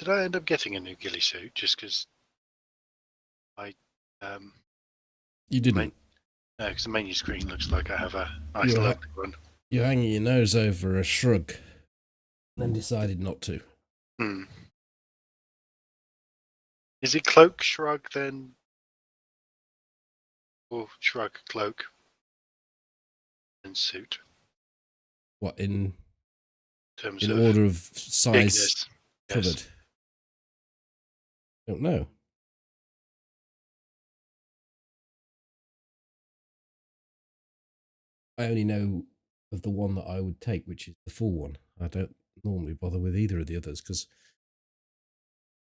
Did I end up getting a new ghillie suit just because I You didn't. no, because the menu screen looks like I have a nice You're lovely one. You're hanging your nose over a shrug, then decided not to. Hmm. Is it cloak shrug then? Or shrug cloak and suit? What in Terms in of order of size bigness. covered? Yes. Don't know. I only know of the one that I would take, which is the full one. I don't normally bother with either of the others because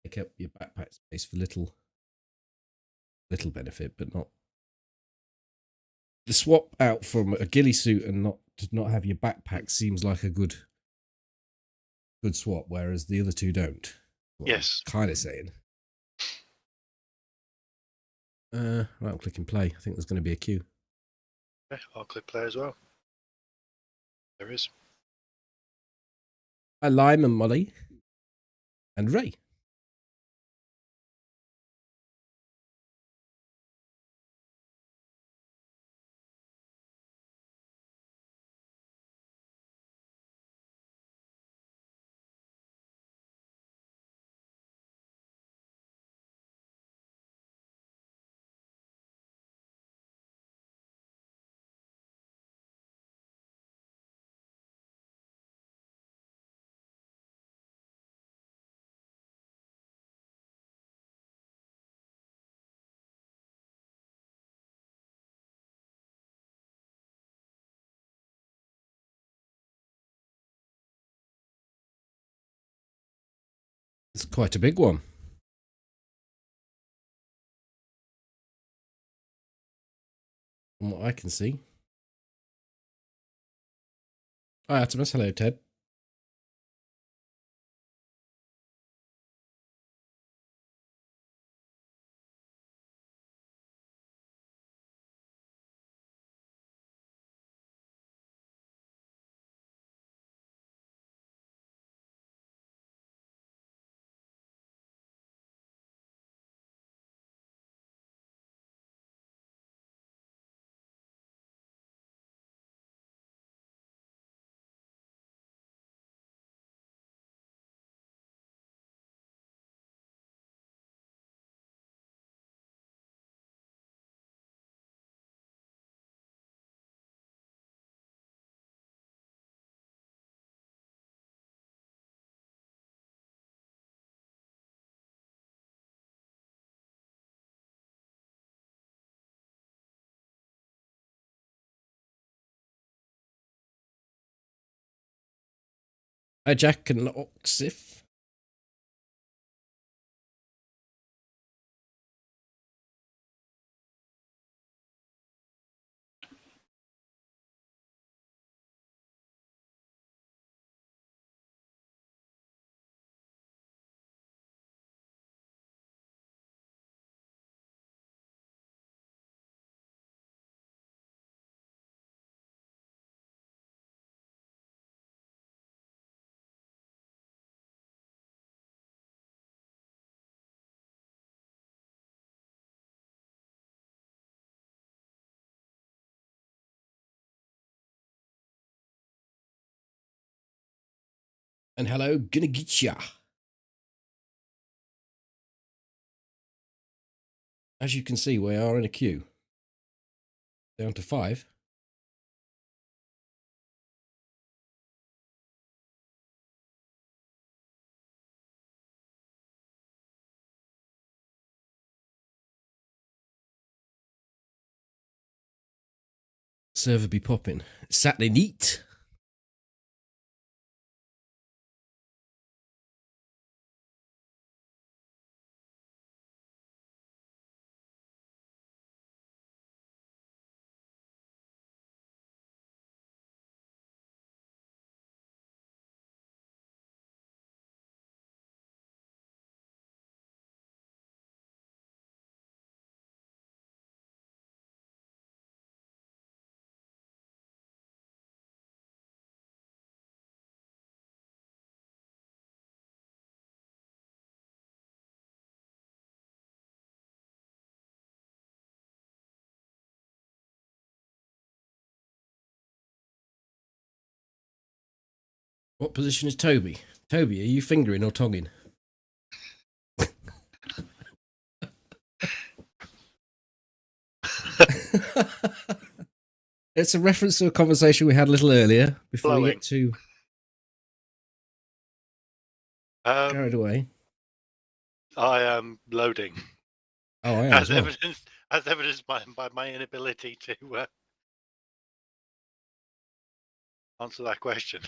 they take up your backpack space for little benefit, but not the swap out from a ghillie suit and not have your backpack seems like a good swap, whereas the other two don't. Yes. Kind of saying. Right, I'll click and play. I think there's going to be a queue. Okay, I'll click play as well. There is. Hi, Lime and Molly. And Ray. It's quite a big one. From what I can see. Hi, Artemis. Hello, Ted. Hi, Jack and Oxif. And hello, gonna get ya. As you can see, we are in a queue. Down to 5. Server be popping. Saturday neat. What position is Toby? Toby, are you fingering or tonguing? It's a reference to a conversation we had a little earlier before we get too carried away. I am loading. Oh, I am as well. As evidenced by my inability to answer that question.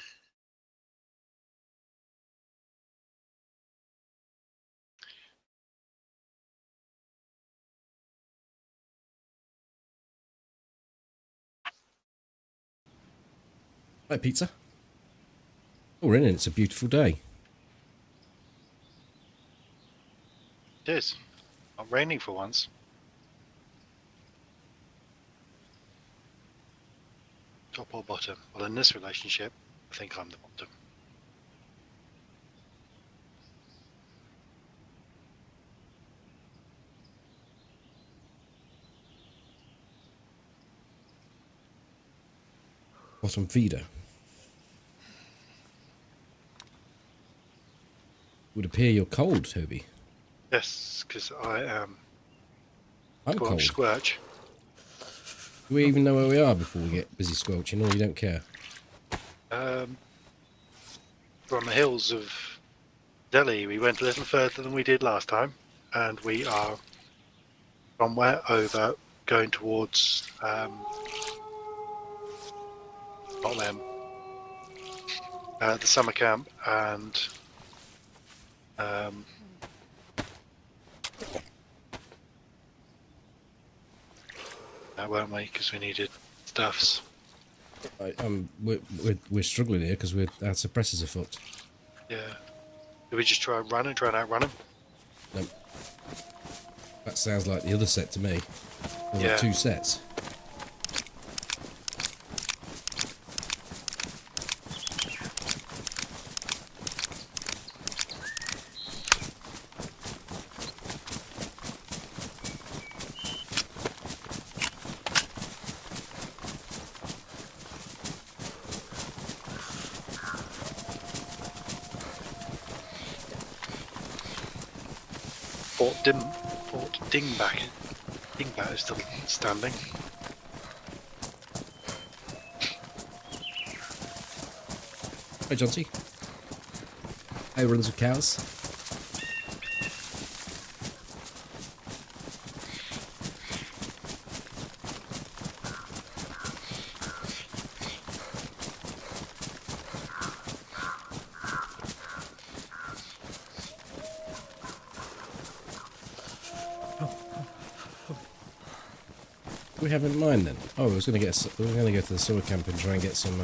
Hi, pizza. Oh, we're in it. It's a beautiful day. It is. Not raining for once. Top or bottom? Well, in this relationship, I think I'm the bottom. Bottom feeder. Would appear you're cold, Toby. Yes, because I am. I'm cold. Squelch. Do we even know where we are before we get busy squelching, or you don't care? We're on the hills of Delhi. We went a little further than we did last time, and we are somewhere over going towards not them, the summer camp, and weren't we? Because we needed stuffs. We're struggling here because our suppressors are fucked. Yeah. Did we just try and outrun him? Nope. That sounds like the other set to me. There's like 2 sets. Fort Dingbat is still standing. Hi, Johnsy. Hey, runs with cows. We have in mind then. Oh, we're going to go to the summer camp and try and get some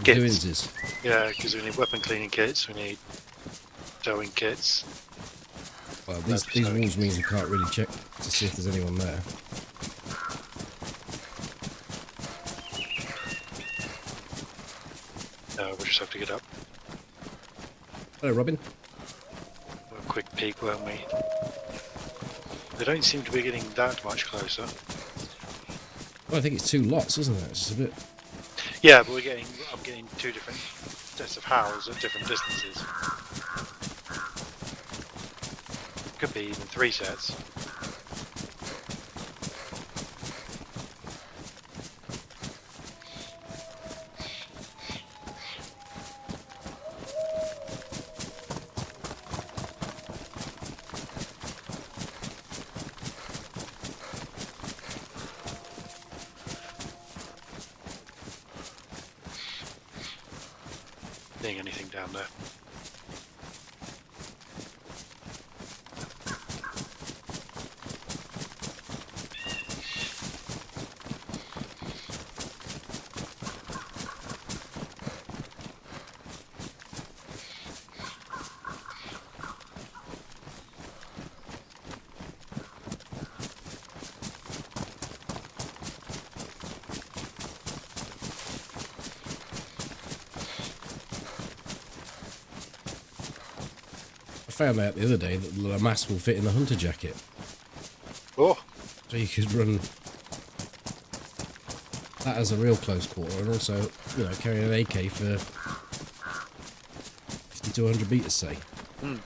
doingsies. Yeah, because we need weapon cleaning kits. We need sewing kits. Well, these walls means we can't really check to see if there's anyone there. No, we'll just have to get up. Hello, Robin. A quick peek, won't we? They don't seem to be getting that much closer. Well, I think it's 2 lots, isn't it? It's just a bit. Yeah, but I'm getting 2 different sets of howls at different distances. Could be even 3 sets. Seeing anything down there? I found out the other day that the mask will fit in the hunter jacket. Oh! So you could run that as a real close quarter, and also, you know, carrying an AK for 50 to 100 meters, say. Mm.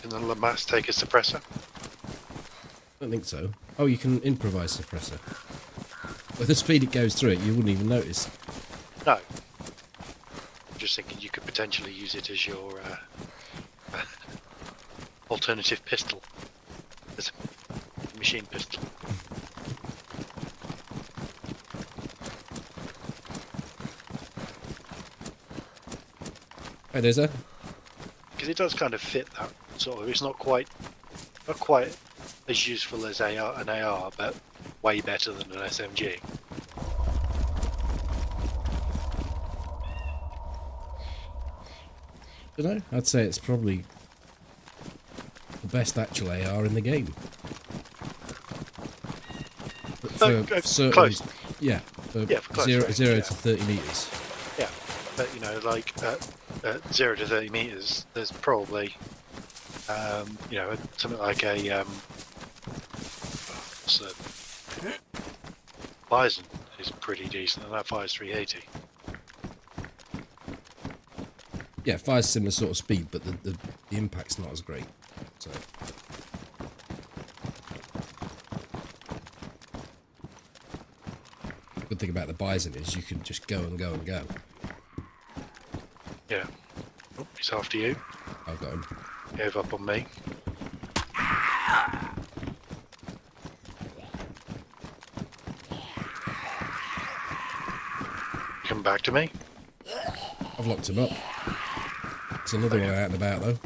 Can the Lamass take a suppressor? I don't think so. Oh, you can improvise suppressor. With the speed it goes through it, you wouldn't even notice. No. I'm just thinking you could potentially use it as your alternative pistol. As a machine pistol. Hey, there's a... Because it does kind of fit that sort of. It's not quite as useful as an AR, but way better than an SMG. I don't know. I'd say it's probably the best actual AR in the game. But for certain, close. Yeah, for, Yeah, for close zero, range, 0 yeah. to 30 meters. Yeah, but you know, like at 0 to 30 meters, there's probably you know, something like a what's the Bison is pretty decent, and that fires 380. Yeah, fires similar sort of speed, but the impact's not as great. So. Good thing about the Bison is you can just go and go and go. Yeah. Oh, he's after you. I've got him. Gave up on me. Come back to me. I've locked him up. There's another one out and about though.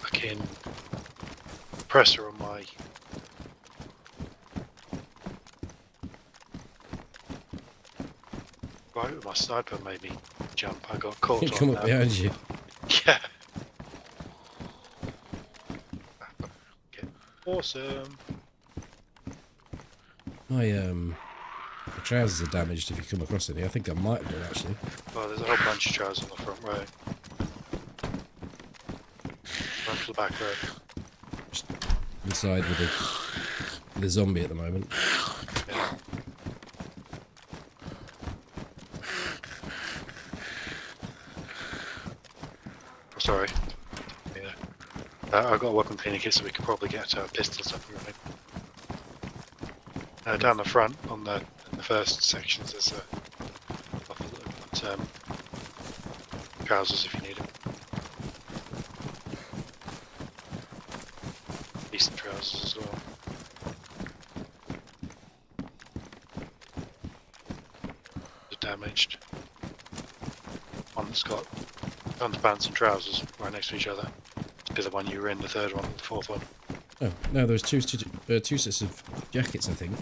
Fucking pressure on my right, my sniper made me jump. I got caught He on come up that. behind you. Yeah. Okay. Awesome. My trousers are damaged if you come across any. I think I might have done actually. Well, there's a whole bunch of trousers on the front row. Run to the back row. Just inside with the zombie at the moment. Yeah. Sorry. Yeah. I've got a weapon cleaning kit, so we could probably get pistols up and running. Down the front, in the first sections, there's a couple of trousers if you need them. Decent trousers as well. They're damaged. One's got underpants and trousers right next to each other. Because the one you were in, the third one, the fourth one. Oh no, there was two sets of jackets, I think.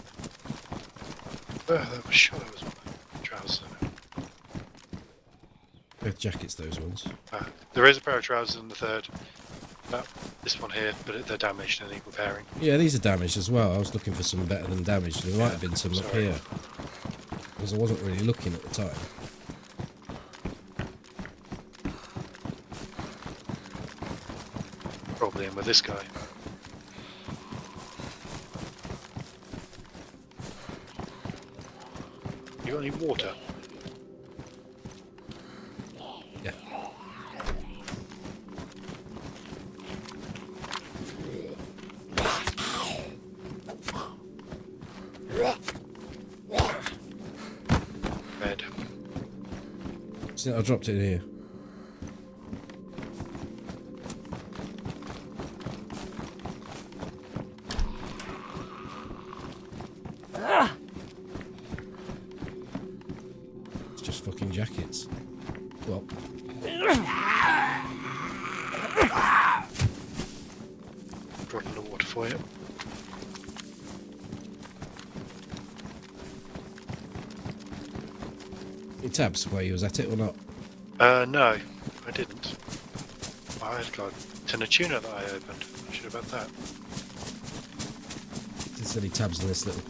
I'm sure there was one trousers in it. Both jackets, those ones. There is a pair of trousers in the third. This one here, but they're damaged and need repairing. Yeah, these are damaged as well. I was looking for some better than damaged. There might have been some up here. Because I wasn't really looking at the time. Probably in with this guy. You got any water? Yeah. Red. See, I dropped it in here. It's just fucking jackets. Well, Drop in the water for you. tabs while you was at it or not? No, I didn't. I had got a tin of tuna that I opened. I should have had that. There's any tabs in this little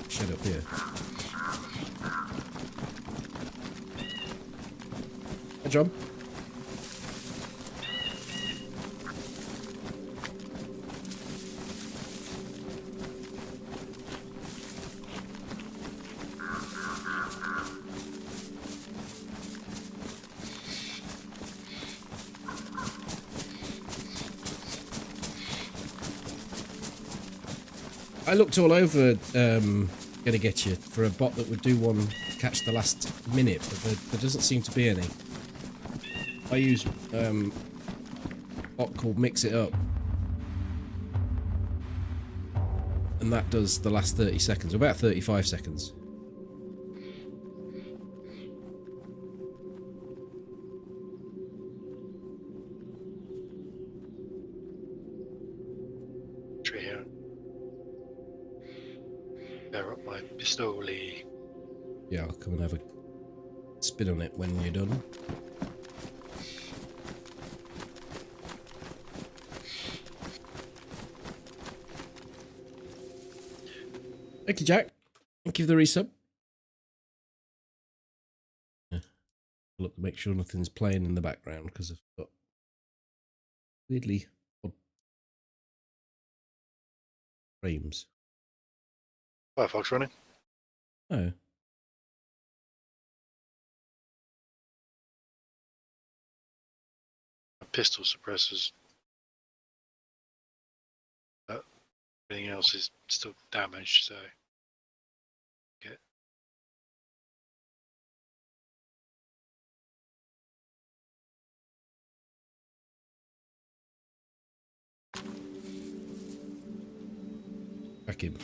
shed up here. Hey, John. I looked all over Gonna Get You for a bot that would do one catch the last minute, but there doesn't seem to be any. I use a bot called Mix It Up, and that does the last 30 seconds, or about 35 seconds. Tree here. Pair up my pistoli. Yeah, I'll come and have a spin on it when you're done. Thank you, Jack. Thank you for the resub. Yeah. Look, make sure nothing's playing in the background because I've got weirdly odd frames. Firefox running. Oh. My pistol suppressors. But everything else is still damaged, so. Okay. Back in.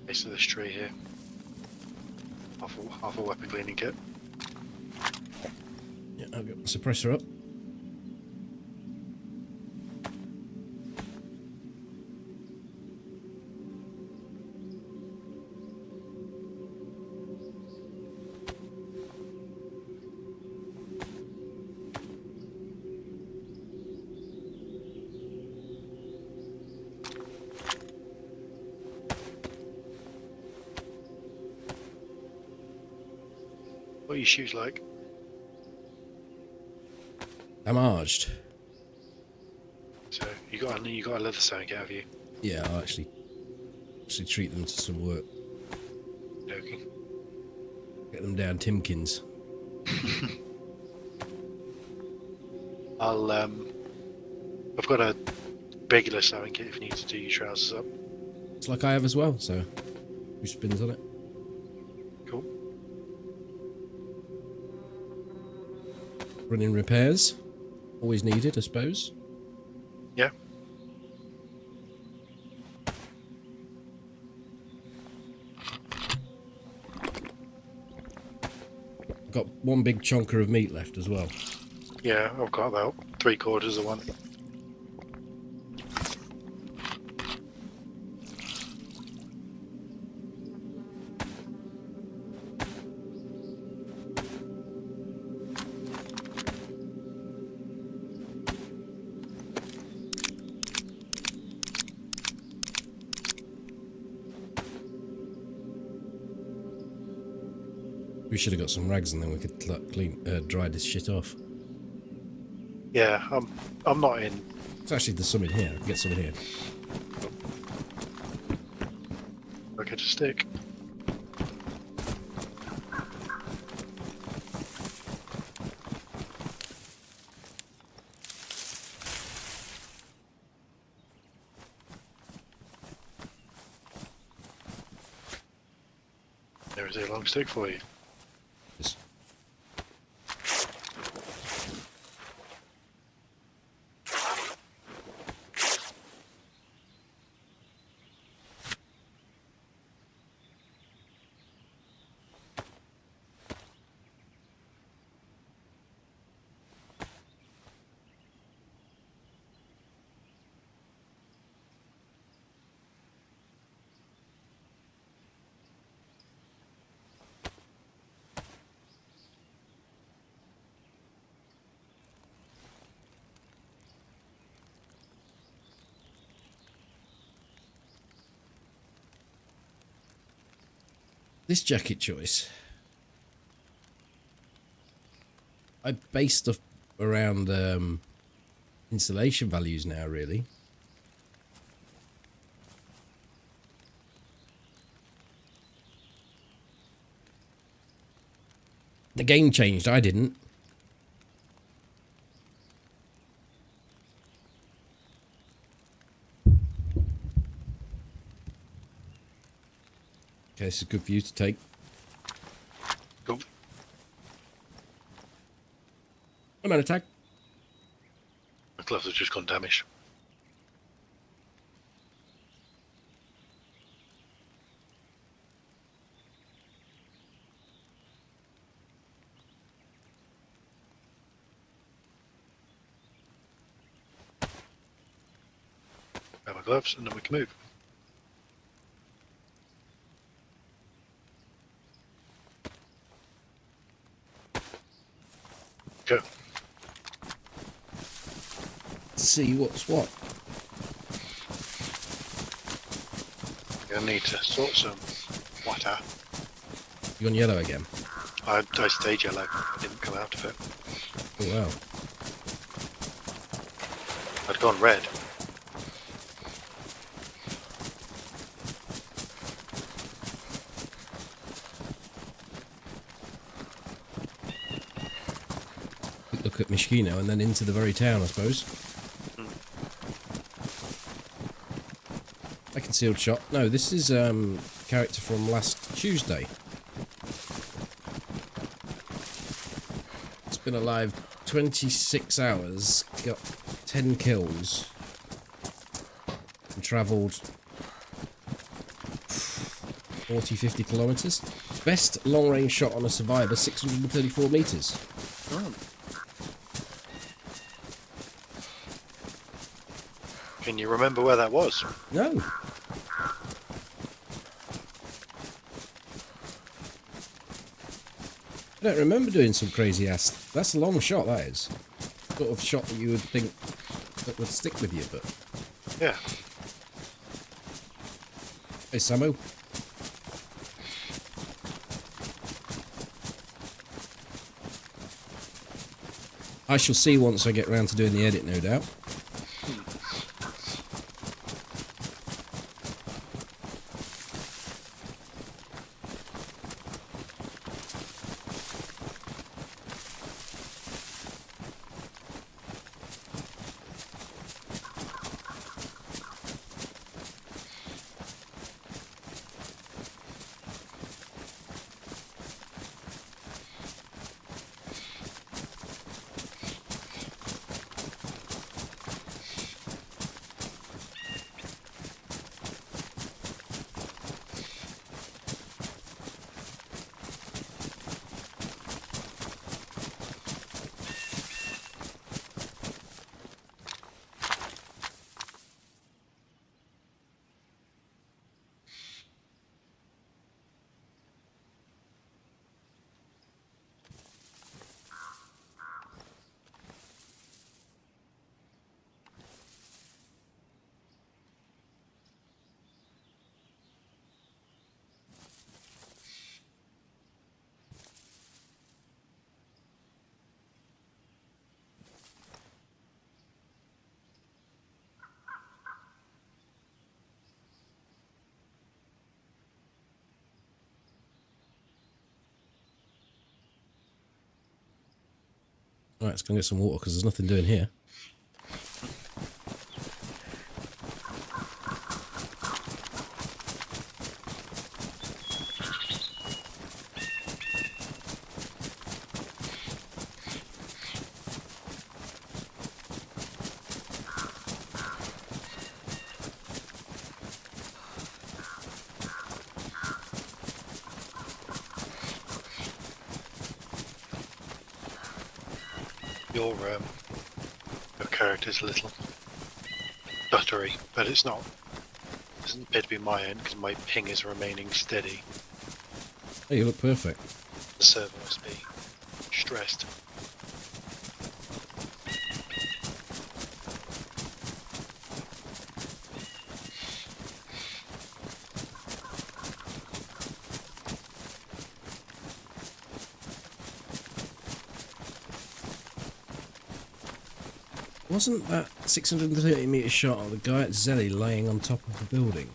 Base of this tree here. Half a weapon cleaning kit. Yeah, I've got the suppressor up. What are your shoes like? Damaged. So you got a leather soak out of you. Yeah, I'll actually treat them to some work. Joking. Get them down Timkins. I've got a regular sewing kit if you need to do your trousers up. It's like I have as well, so 2 spins on it. Cool. Running repairs. Always needed, I suppose. Yeah. Got one big chunker of meat left as well. Yeah, I've got about 3/4 of one. We should have got some rags and then we could dry this shit off. Yeah, I'm not in. It's actually there's some in here. I can get some in here. I'll get a stick. There is a long stick for you. Just This jacket choice, I base stuff around installation values now, really. The game changed, I didn't. Okay, this is good for you to take. Cool. I'm on attack. My gloves have just gone damaged. Grab my gloves and then we can move. Go. See what's what. I need to sort some water. You on yellow again? I stayed yellow. I didn't come out of it. Oh wow. I'd gone red. Look at Mishkino and then into the very town, I suppose. A concealed shot. No, this is character from last Tuesday. It's been alive 26 hours, got 10 kills, and travelled 40-50 kilometres. Best long-range shot on a survivor, 634 metres. Oh. Can you remember where that was? No. I don't remember doing some crazy ass. That's a long shot, that is. Sort of shot that you would think that would stick with you, but. Yeah. Hey, Samu. I shall see once I get round to doing the edit, no doubt. Right, let's go and get some water because there's nothing doing here. Your character's a little stuttery, but it's not. It doesn't appear to be my end because my ping is remaining steady. Hey, you look perfect. The server must be stressed. Wasn't that 630 metre shot of the guy at Zelly laying on top of the building?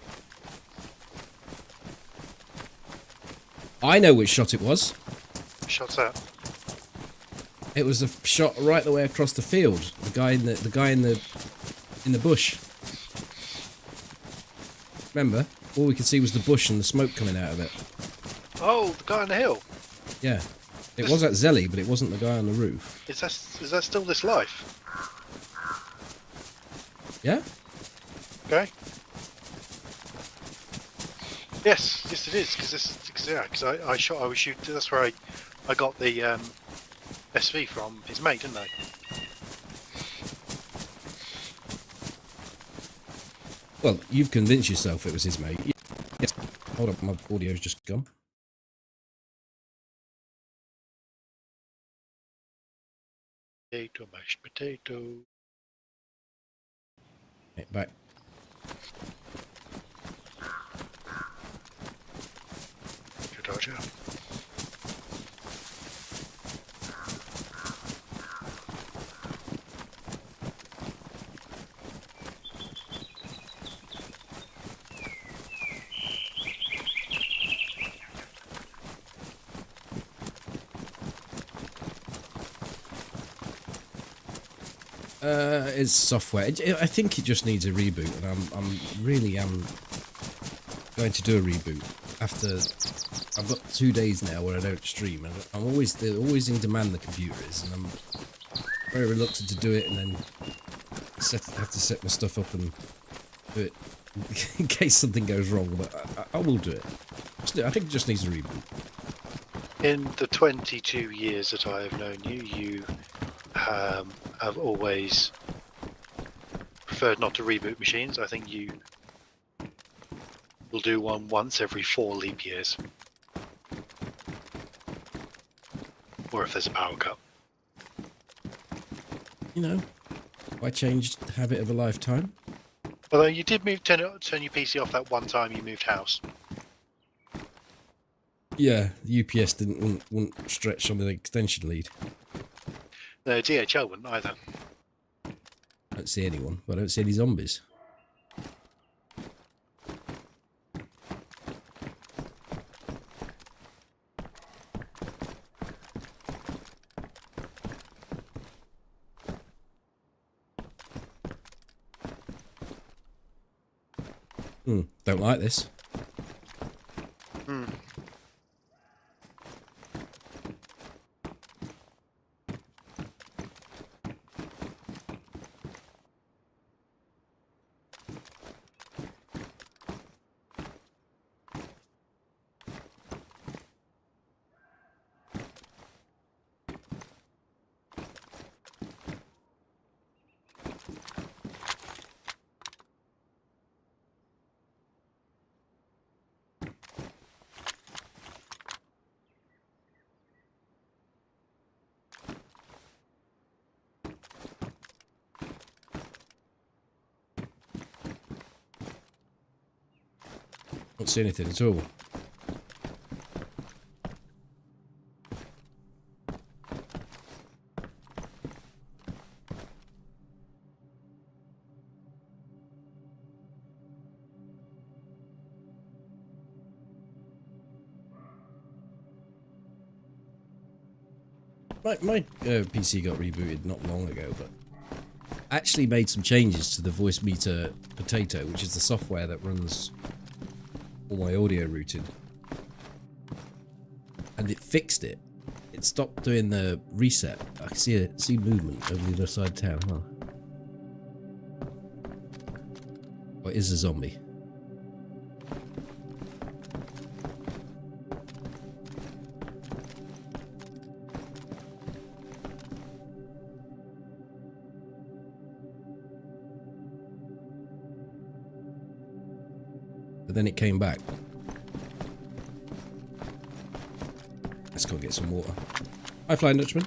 I know which shot it was. Shots that. It was a shot right the way across the field. The guy in the bush. Remember? All we could see was the bush and the smoke coming out of it. Oh, the guy on the hill. Yeah. It was at Zelly, but it wasn't the guy on the roof. Is that still this life? Yeah? Okay. Yes, it is. Because I was shooting. That's where I got the SV from his mate, didn't I? Well, you've convinced yourself it was his mate. Yes. Hold up, my audio's just gone. Potato, mashed potato. Right, back. Dodger. It's software. I think it just needs a reboot, and I'm really going to do a reboot after. I've got 2 days now where I don't stream, and they're always in demand, the computer is, and I'm very reluctant to do it, and then have to set my stuff up and do it in case something goes wrong. But I will do it. I think it just needs a reboot. In the 22 years that I have known you, you have always preferred not to reboot machines. I think you will do one once every 4 leap years. Or if there's a power cut. You know, I changed the habit of a lifetime. Although you did turn your PC off that one time you moved house. Yeah, the UPS wouldn't stretch on the extension lead. No, DHL wouldn't either. I don't see anyone, but I don't see any zombies. Don't like this. Don't see anything at all. My PC got rebooted not long ago, but actually made some changes to the voice meter potato, which is the software that runs all my audio routing, and it fixed it. It stopped doing the reset. I can see movement over the other side of town. Huh? What is a zombie? But then it came back. Let's go get some water. Hi, Flying Dutchman.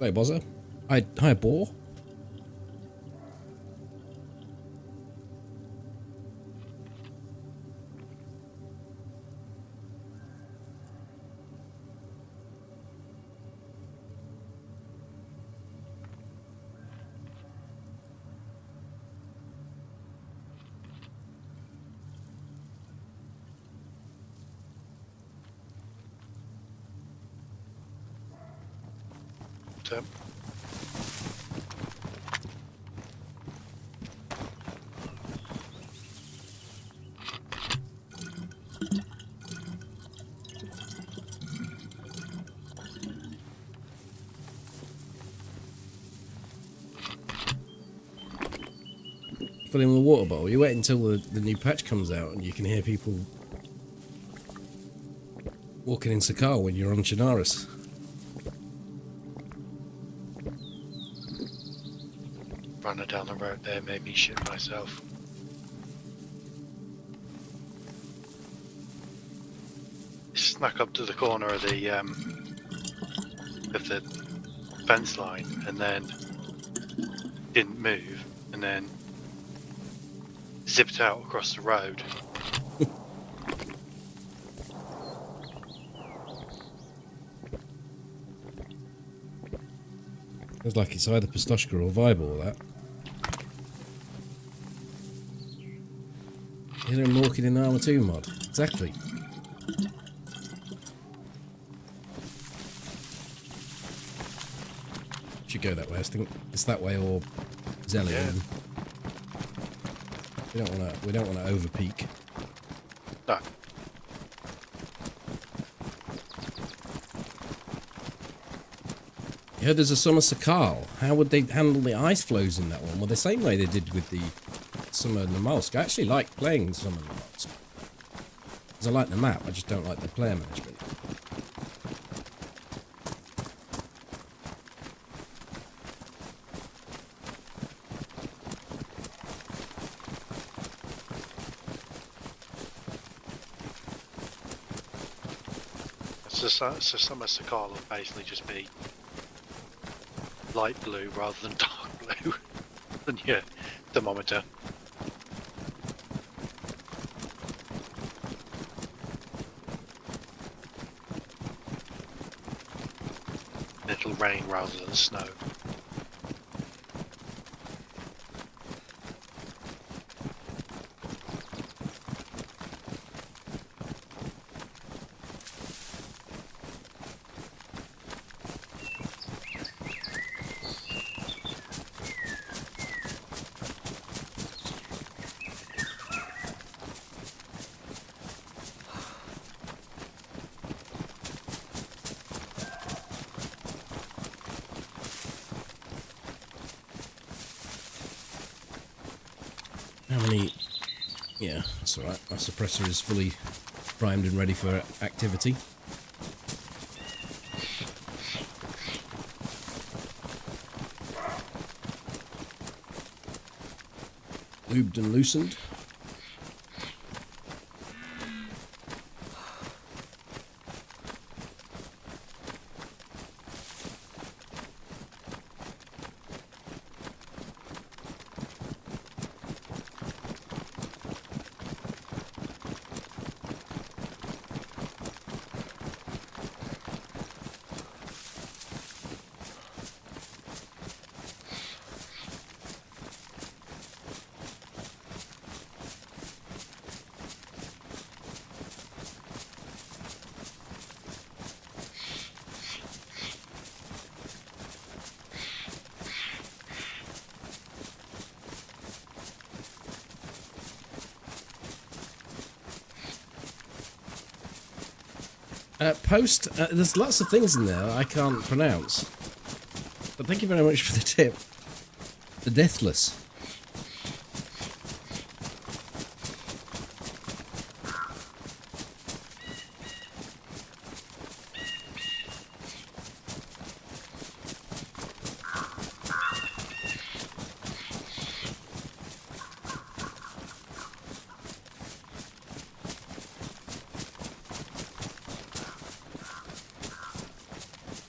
Hey, Bozza. Hi, Boar. So, Fill in with a water bottle. You wait until the new patch comes out and you can hear people walking in Sakar when you're on Chinaris. running down the road there made me shit myself. Snuck up to the corner of the fence line and then didn't move and then zipped out across the road. It's like it's either Pistoshka or Vibe or that. You hear him walking in Armour 2 mod. Exactly. Should go that way. I think it's that way or Zelly. Yeah. We don't want to over peak. No. You heard there's a summer Sakal. How would they handle the ice flows in that one? Well, the same way they did with the summer Namalsk. I actually like playing summer Namalsk. Because I like the map, I just don't like the player management. So summer Sakal will basically just be light blue rather than dark blue than your thermometer. It'll rain rather than snow. How many... Yeah, that's alright. My suppressor is fully primed and ready for activity. Lubed and loosened. There's lots of things in there I can't pronounce. But thank you very much for the tip. The Deathless.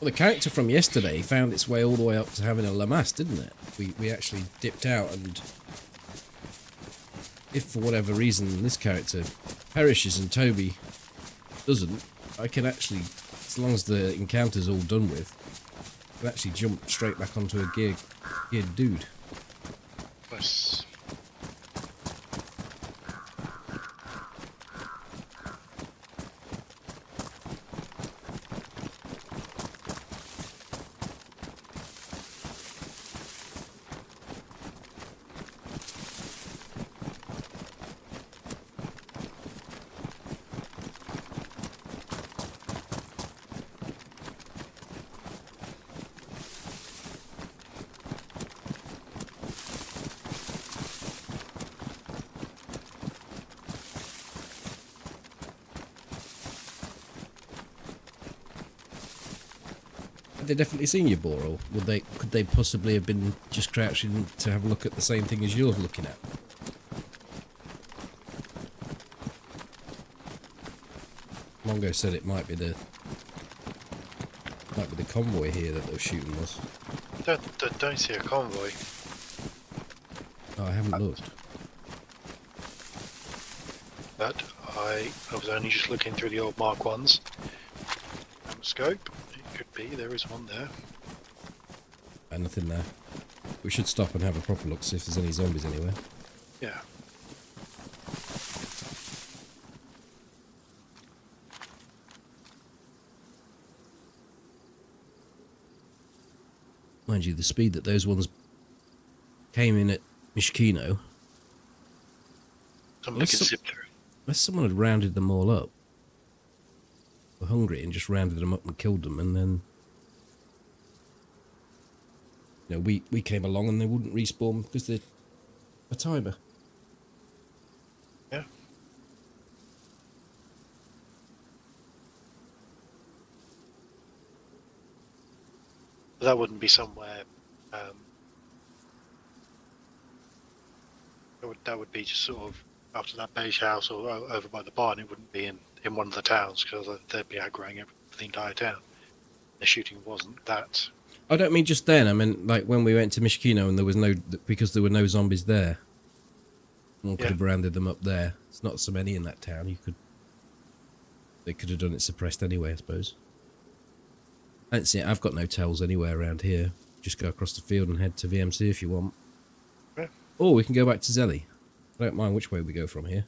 Well, the character from yesterday found its way all the way up to having a Lamass, didn't it? We actually dipped out, and if for whatever reason this character perishes and Toby doesn't, I can actually, as long as the encounter's all done with, I can actually jump straight back onto a geared dude. Nice. Had they definitely seen your boar, or could they possibly have been just crouching to have a look at the same thing as you're looking at? Mongo said it might be the convoy here that they were shooting us. Don't see a convoy. Oh, I haven't looked. But I was only just looking through the old Mark 1s. Scope. It could be, there is one there. Nothing there. We should stop and have a proper look, see if there's any zombies anywhere. Yeah. Mind you, the speed that those ones came in at Mishkino, Somebody could zip through. unless someone had rounded them all up, were hungry and just rounded them up and killed them, and then we came along and they wouldn't respawn because they're a timer. Yeah. But that wouldn't be somewhere. That would be just sort of after that beige house or over by the barn. It wouldn't be in one of the towns because they'd be aggroing the entire town. The shooting wasn't that. I don't mean just then. I mean like when we went to Mishkino and there was because there were no zombies there. One could have rounded them up there. It's not so many in that town. They could have done it suppressed anyway, I suppose. I don't see it. I've got no tells anywhere around here. Just go across the field and head to VMC if you want. Yeah. Or we can go back to Zelly. I don't mind which way we go from here.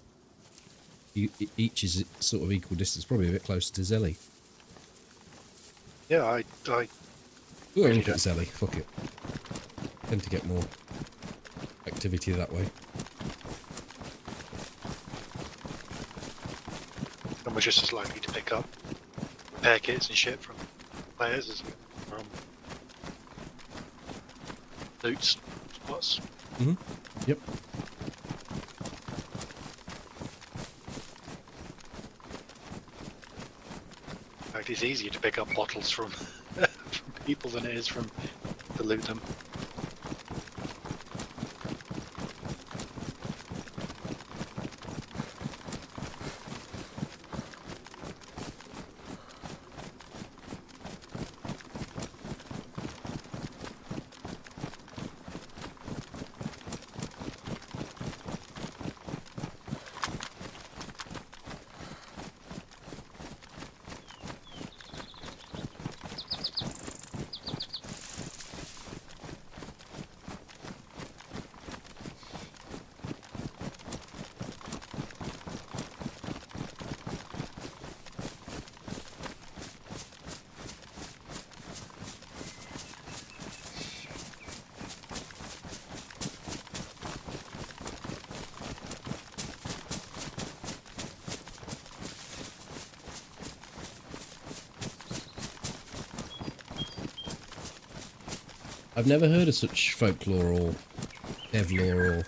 Each is sort of equal distance, probably a bit closer to Zelly. Yeah, I We'll look at Zelly. Fuck it. Tend to get more activity that way. and we're just as likely to pick up repair kits and shit from players as from loot spots. Mm-hmm. Yep. In fact, it's easier to pick up bottles from, from people than it is to loot them. I've never heard of such folklore or devlore or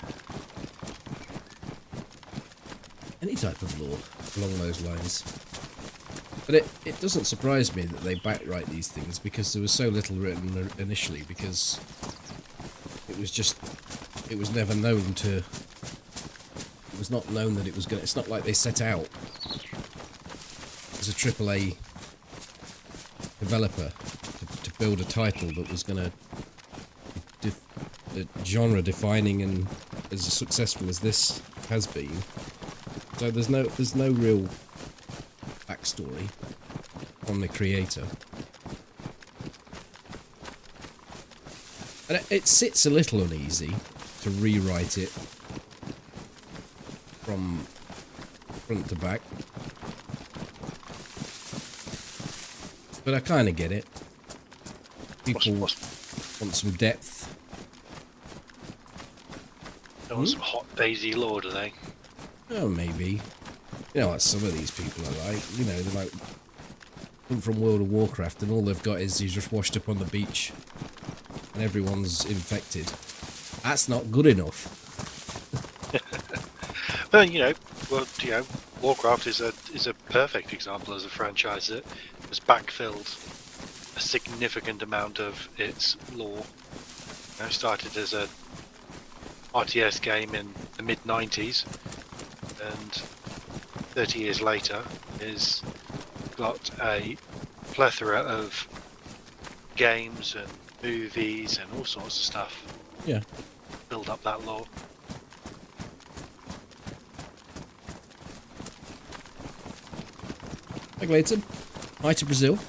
any type of lore along those lines. But it doesn't surprise me that they backwrite these things, because there was so little written initially, because it was never known to, it was not known that it was going to, it's not like they set out as a AAA developer to build a title that was going to genre defining and as successful as this has been. So there's no real backstory from the creator. And it sits a little uneasy to rewrite it from front to back. But I kind of get it. People want some depth. They want some hot Daisy lore, do they? Oh, maybe. You know what some of these people are like. You know, they're like come from World of Warcraft and all they've got is he's just washed up on the beach and everyone's infected. That's not good enough. Well, Warcraft is a perfect example as a franchise that has backfilled a significant amount of its lore. It started as a RTS game in the mid-90s, and 30 years later is got a plethora of games and movies and all sorts of stuff. Yeah. Build up that lore. Hi, Glayton. Hi to Brazil.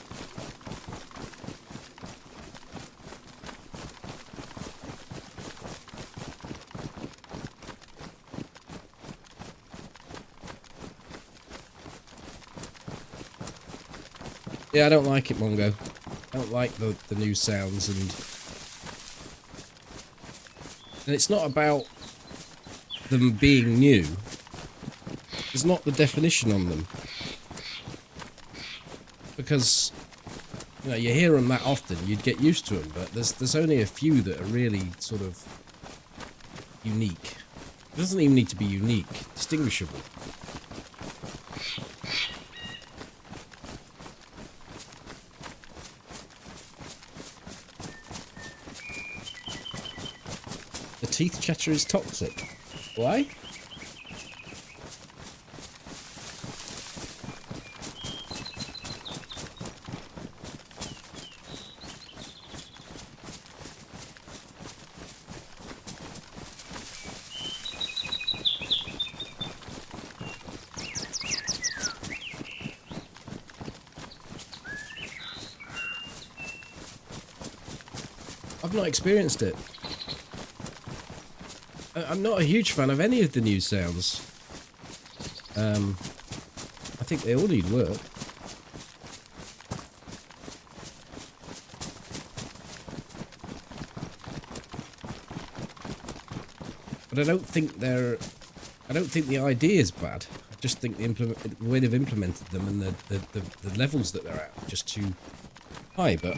Yeah, I don't like it, Mongo. I don't like the new sounds, and it's not about them being new. It's not the definition on them. Because, you know, you hear them that often, you'd get used to them, but there's only a few that are really sort of unique. It doesn't even need to be unique, distinguishable. The teeth chatter is toxic. Why? I've not experienced it. I'm not a huge fan of any of the new sounds. I think they all need work. But I don't think the idea is bad. I just think the way they've implemented them and the levels that they're at are just too high. But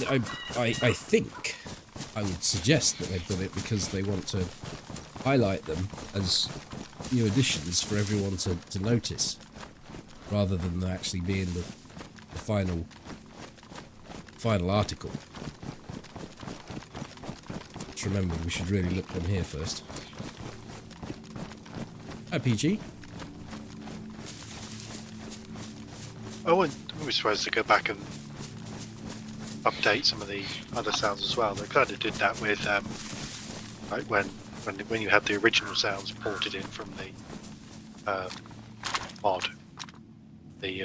I think I would suggest that they've done it because they want to highlight them as new additions for everyone to notice, rather than actually being the final article. Just remember, we should really look from here first. Hi, PG. I wouldn't be surprised to go back and update some of the other sounds as well. They kind of did that with like when you had the original sounds ported in from the mod. They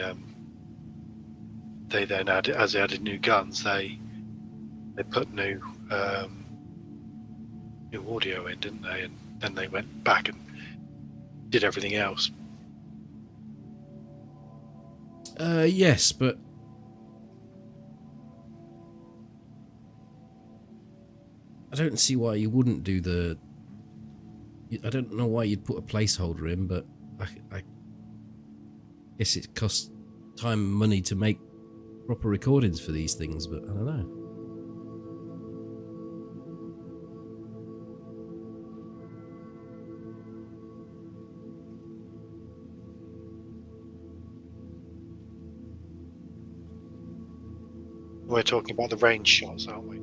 then added, as they added new guns, they put new audio in, didn't they? And then they went back and did everything else. Yes, but I don't see why you wouldn't do the... I don't know why you'd put a placeholder in, but I guess it costs time and money to make proper recordings for these things, but I don't know. We're talking about the range shots, aren't we?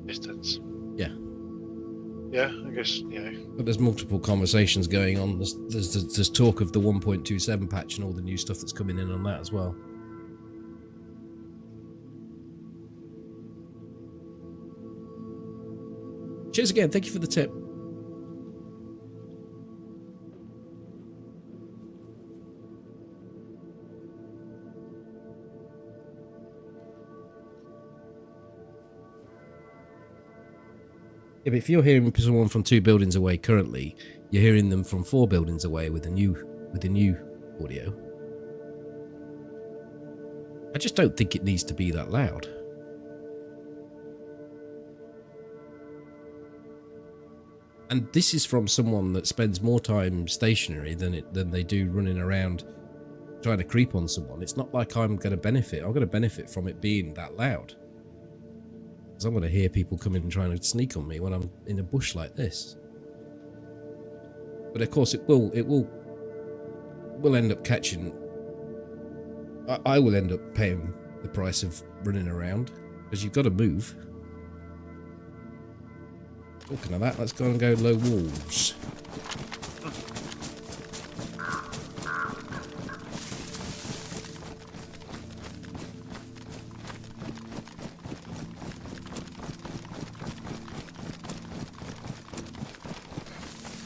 Distance. Yeah. Yeah, I guess, But there's multiple conversations going on. There's talk of the 1.27 patch and all the new stuff that's coming in on that as well. Cheers again. Thank you for the tip. Yeah, but if you're hearing someone from 2 buildings away currently, you're hearing them from 4 buildings away with a new audio. I just don't think it needs to be that loud. And this is from someone that spends more time stationary than they do running around trying to creep on someone. It's not like I'm going to benefit. I'm going to benefit from it being that loud. Because I'm going to hear people coming and trying to sneak on me when I'm in a bush like this. But of course, it will end up catching. I will end up paying the price of running around because you've got to move. Talking of that, let's go and go low walls.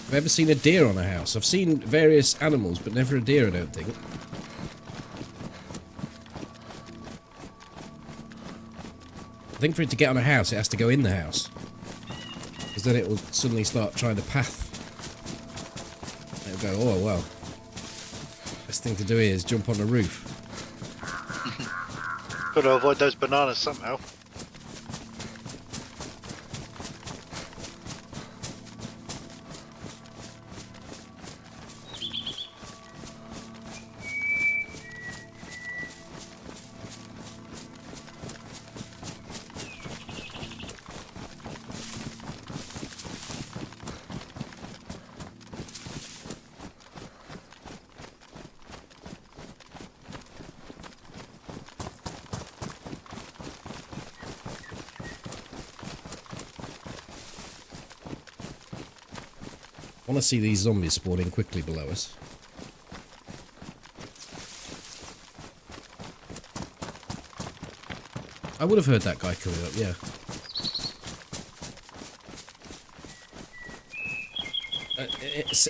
I've ever seen a deer on a house. I've seen various animals, but never a deer, I don't think. I think for it to get on a house, it has to go in the house. Because then it will suddenly start trying to path. It'll go, oh, well. Best thing to do here is jump on the roof. Got to avoid those bananas somehow. I want to see these zombies spawning quickly below us. I would have heard that guy coming up, yeah.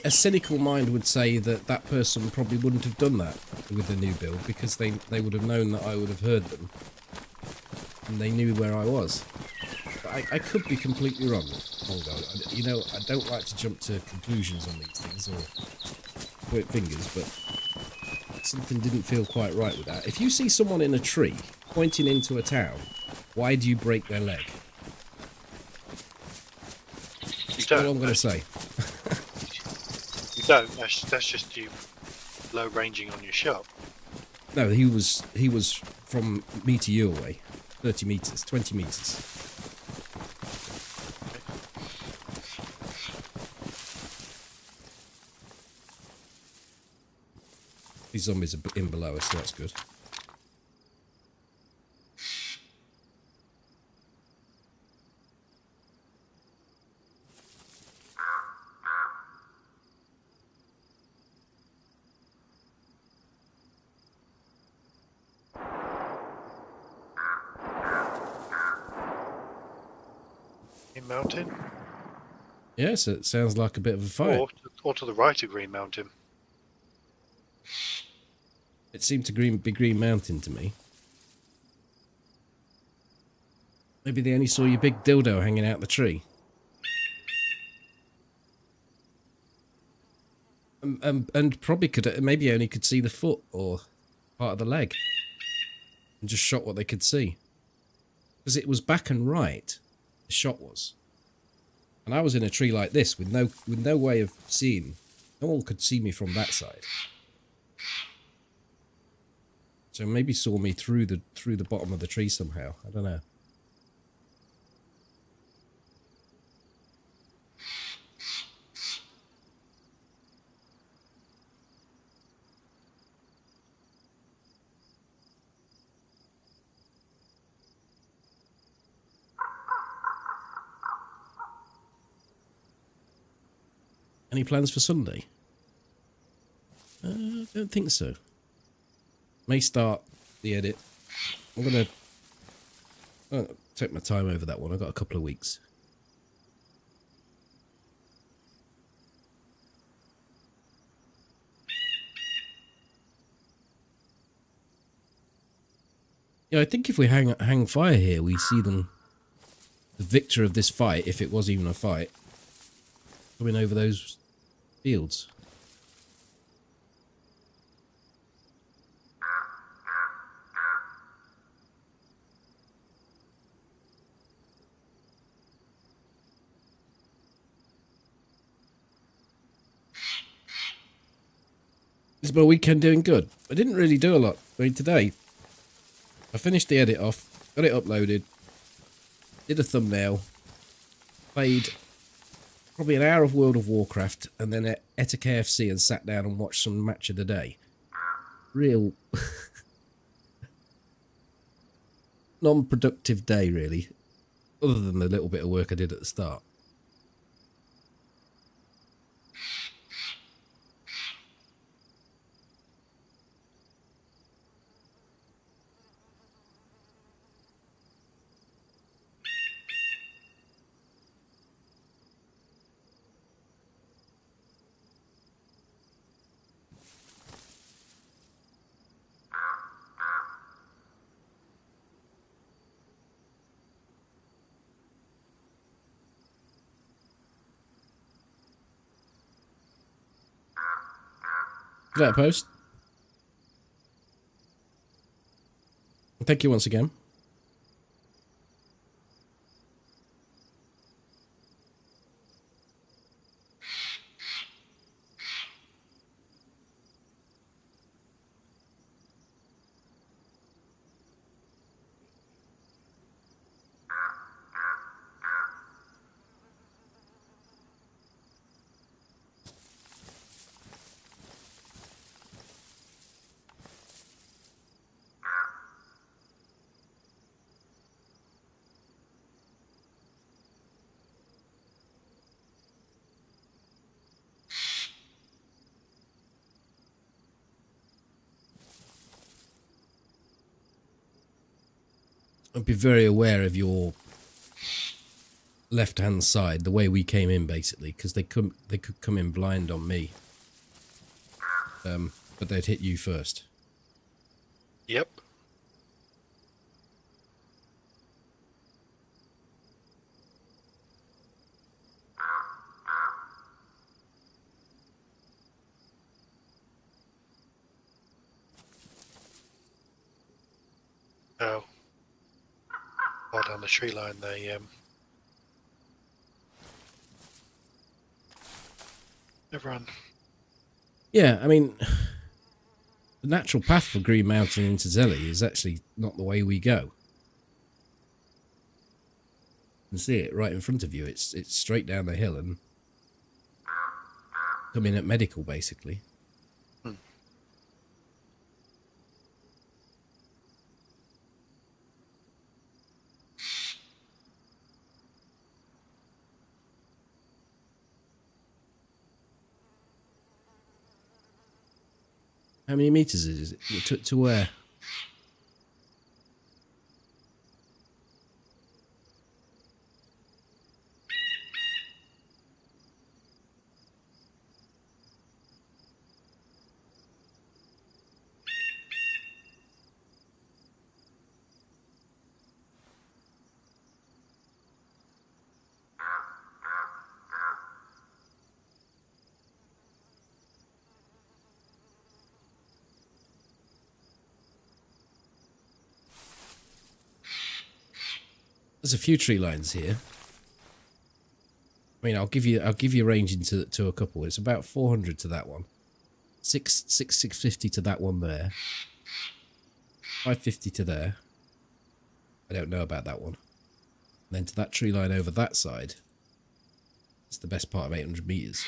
A cynical mind would say that that person probably wouldn't have done that with the new build because they would have known that I would have heard them. And they knew where I was. But I could be completely wrong. You know, I don't like to jump to conclusions on these things or point fingers, but something didn't feel quite right with that. If you see someone in a tree pointing into a town, why do you break their leg? That's all I'm going to say. You don't. That's just you low ranging on your shot. No, he was from me to you away. 30 meters, 20 meters. These zombies are in below us, so that's good. Green Mountain? Yes, it sounds like a bit of a fight. Or to the right of Green Mountain. It seemed to be Green Mountain to me. Maybe they only saw your big dildo hanging out the tree. And probably maybe only could see the foot or part of the leg. And just shot what they could see. Because it was back and right, the shot was. And I was in a tree like this with no way of seeing. No one could see me from that side. So maybe saw me through the bottom of the tree somehow. I don't know. Any plans for Sunday? I don't think so. May start the edit. I'm going to take my time over that one. I've got a couple of weeks. Yeah, I think if we hang fire here, we see them, the victor of this fight, if it was even a fight, coming over those fields. Is my weekend doing good? I didn't really do a lot. I mean, today, I finished the edit off, got it uploaded, did a thumbnail, played probably an hour of World of Warcraft, and then ate a KFC and sat down and watched some Match of the Day. Real non-productive day, really, other than the little bit of work I did at the start. Is that a post? Thank you once again. I'd be very aware of your left-hand side, the way we came in, basically, because they could come in blind on me, but they'd hit you first. Yep. Oh. Far down the tree line, they run. Yeah, I mean, the natural path for Green Mountain into Zelly is actually not the way we go. You can see it right in front of you. It's straight down the hill and come in at medical, basically. How many meters is it? To where? There's a few tree lines here. I mean, I'll give you range into to a couple. It's about 400 to that one. 650 to that one there. 550 to there. I don't know about that one. And then to that tree line over that side. It's the best part of 800 meters.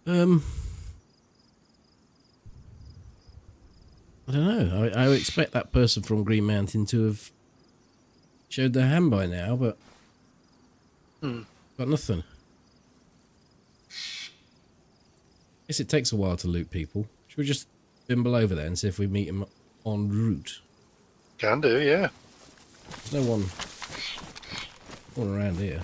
I don't know. I would expect that person from Green Mountain to have showed their hand by now, but got nothing. Guess it takes a while to loot people. Should we just bimble over there and see if we meet him en route? Can do, yeah. There's no one around here.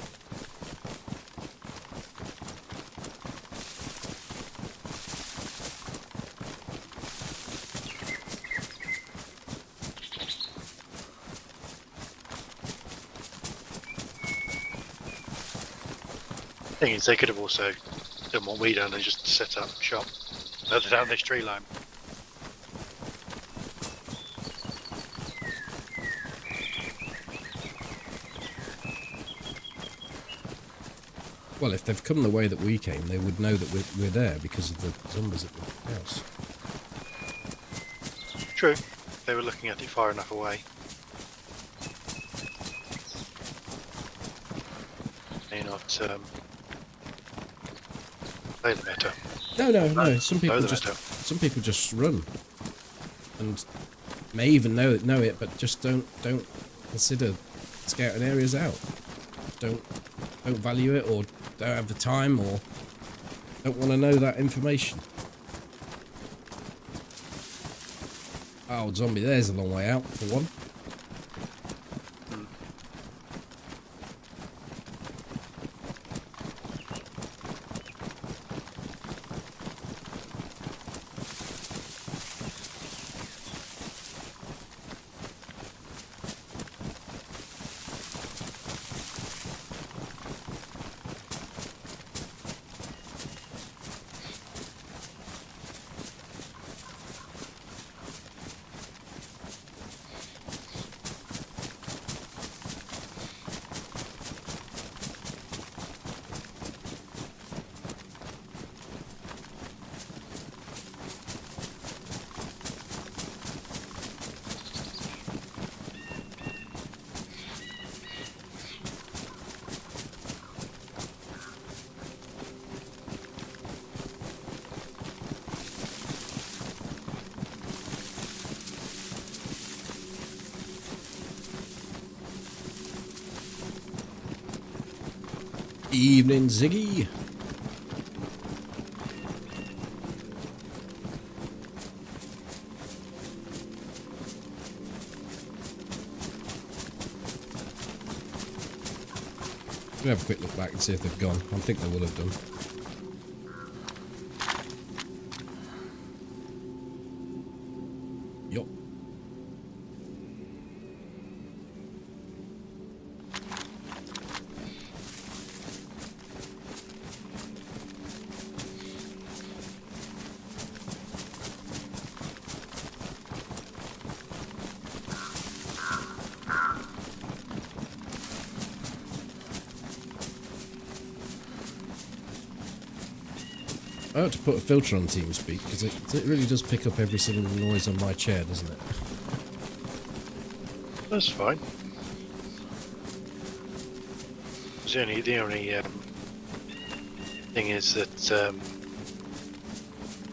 Thing is, they could have also done what we done and just set up shop further down this tree line. Well, if they've come the way that we came, they would know that we're there because of the zombies at the house. True. They were looking at it far enough away. May not play the meta. No. Some people just run, and may even know it, but just don't consider scouting areas out. Don't value it, or don't have the time, or don't want to know that information. Oh, zombie, there's a long way out for one. Evening, Ziggy. We'll have a quick look back and see if they've gone. I think they will have done. Yup. I ought to put a filter on TeamSpeak because it really does pick up every single noise on my chair, doesn't it? That's fine. The only thing is that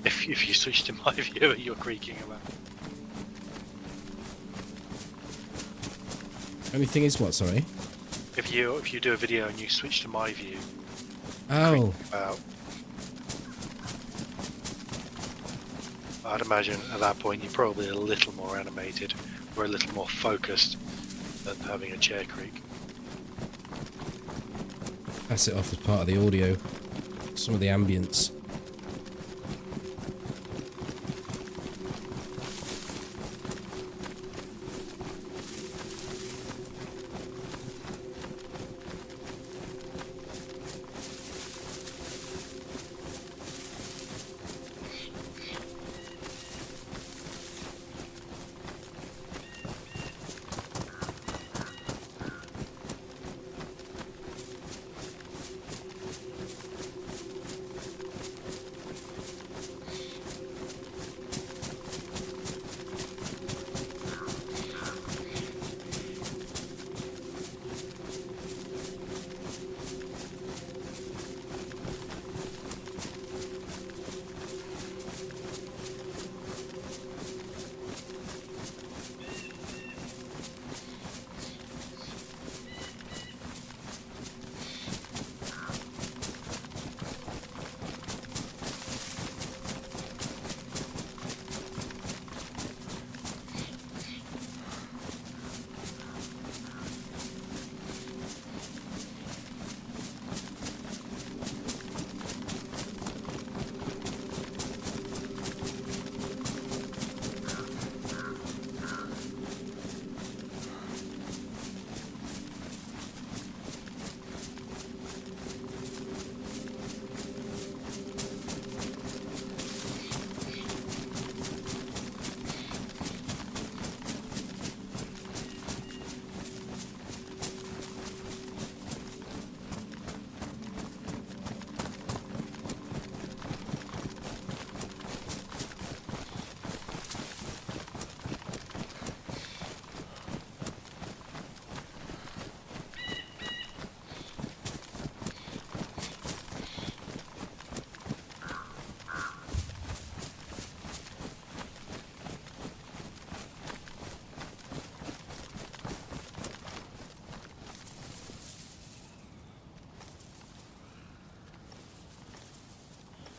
if you switch to my viewer, you're creaking around. Only thing is what? Sorry. If you do a video and you switch to my view, Oh. about. I'd imagine at that point you're probably a little more animated or a little more focused than having a chair creak. Pass it off as part of the audio. Some of the ambience.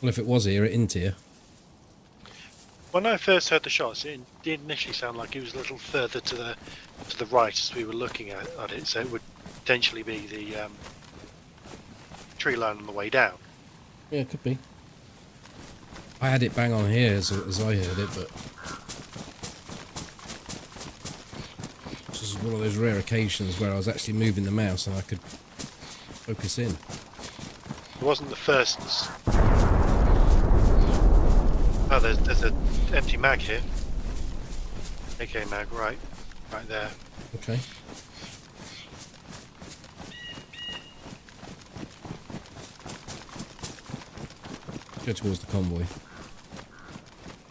Well, if it was here, it isn't here. When I first heard the shots, it did initially sound like it was a little further to the right as we were looking at it, so it would potentially be the tree line on the way down. Yeah, it could be. I had it bang on here as I heard it, but this is one of those rare occasions where I was actually moving the mouse and I could focus in. It wasn't the first. Oh, there's an empty mag here. AK mag, right there. Okay. Go towards the convoy.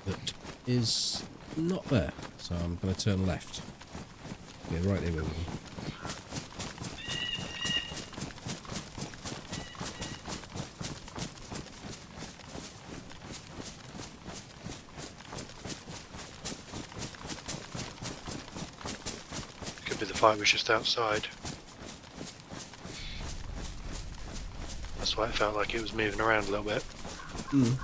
That is not there, so I'm going to turn left. Yeah, right there. Could be the fight was just outside. That's why it felt like it was moving around a little bit. Mm.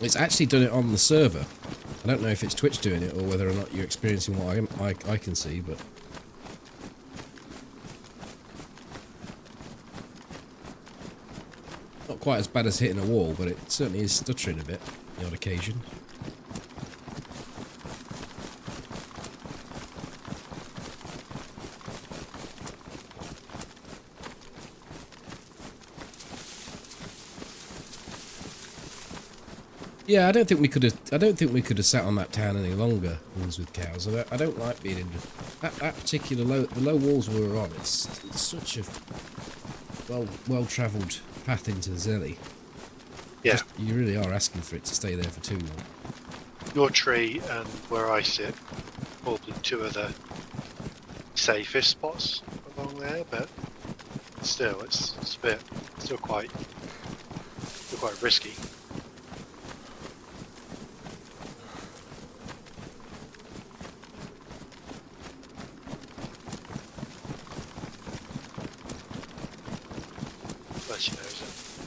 It's actually done it on the server. I don't know if it's Twitch doing it or whether or not you're experiencing what I can see, but... Not quite as bad as hitting a wall, but it certainly is stuttering a bit on the odd occasion. Yeah, I don't think we could have sat on that town any longer. Ones with cows. I don't like being in that particular the low walls we were on. It's such a well travelled path into Zelly. Yeah, You really are asking for it to stay there for too long. your tree and where I sit, probably two of the safest spots along there, but still, it's still quite risky.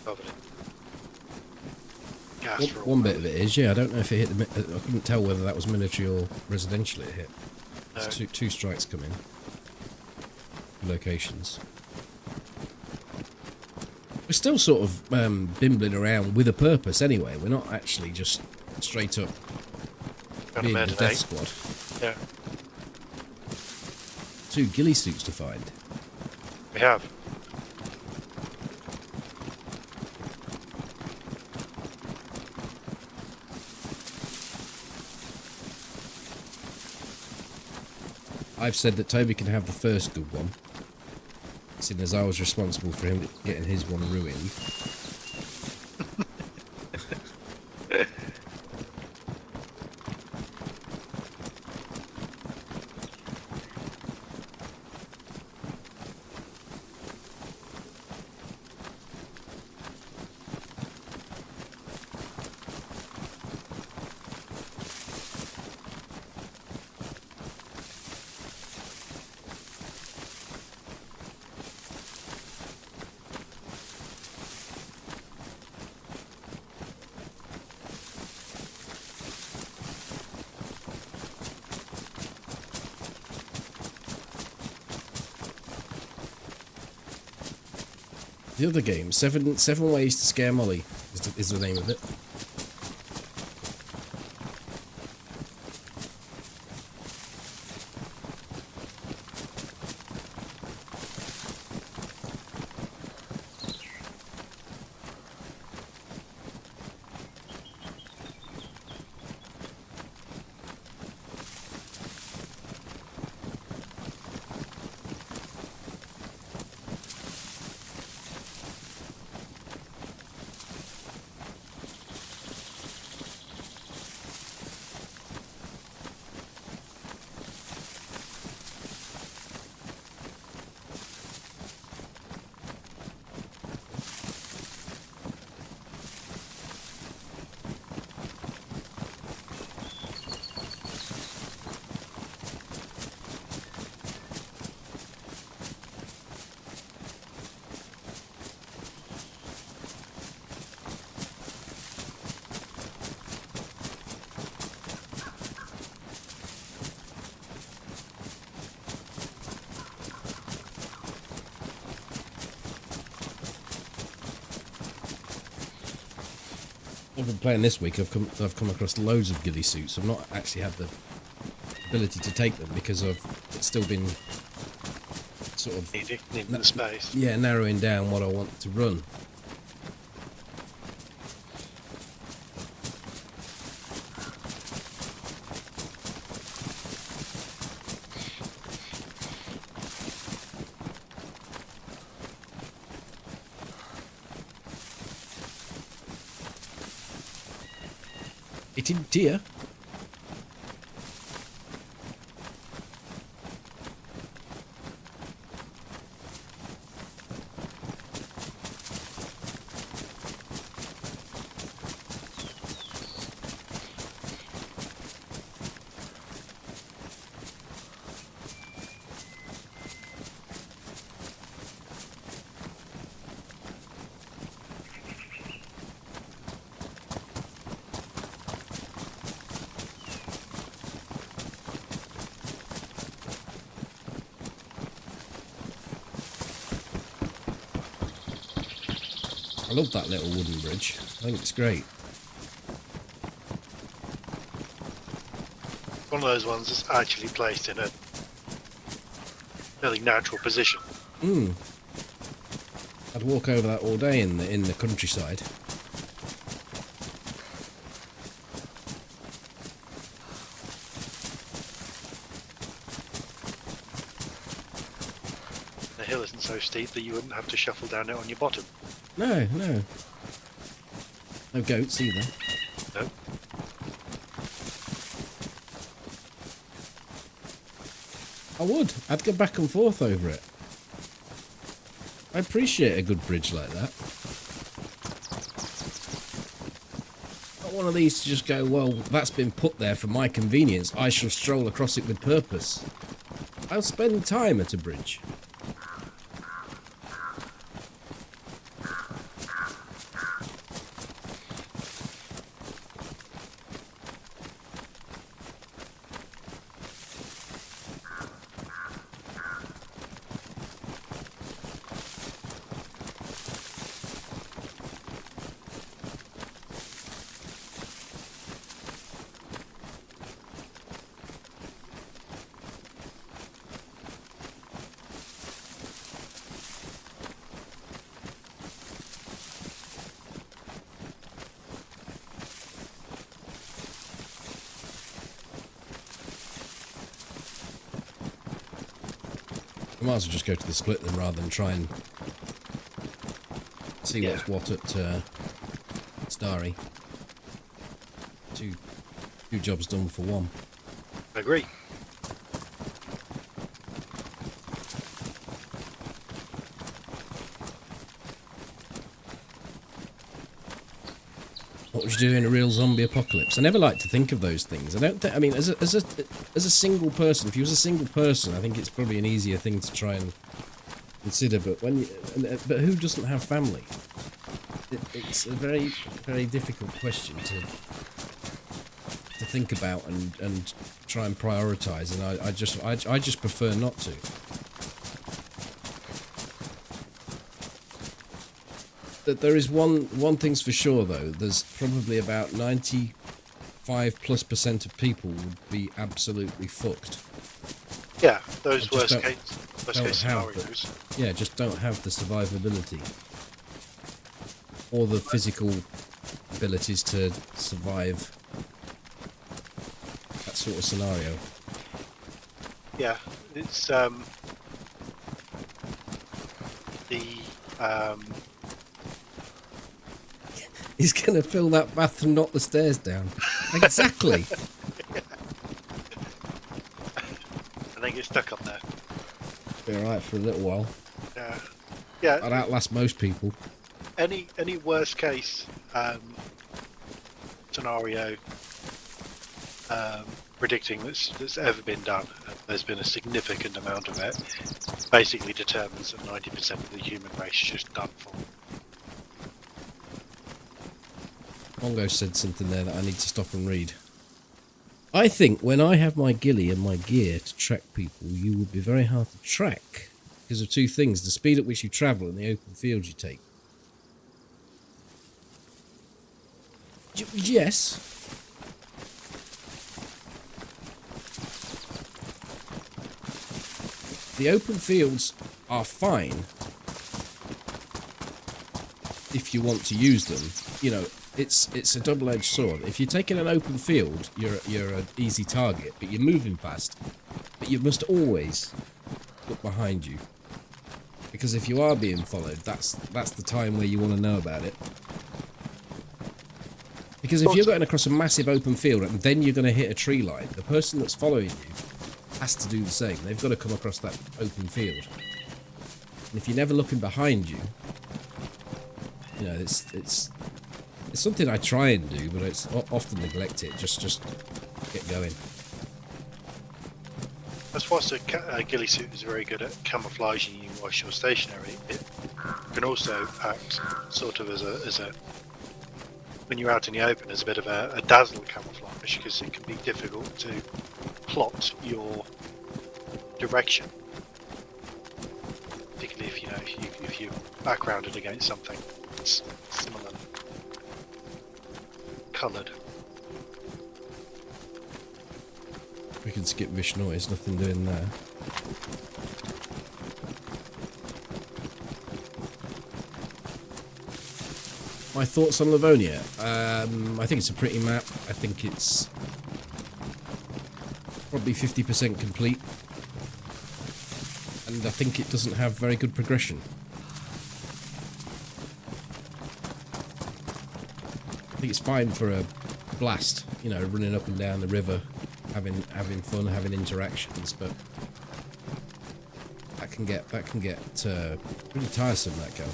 Covered in gas for One bit of it is, yeah. I don't know if it hit I couldn't tell whether that was military or residential it hit. No. There's two strikes coming. Locations. We're still sort of bimbling around with a purpose anyway. We're not actually just straight up being the death squad. Yeah. 2 ghillie suits to find. We have. I've said that Toby can have the first good one, seeing as I was responsible for him getting his one ruined. The other game, Seven Ways to Scare Molly, is the name of it. I've been playing this week. I've come across loads of ghillie suits. I've not actually had the ability to take them because it's still been sort of needing the space. Yeah, narrowing down what I want to run. It in deer. I love that little wooden bridge. I think it's great. One of those ones that's actually placed in a fairly natural position. I'd walk over that all day in the countryside. The hill isn't so steep that you wouldn't have to shuffle down it on your bottom. No. No goats either. No. I would. I'd go back and forth over it. I appreciate a good bridge like that. Not one of these to just go, well, that's been put there for my convenience. I shall stroll across it with purpose. I'll spend time at a bridge. I might as well just go to the split then rather than try and see what's what at Starry. Two jobs done for one. I agree. What would you do in a real zombie apocalypse? I never like to think of those things. I don't. I mean, as a single person, if you was a single person, I think it's probably an easier thing to try and consider. But but who doesn't have family? It's a very, very difficult question to think about and try and prioritise. And I just prefer not to. that there is one thing's for sure though. There's probably about 95+% of people would be absolutely fucked. Yeah, those Just worst case scenarios. Yeah, just don't have the survivability or the physical abilities to survive that sort of scenario. Yeah, it's He's gonna fill that bath and knock the stairs down. Exactly. and then get stuck up there. Be alright for a little while. Yeah, yeah. I'd outlast most people. Any worst case scenario predicting that's ever been done, there's been a significant amount of it, basically determines that 90% of the human race is just done for. Mongo said something there that I need to stop and read. I think when I have my ghillie and my gear to track people, you would be very hard to track because of two things: the speed at which you travel and the open fields you take. Yes. The open fields are fine if you want to use them. You know, it's a double-edged sword. If you're taking an open field, you're an easy target, but you're moving fast. But you must always look behind you, because if you are being followed, that's the time where you want to know about it. Because if you're going across a massive open field and then you're going to hit a tree line, the person that's following you has to do the same. They've got to come across that open field. And if you're never looking behind you, you know, it's something I try and do, but it's often neglected. Just get going. As whilst a ghillie suit is very good at camouflaging you whilst you're stationary, it can also act sort of as a when you're out in the open as a bit of a dazzle camouflage, because it can be difficult to plot your direction, particularly if you're backgrounded against something that's similarly coloured. We can skip Vishnu, there's nothing doing there. My thoughts on Livonia? I think it's a pretty map. I think it's probably 50% complete. And I think it doesn't have very good progression. I think it's fine for a blast, you know, running up and down the river, having fun, having interactions, but that can get pretty tiresome, that go.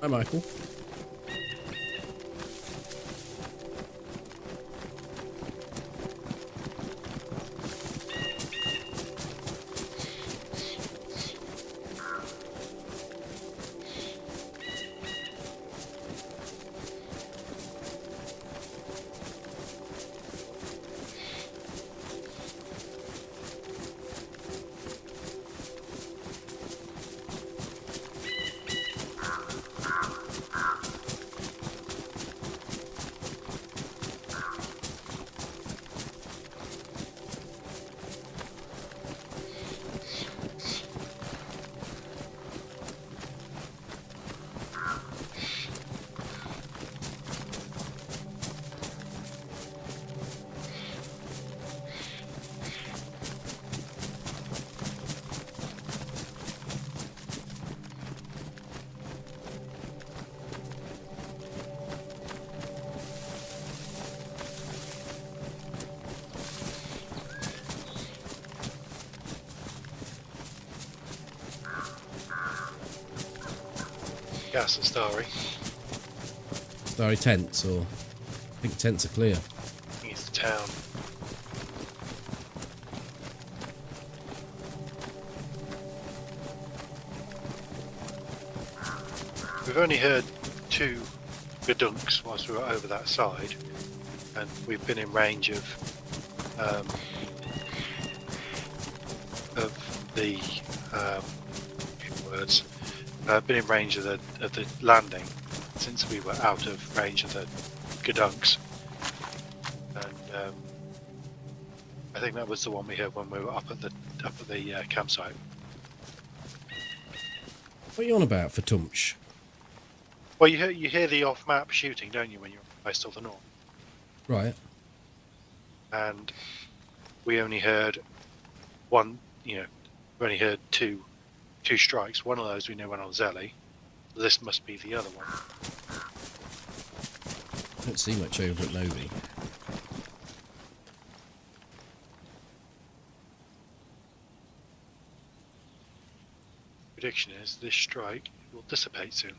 Hi, Michael. Gas and Starry. Starry tents, or I think tents are clear. I think it's the town. We've only heard 2 gadunks whilst we were over that side, and we've been in range of the words. Been in range of the landing since we were out of range of the gadunks, and I think that was the one we heard when we were up at the campsite. What are you on about for Tunch? Well, you hear the off-map shooting, don't you, when you're west of the north? Right. And we only heard one. We only heard two strikes. One of those we knew went on Zelly. This must be the other one. I don't see much over at Novi. Prediction is this strike will dissipate soon.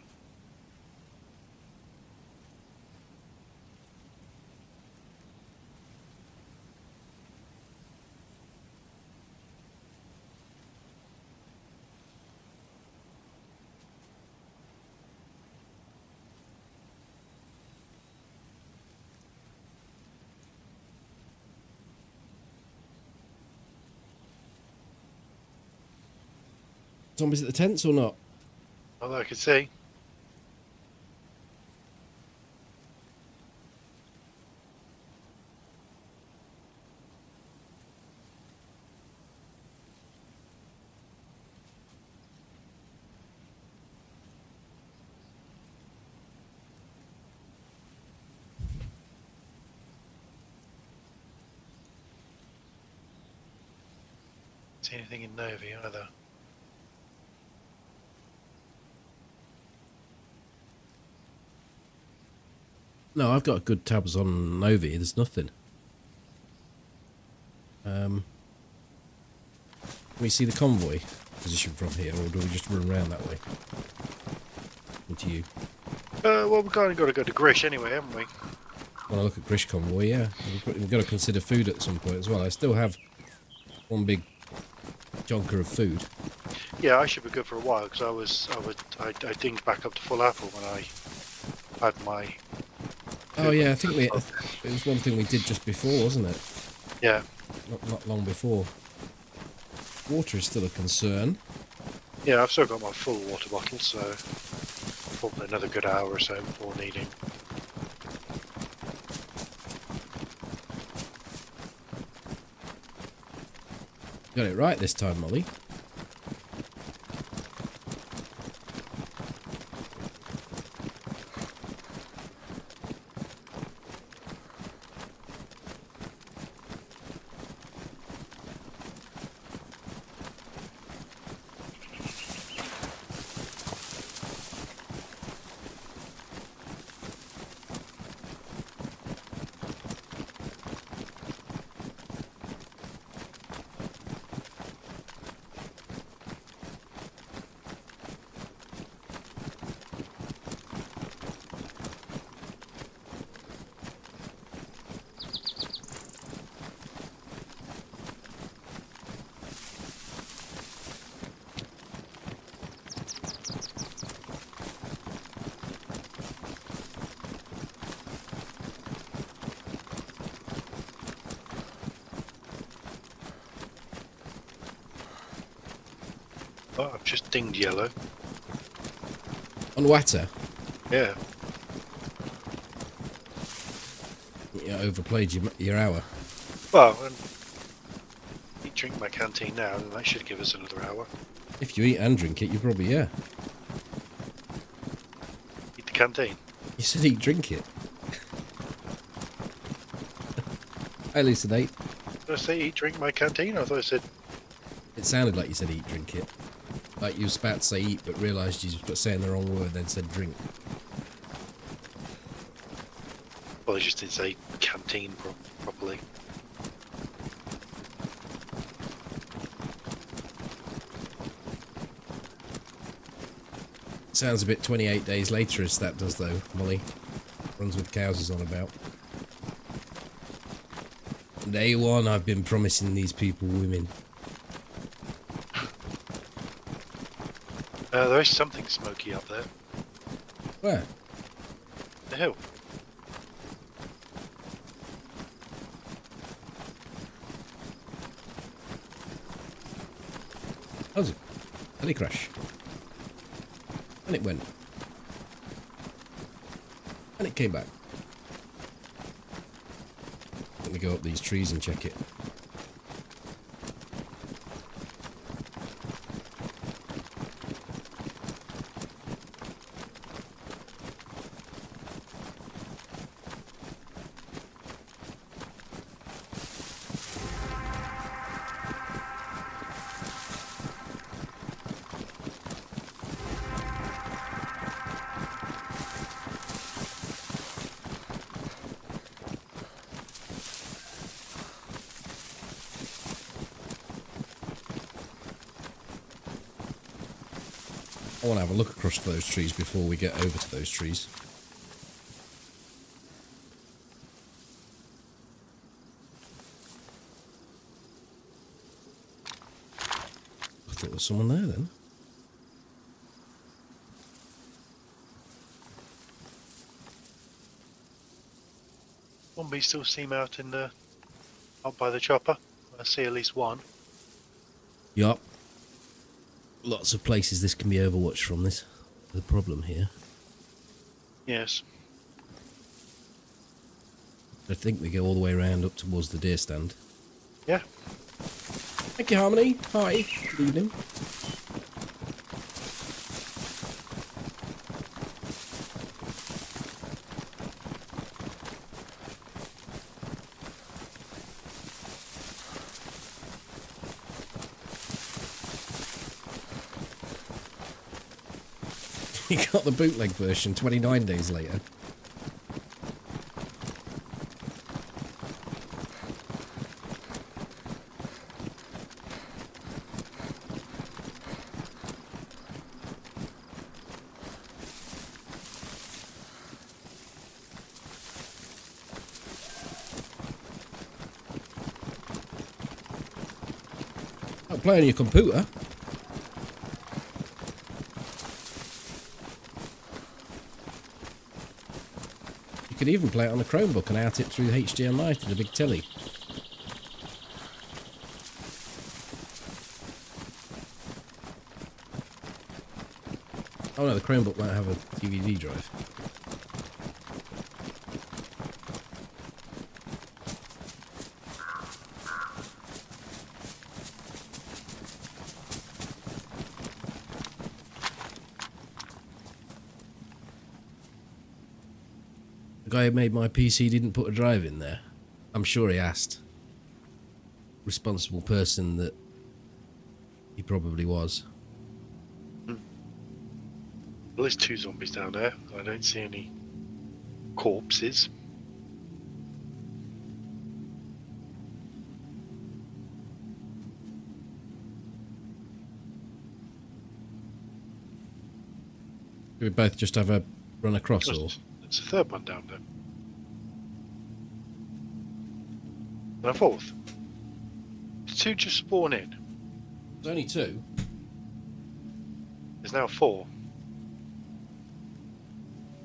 Zombies at the tents or not? Not that I could see. See anything in Novi either. No, I've got good tabs on Novi. There's nothing. Can we see the convoy position from here, or do we just run around that way? Into you. Well, we've kind of got to go to Grish anyway, haven't we? Want to look at Grish convoy? Yeah. We've got to consider food at some point as well. I still have one big jonker of food. Yeah, I should be good for a while because I dinged back up to full apple when I had my. Oh yeah, I think it was one thing we did just before, wasn't it? Yeah. Not long before. Water is still a concern. Yeah, I've still got my full water bottle, so probably another good hour or so before needing. Got it right this time, Molly. Oh, I've just dinged yellow. On Watter? Yeah. You overplayed your hour. Well, drink my canteen now, then that should give us another hour. If you eat and drink it, you probably, yeah. Eat the canteen? You said eat, drink it. I elucidate. Did I say eat, drink my canteen? I thought I said... It sounded like you said eat, drink it. Like you was about to say eat, but realised you were saying the wrong word, then said drink. Well, I just didn't say canteen properly. Sounds a bit 28 days later as that does though, Molly. Runs with cows is on about. Day one, I've been promising these people women. There is something smoky up there. Where? The hill. How's it? Heli crash. And it went. And it came back. Let me go up these trees and check it. I want to have a look across those trees before we get over to those trees. I thought there was someone there then. Zombies still seem out by the chopper. I see at least one. Yup. Lots of places this can be overwatched from. This the problem here. Yes. I think we go all the way around up towards the deer stand. Yeah. Thank you, Harmony. Hi. Good evening. You got the bootleg version 29 days later. I'll play on your computer. You could even play it on a Chromebook and out it through the HDMI to the big telly. Oh no, the Chromebook won't have a DVD drive. The guy who made my PC didn't put a drive in there. I'm sure he asked. Responsible person that he probably was. Well, there's two zombies down there. I don't see any corpses. Do we both just have a run across, or? There's a third one down there. And a fourth. Did two just spawn in? There's only two. There's now four.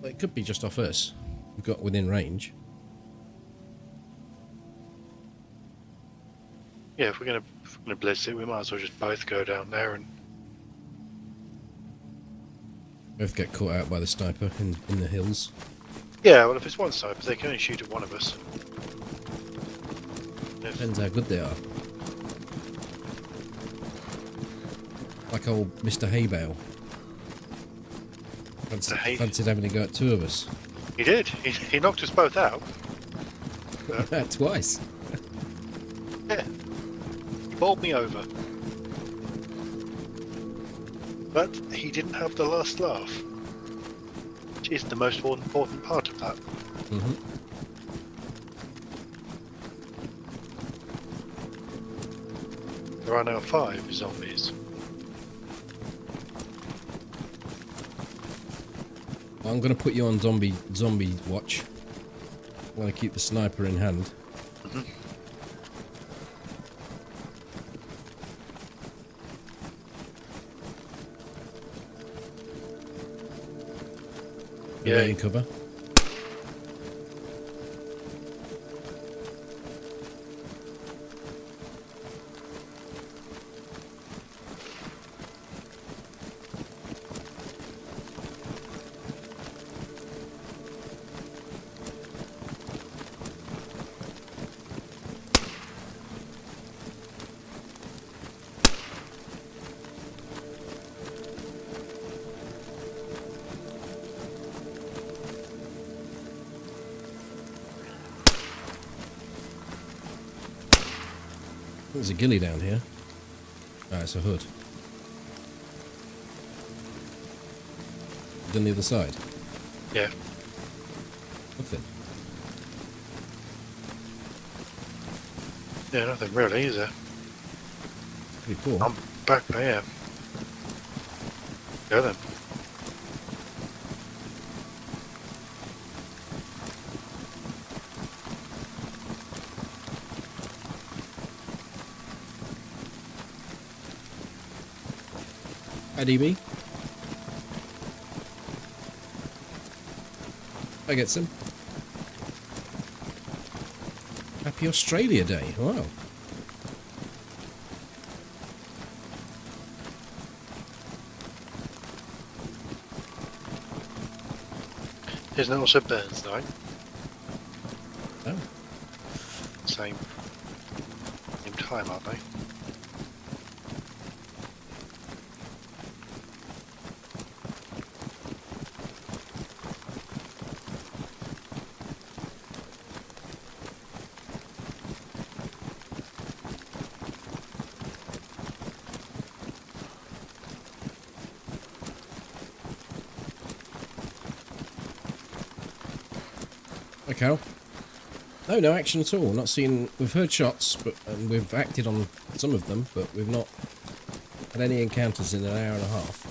Well, it could be just off us. We've got within range. Yeah, if we're gonna blitz it, we might as well just both go down there and Both get caught out by the sniper in the hills. yeah. Well, if it's one sniper, they can only shoot at one of us. Depends how good they are. Like old Mr. Haybale. Fancied having to go at two of us. He did. He knocked us both out. Twice. Yeah. He bowled me over. But he didn't have the last laugh. Which is the most important part of that. Mm-hmm. There are now 5 zombies. I'm going to put you on zombie watch. I'm going to keep the sniper in hand. Mm-hmm. the Yeah. rain cover. There's a ghillie down here. Ah, it's a hood. Done the other side. Yeah. Nothing. Yeah, nothing really, is there? Pretty poor. I'm back there. Go then. Hi, DB. I get some. Happy Australia Day. Wow. Isn't it also Burns Night? Oh. Same time, aren't they? Hi, Carol. No, no action at all. Not seen. We've heard shots, but and we've acted on some of them, but we've not had any encounters in an hour and a half.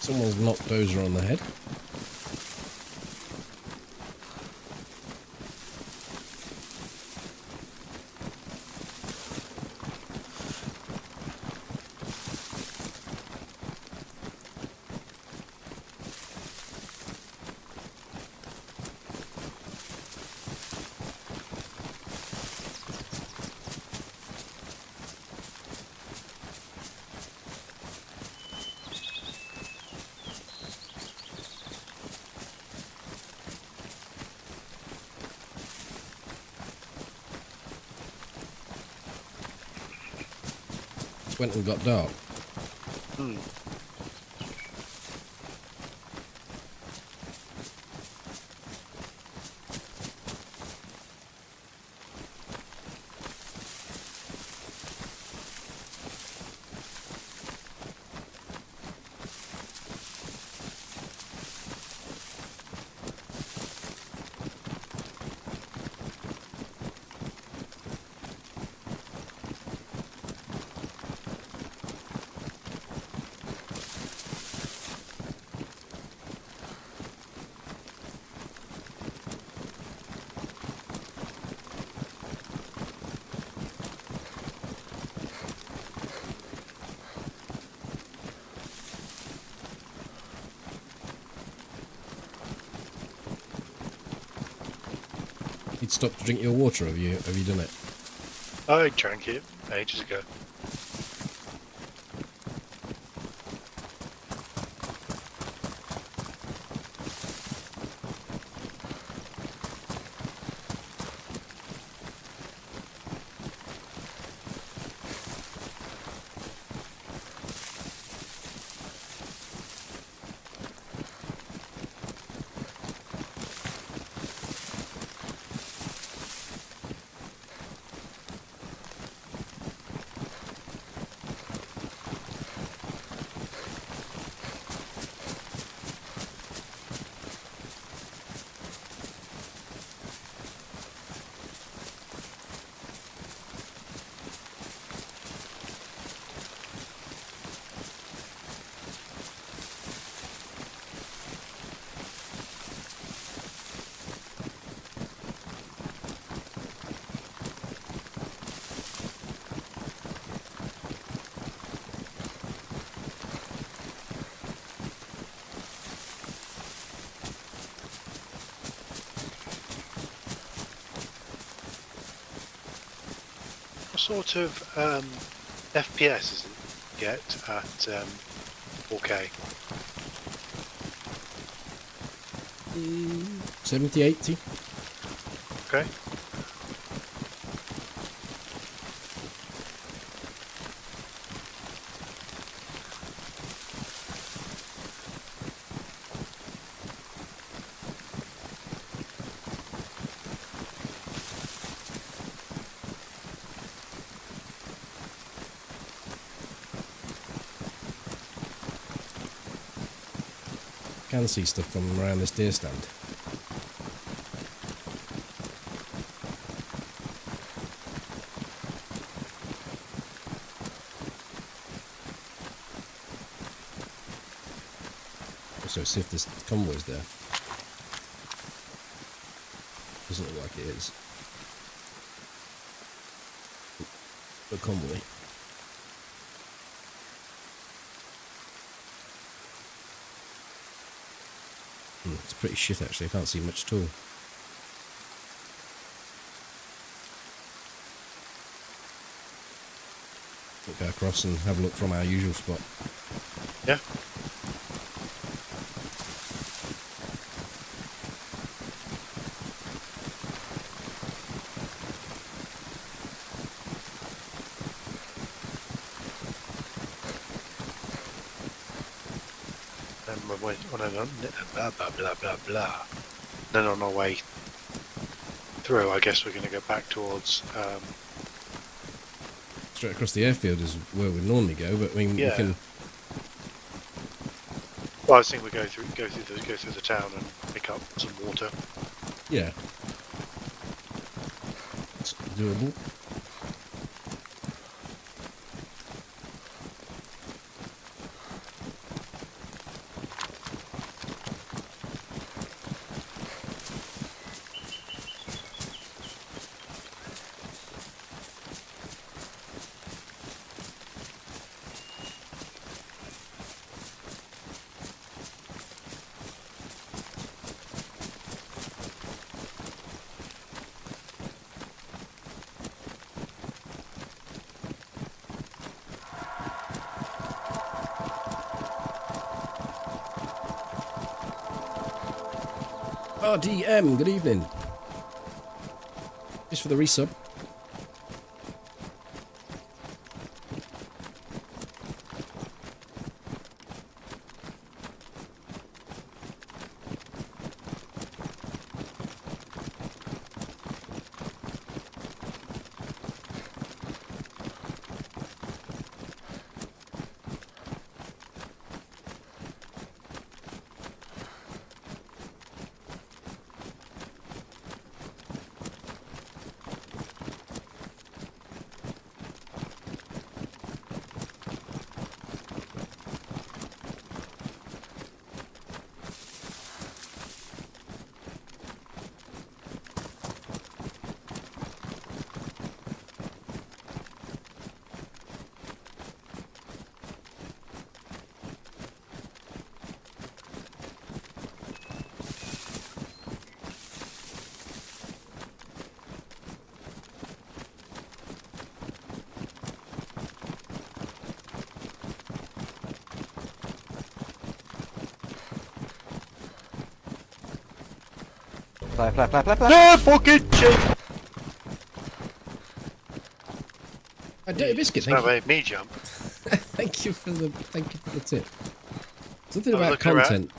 Someone's knocked Dozer on the head. Went and got dark. Hmm. You'd stop to drink your water, have you done it? I drank it ages ago. sort of FPS is it get at 4K? 70, 80. Okay. Can see stuff from around this deer stand. Also, see if this convoy's there. Doesn't look like it is. The convoy. It's pretty shit actually, I can't see much at all. We'll go across and have a look from our usual spot. Yeah. And we're blah blah blah blah blah. Then on our way through, I guess we're going to go back towards. Straight across the airfield is where we normally go, but I mean, Yeah. we can. Well, I was thinking we go through the town and pick up some water. Yeah. It's doable. RDM, good evening. Just for the resub. Fly, fly, fly, fly, fly. No fucking shit! Dirty Biscuit, That thank you. made me jump. Thank you for the tip. Something Have a about look around. content.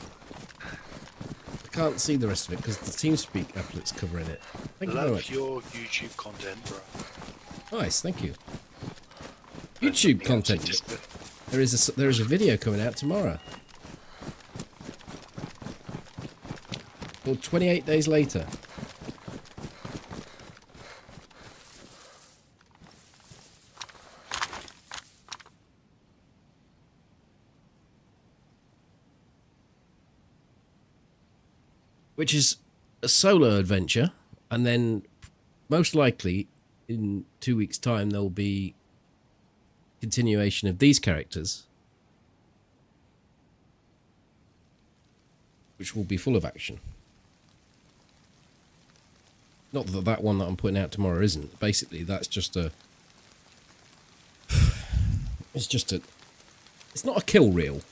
I can't see the rest of it because the TeamSpeak applet's covering it. Thank you very Love much. your YouTube content, bro. Nice, thank you. YouTube content. There is a video coming out tomorrow. Or 28 days later. Which is a solo adventure, and then most likely in 2 weeks' time there'll be continuation of these characters, which will be full of action. Not that that one that I'm putting out tomorrow isn't. Basically, that's just a It's just a... It's not a kill reel.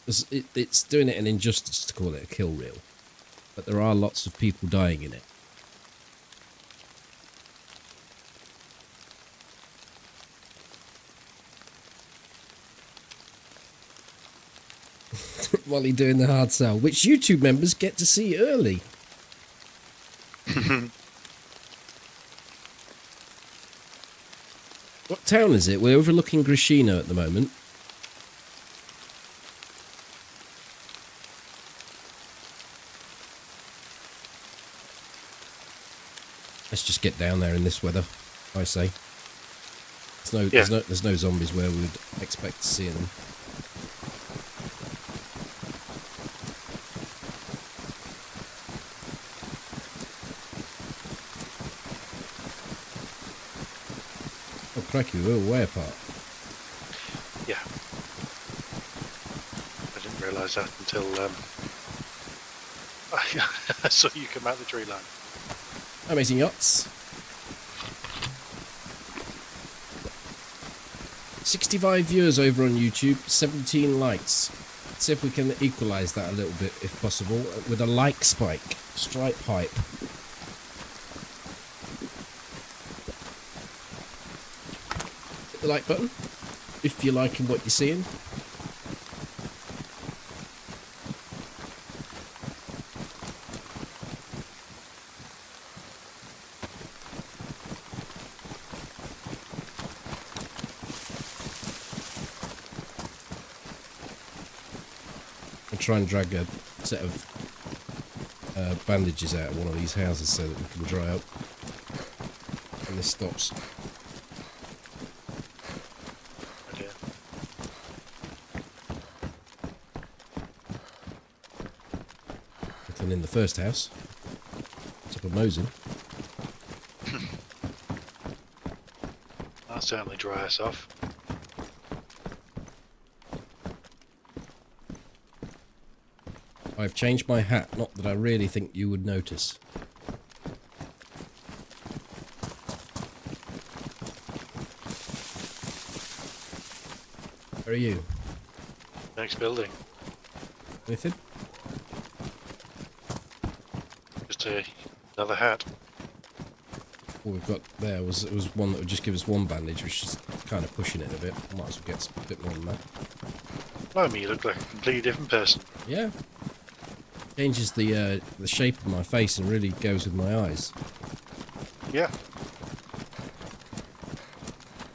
It's doing it an injustice to call it a kill reel. But there are lots of people dying in it. While you're doing the hard sell, which YouTube members get to see early. What town is it? We're overlooking Grishino at the moment. Let's just get down there in this weather, I say. There's no zombies where we would expect to see them. Oh, crikey, we're way apart. Yeah. I didn't realise that until I saw you come out the tree line. Amazing yachts. 65 viewers over on YouTube, 17 likes. Let's see if we can equalise that a little bit, if possible, with a like spike. Stripe hype. Hit the like button if you're liking what you're seeing. Try and drag a set of bandages out of one of these houses so that we can dry up when this stops. Okay. And in the first house, top of Mosen. That'll certainly dry us off. I've changed my hat, not that I really think you would notice. Where are you? Next building. Anything? Just another hat. All we've got there was one that would just give us one bandage, which is kind of pushing it a bit. Might as well get a bit more than that. Blimey, you look like a completely different person. Yeah. Changes the shape of my face and really goes with my eyes. Yeah.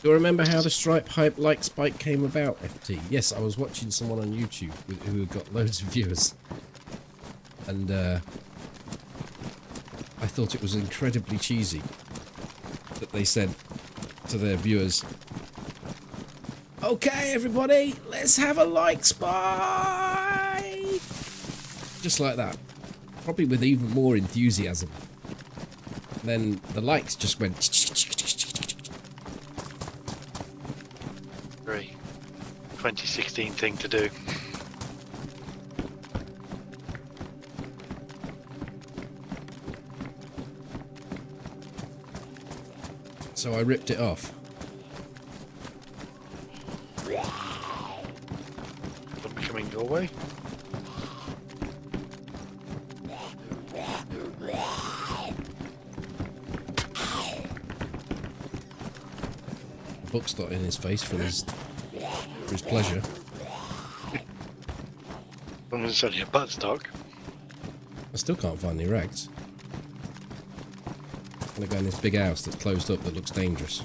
Do you remember how the stripe hype like spike came about, FT? Yes, I was watching someone on YouTube who had got loads of viewers. And I thought it was incredibly cheesy that they said to their viewers, "Okay, everybody, let's have a like spike!" Just like that. Probably with even more enthusiasm. And then the likes just went... Very 2016 thing to do. So I ripped it off. Not coming your way. Book's not in his face for his pleasure. As long as it's only a buttstock. I still can't find any rags. I'm gonna go in this big house that's closed up that looks dangerous.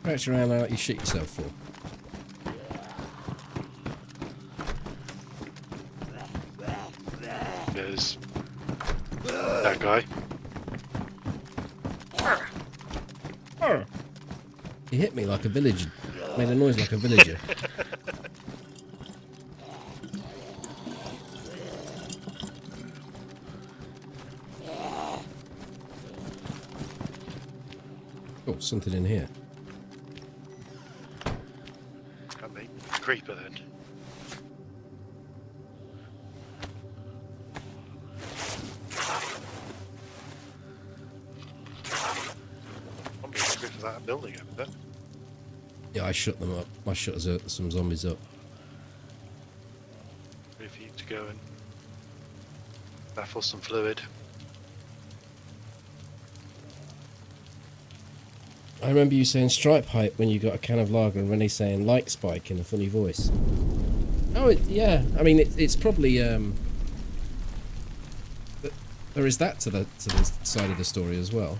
Crouch around like you shit yourself for. There's that guy. He hit me like a villager. Made a noise like a villager. Oh, something in here. Can't be creeper then. Can't be a creeper for that building over there. Yeah, I shut them up. I shut some zombies up. Ready for you to go and baffle some fluid. I remember you saying stripe hype when you got a can of lager, and Renee saying like spike in a funny voice. Oh, yeah. I mean, it's probably there is that to the side of the story as well.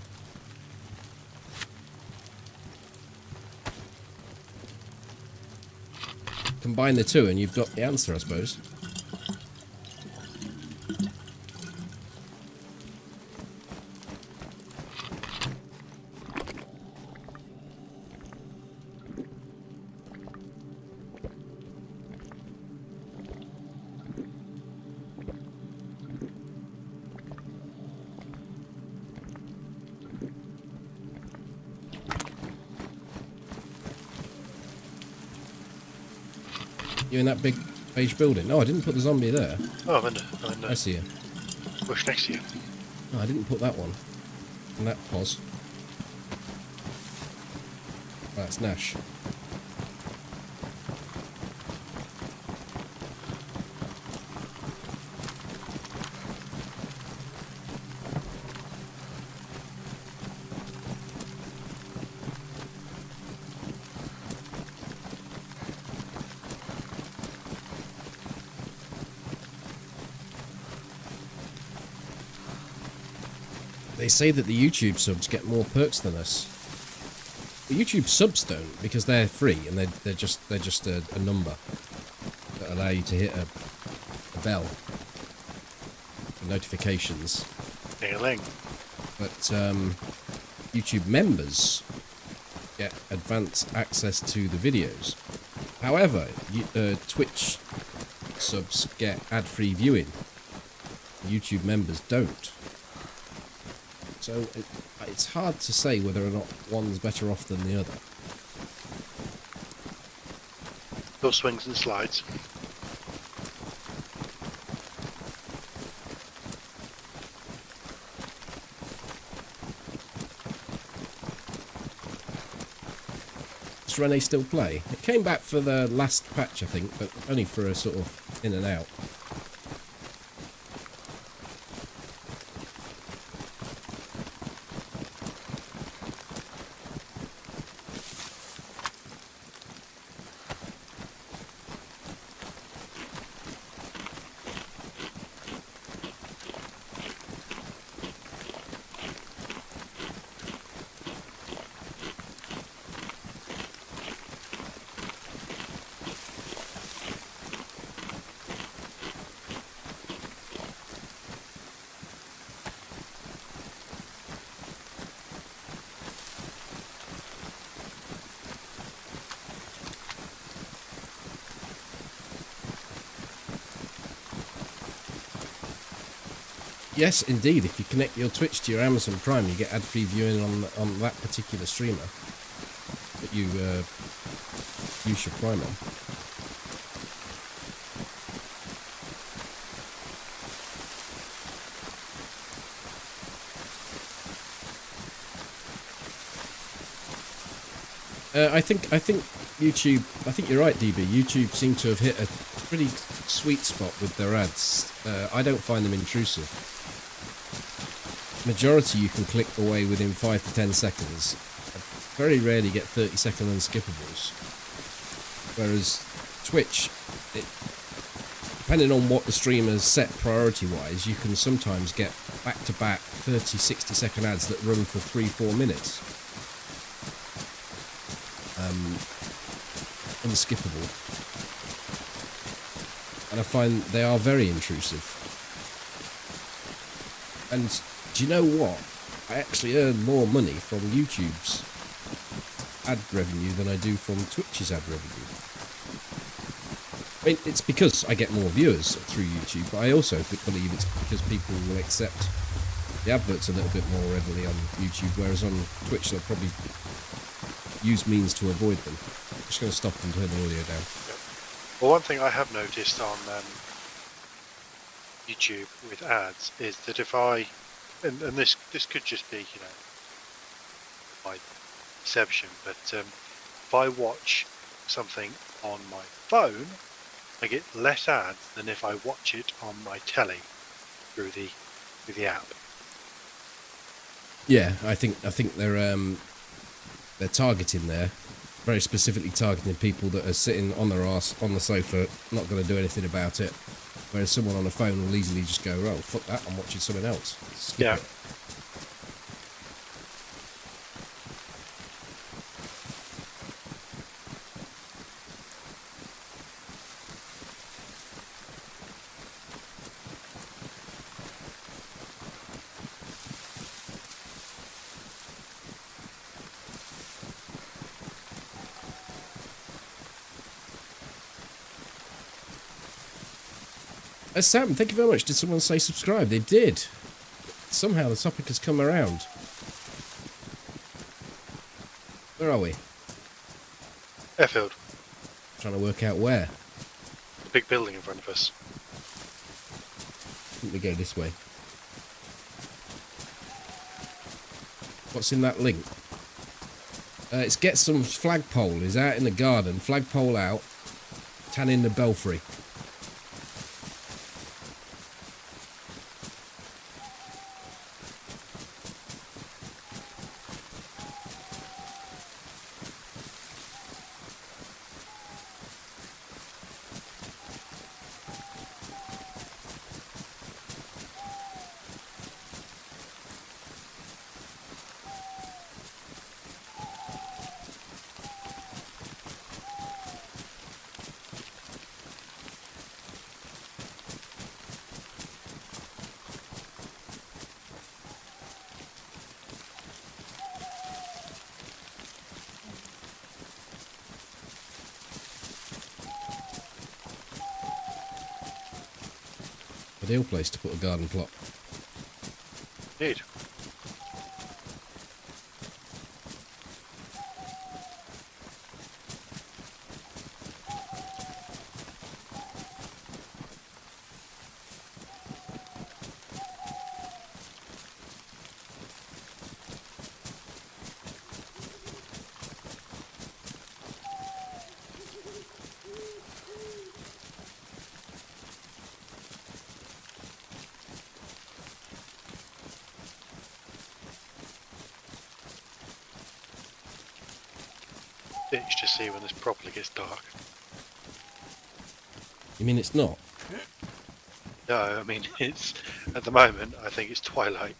Combine the two, and you've got the answer, I suppose. You in that big beige building? No, I didn't put the zombie there. Oh, I'm in I see you. bush next to you. No, I didn't put that one. And that pause. That's Nash. They say that the YouTube subs get more perks than us. The YouTube subs don't, because they're free and they're just a number that allow you to hit a bell for notifications. Ding-a-ling. But YouTube members get advanced access to the videos. However, Twitch subs get ad-free viewing. YouTube members don't. So it's hard to say whether or not one's better off than the other. Still swings and slides. Does Renee still play? It came back for the last patch, I think, but only for a sort of in and out. Yes, indeed. If you connect your Twitch to your Amazon Prime, you get ad-free viewing on that particular streamer that you use your Prime on. I think YouTube. I think you're right, DB. YouTube seem to have hit a pretty sweet spot with their ads. I don't find them intrusive. Majority you can click away within 5 to 10 seconds. I very rarely get 30-second unskippables. Whereas Twitch, depending on what the streamer's set priority-wise, you can sometimes get back-to-back 30, 60-second ads that run for 3-4 minutes. Unskippable. And I find they are very intrusive. And do you know what? I actually earn more money from YouTube's ad revenue than I do from Twitch's ad revenue. I mean, it's because I get more viewers through YouTube, but I also believe it's because people will accept the adverts a little bit more readily on YouTube, whereas on Twitch they'll probably use means to avoid them. I'm just going to stop and turn the audio down. Well, one thing I have noticed on YouTube with ads is that if I, and this could just be, my perception, but if I watch something on my phone, I get less ads than if I watch it on my telly through the app. Yeah, I think they're targeting there, very specifically targeting people that are sitting on their arse on the sofa, not going to do anything about it. Whereas someone on a phone will easily just go, "Oh, fuck that! I'm watching something else." Skip Yeah. it. Sam, thank you very much. Did someone say subscribe? They did. Somehow the topic has come around. Where are we? Airfield, Trying to work out where. the big building in front of us. Let me go this way. What's in that link? It's get some flagpole. Is out in the garden. Flagpole out. Tan in the belfry. Ideal place to put a garden plot. Indeed. Itch to see when this properly gets dark. You mean it's not? No, I mean it's at the moment. I think it's twilight.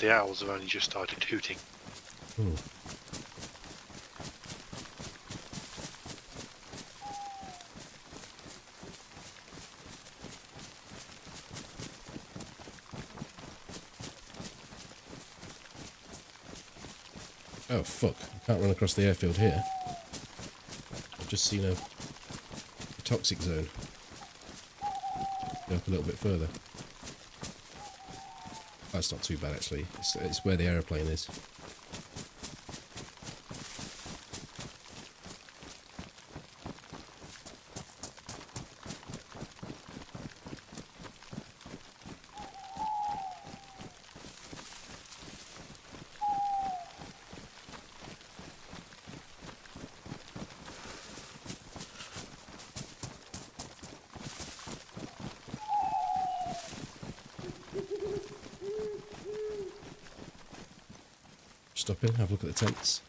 The owls have only just started hooting. Hmm. Oh fuck! I can't run across the airfield here. I've just seen a toxic zone. Go up a little bit further. That's not too bad actually. It's where the aeroplane is. Stop in, have a look at the tents.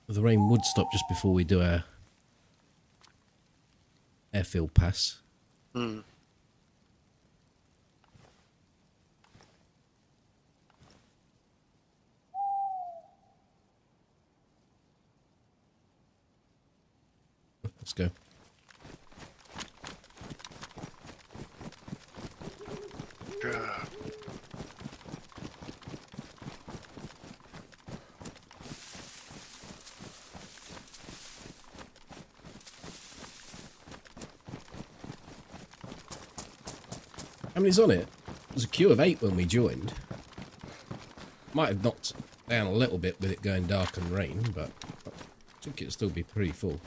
The rain would stop just before we do our airfield pass. Hmm. Let's go. Yeah. How many's on it? was a queue of 8 when we joined. Might have knocked down a little bit with it going dark and rain, but I think it'll still be pretty full.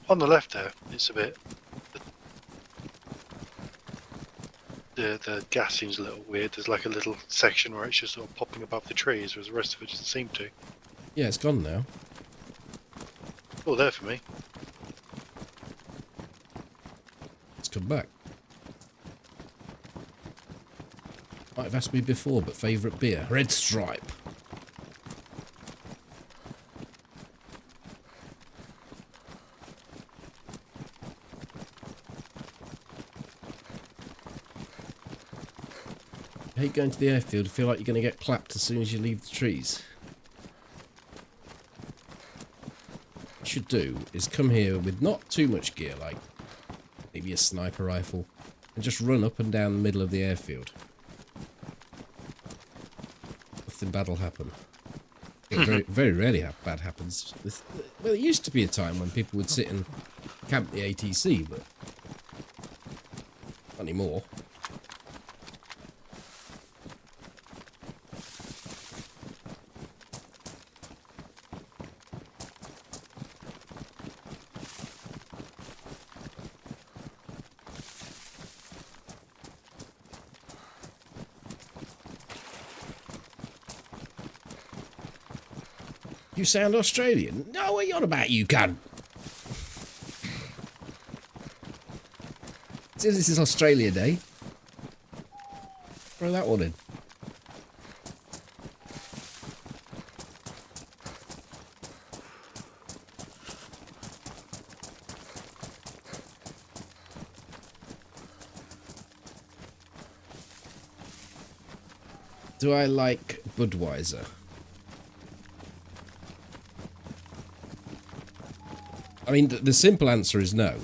On the left there, it's a bit. The gas seems a little weird. There's like a little section where it's just sort of popping above the trees, whereas the rest of it doesn't seem to. Yeah, it's gone now. Oh, there for me. It's come back. Might have asked me before, but favourite beer? Red Stripe. I hate going to the airfield. I feel like you're going to get clapped as soon as you leave the trees. What you should do is come here with not too much gear, like maybe a sniper rifle, and just run up and down the middle of the airfield. Nothing bad will happen. Very, very rarely bad happens. Well, it used to be a time when people would sit and camp the ATC, but not anymore. You sound Australian. No, what are you on about, you cunt? Since this is Australia Day, throw that one in. Do I like Budweiser? I mean, the simple answer is no.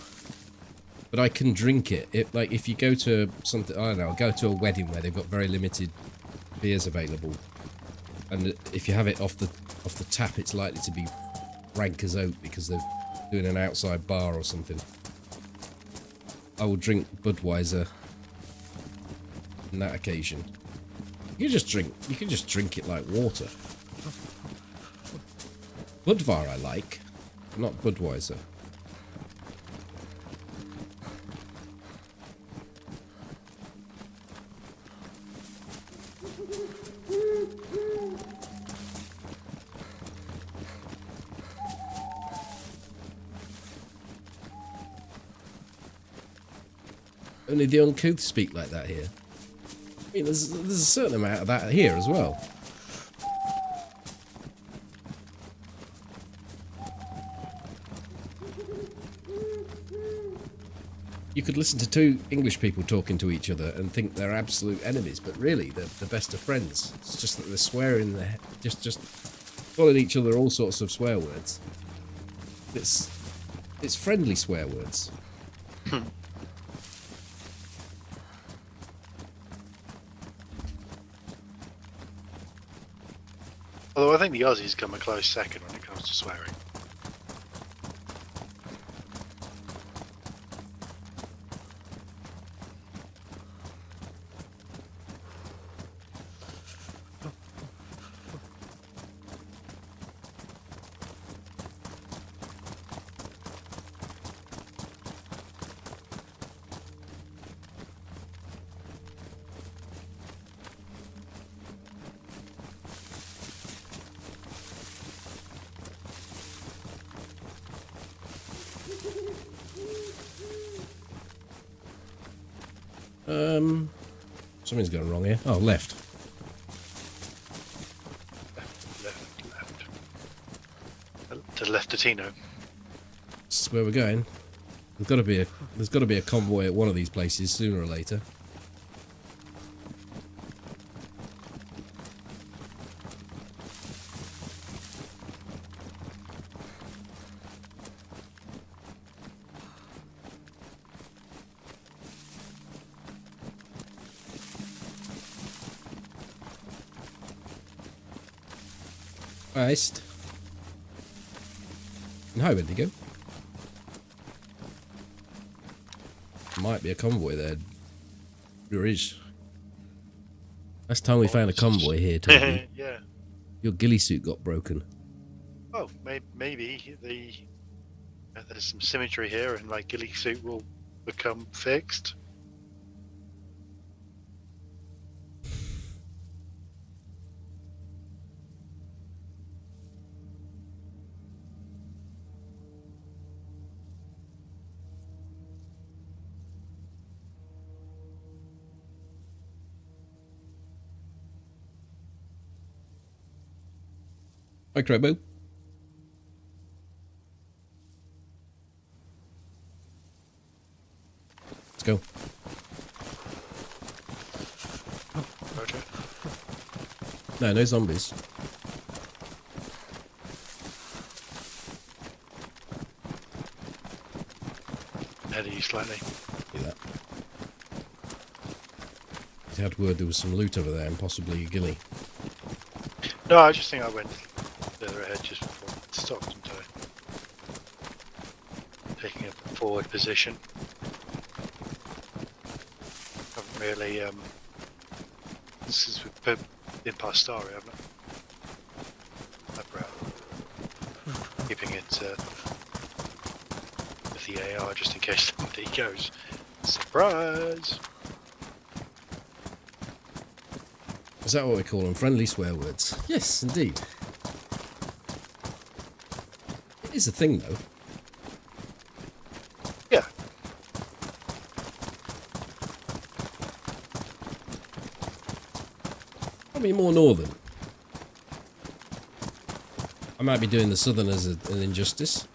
But I can drink it. Like, if you go to something, I don't know, go to a wedding where they've got very limited beers available, and if you have it off the tap, it's likely to be rank as oat because they're doing an outside bar or something. I will drink Budweiser on that occasion. You can just drink it like water. Budvar I like. Not Budweiser. Only the uncouth speak like that here. I mean, there's a certain amount of that here as well. You could listen to two English people talking to each other and think they're absolute enemies, but really they're the best of friends. It's just that they're swearing, just calling each other all sorts of swear words. It's friendly swear words. Although I think the Aussies come a close second when it comes to swearing. Something's going wrong here. Oh, left. Left. To the left of Tino. This is where we're going. There's got to be a convoy at one of these places sooner or later. West. And hi, Wendigo. Might be a convoy there. There is. Last time we found a convoy here, Toby, Yeah. your ghillie suit got broken. Oh, maybe there's some symmetry here, and my ghillie suit will become fixed. Hi, Crowbo. Let's go. Roger. No zombies. Ahead of you slightly. Do that. He had word there was some loot over there and possibly a ghillie. No, I just think I went further ahead just before it stopped and taking a forward position. Haven't really, this is been past Starry, haven't I? That route. Keeping it with the AR just in case somebody goes, surprise! Is that what we call them? Friendly swear words? Yes, indeed. It is a thing, though. Yeah. Probably more northern. I might be doing the southerners an injustice.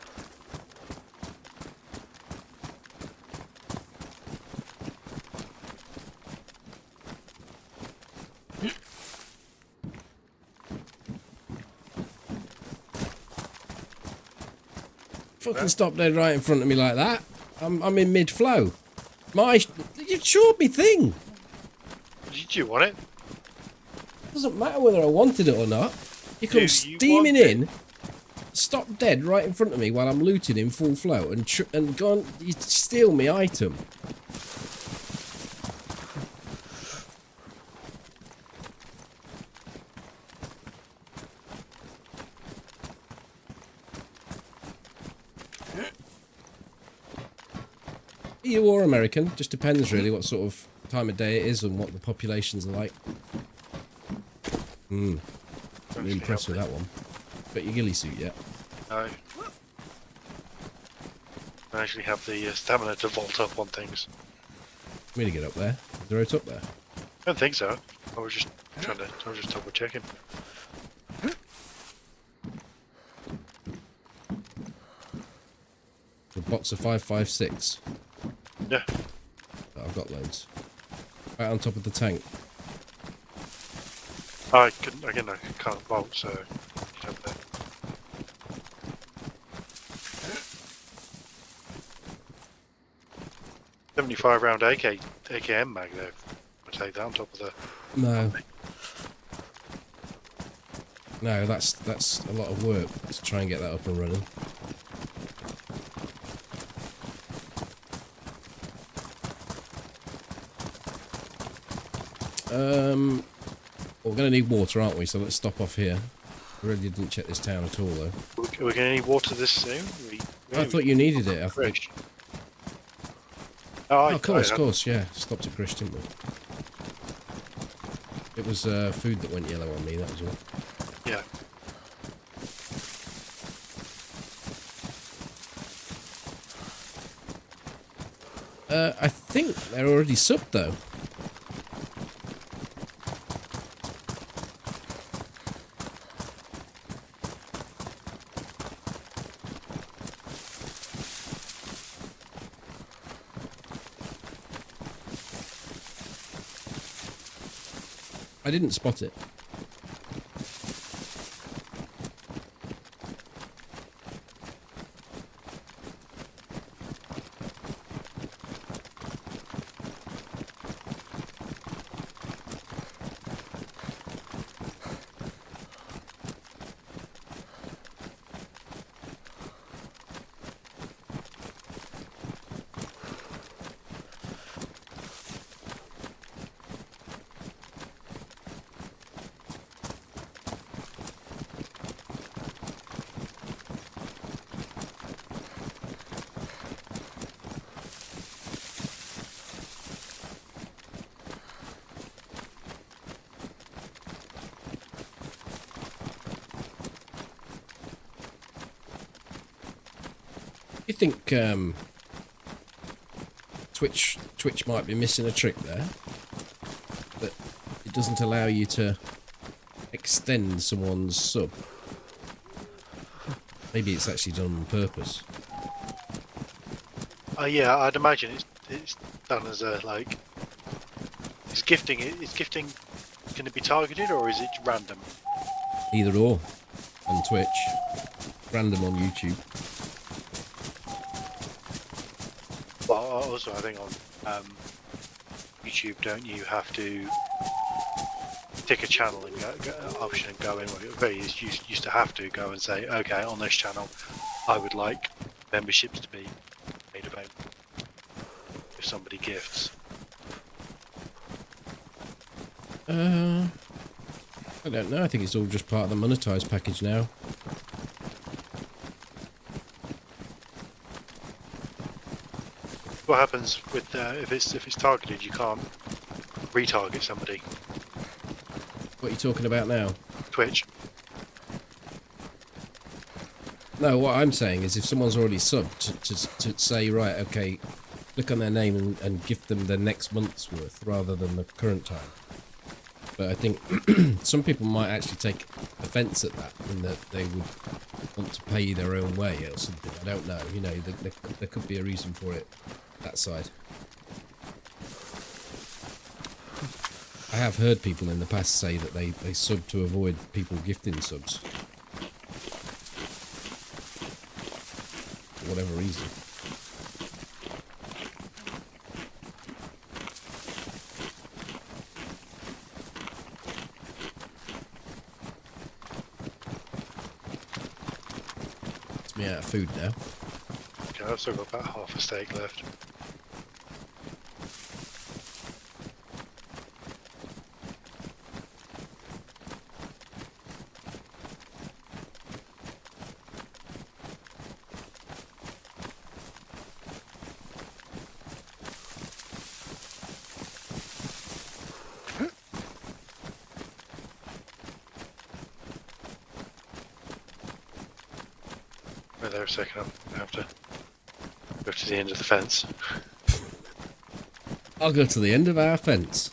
Fucking stop dead right in front of me like that. I'm in mid-flow. You showed me thing. Did you want it? Doesn't matter whether I wanted it or not. You come You steaming want in, stop dead right in front of me while I'm looting in full flow, and go on, you steal me item. EU or American, just depends really what sort of time of day it is and what the populations are like. I'm impressed with that one. Got your ghillie suit yet? No. I actually have the stamina to vault up on things. I'm gonna get up there. Is there out up there? I don't think so. I was just double checking. The box of 5.56. Yeah. Oh, I've got loads. Right on top of the tank. I can't vault, so get up there. .75 round AKM mag there. I'll take that on top of the. No. No, that's a lot of work to try and get that up and running. We're going to need water, aren't we? So let's stop off here. I really didn't check this town at all, though. We're going to need water this soon? I thought you needed it. I think. Oh, Of course, yeah. Stopped at Grish, didn't we? It was food that went yellow on me, that was all. Yeah. I think they're already subbed, though. I didn't spot it. You think Twitch might be missing a trick there? That it doesn't allow you to extend someone's sub. Maybe it's actually done on purpose. Yeah, I'd imagine it's done as a like. Is gifting going to be targeted or is it random? Either or on Twitch, random on YouTube. Well, also I think on YouTube, don't you have to tick a channel and go option and go in? Well, very used to have to go and say, okay, on this channel, I would like memberships to be made available if somebody gifts. I don't know. I think it's all just part of the monetized package now. What happens with if it's targeted? You can't retarget somebody. What are you talking about now? Twitch. No, what I'm saying is if someone's already subbed, to say, right, okay, click on their name and gift them the next month's worth rather than the current time. But I think some people might actually take offence at that, in that they would want to pay their own way or something. I don't know. You know, there could be a reason for it, that side. I have heard people in the past say that they sub to avoid people gifting subs. For whatever reason. It's me out of food now. Okay, I've still got about half a steak left. Wait there a second, I have to go to the end of the fence. I'll go to the end of our fence.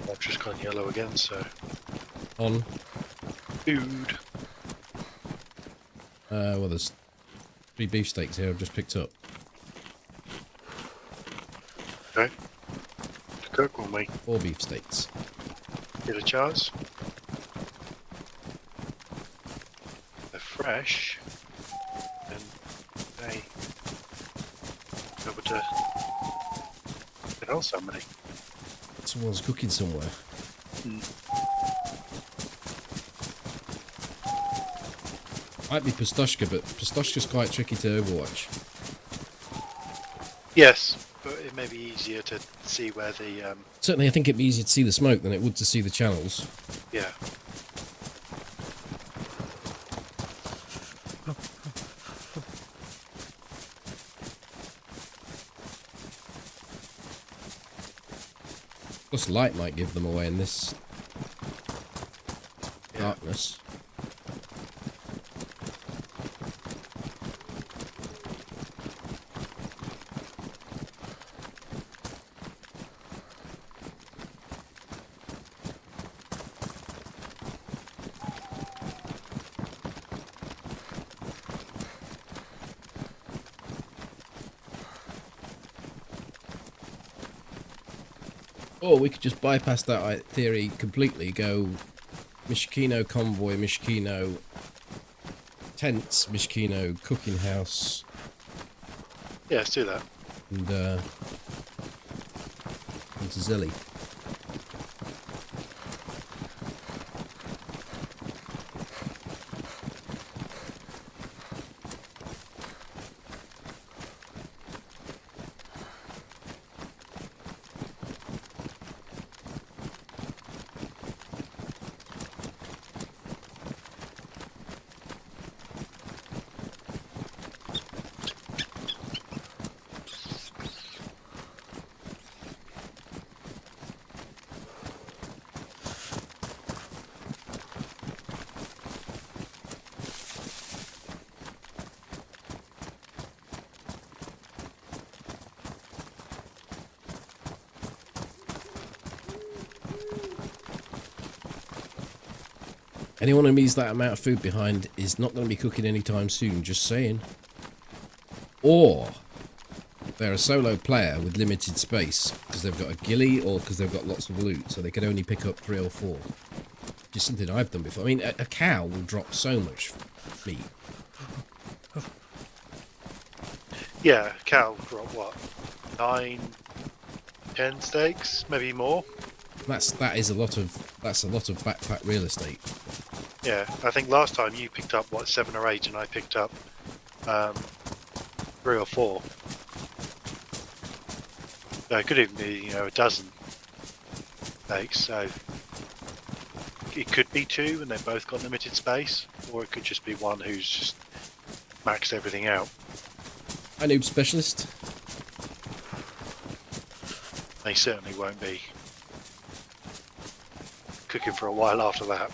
I've just gone yellow again, so On. food. Well, there's 3 beefsteaks here I've just picked up. Okay. To cook when we 4 beefsteaks. get a chance. They're fresh, and they able to tell somebody. Someone's cooking somewhere. Might be Pistoshka, but Pistoshka's quite tricky to overwatch. Yes, but it may be easier to see where the Certainly, I think it'd be easier to see the smoke than it would to see the channels. yeah. Plus, light might give them away in this darkness. Or we could just bypass that theory completely, go Mishkino convoy, Mishkino tents, Mishkino cooking house, Yeah, let's do that. and into Zilly. Anyone who leaves that amount of food behind is not going to be cooking anytime soon, just saying. Or they're a solo player with limited space because they've got a ghillie or because they've got lots of loot, so they can only pick up 3 or 4. Just something I've done before. I mean, a cow will drop so much meat. Yeah, cow drop what? 9, 10 steaks, maybe more. That's a lot of backpack real estate. Yeah, I think last time you picked up what 7 or 8, and I picked up 3 or 4. So it could even be, you know, a dozen steaks. So it could be 2, and they've both got limited space, or it could just be one who's just maxed everything out. I noob specialist. They certainly won't be cooking for a while after that.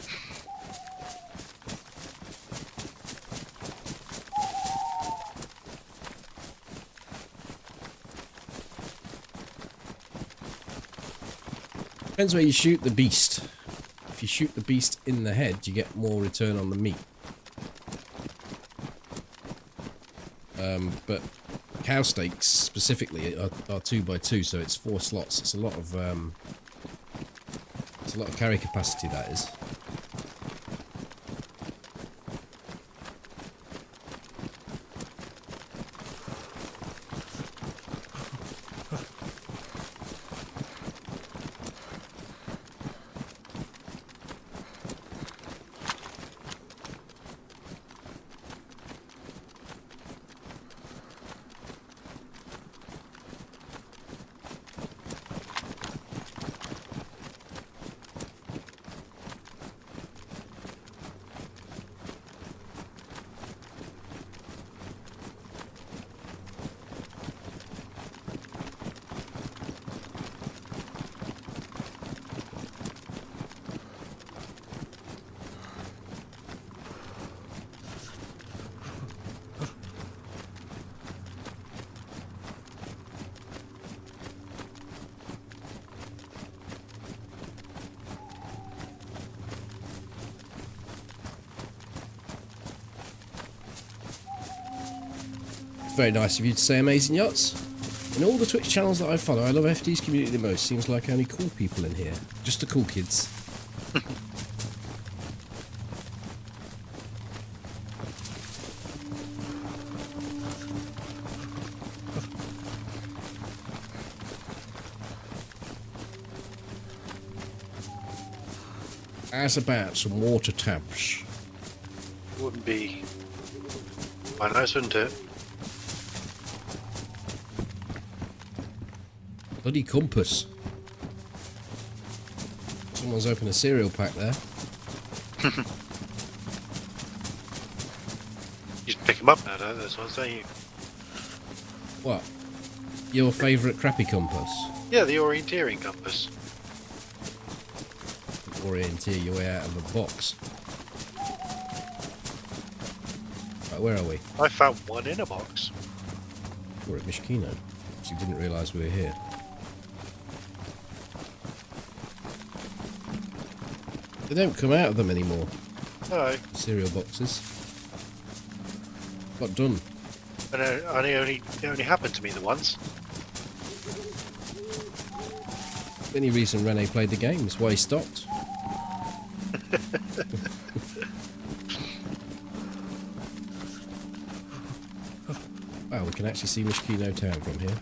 Depends where you shoot the beast. If you shoot the beast in the head, you get more return on the meat. But cow steaks specifically are 2x2, so it's 4 slots. It's a lot of carry capacity, that is. Very nice of you to say amazing yachts. In all the Twitch channels that I follow, I love FD's community the most. Seems like only cool people in here. Just the cool kids. As about some water taps. Wouldn't be quite nice, wouldn't it? Bloody compass. Someone's opened a cereal pack there. You just pick them up now, don't those ones, don't you? What? Your favourite crappy compass? Yeah, the orienteering compass. Orienteer your way out of a box. Right, where are we? I found one in a box. We're at Mishkino. So you didn't realise we were here. They don't come out of them anymore. No, Cereal boxes. Got done. and it only happened to me the once. The only reason Rene played the game is why he stopped. Wow, we can actually see Mishkino town from here.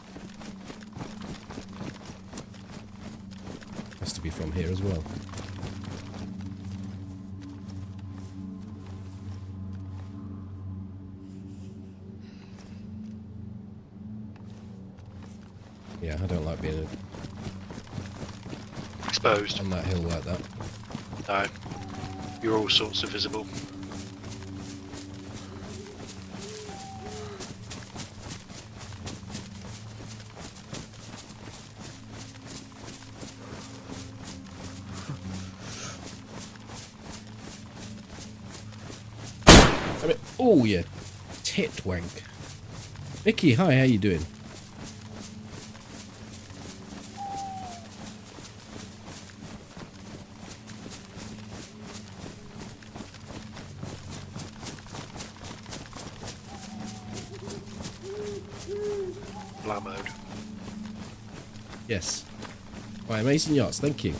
Has to be from here as well. Yeah, I don't like being Exposed. on that hill like that. No, you're all sorts of visible. I mean, oh, you tit wank. Mickey, hi, how you doing? blah mode. Yes. By Amazing Yachts, thank you.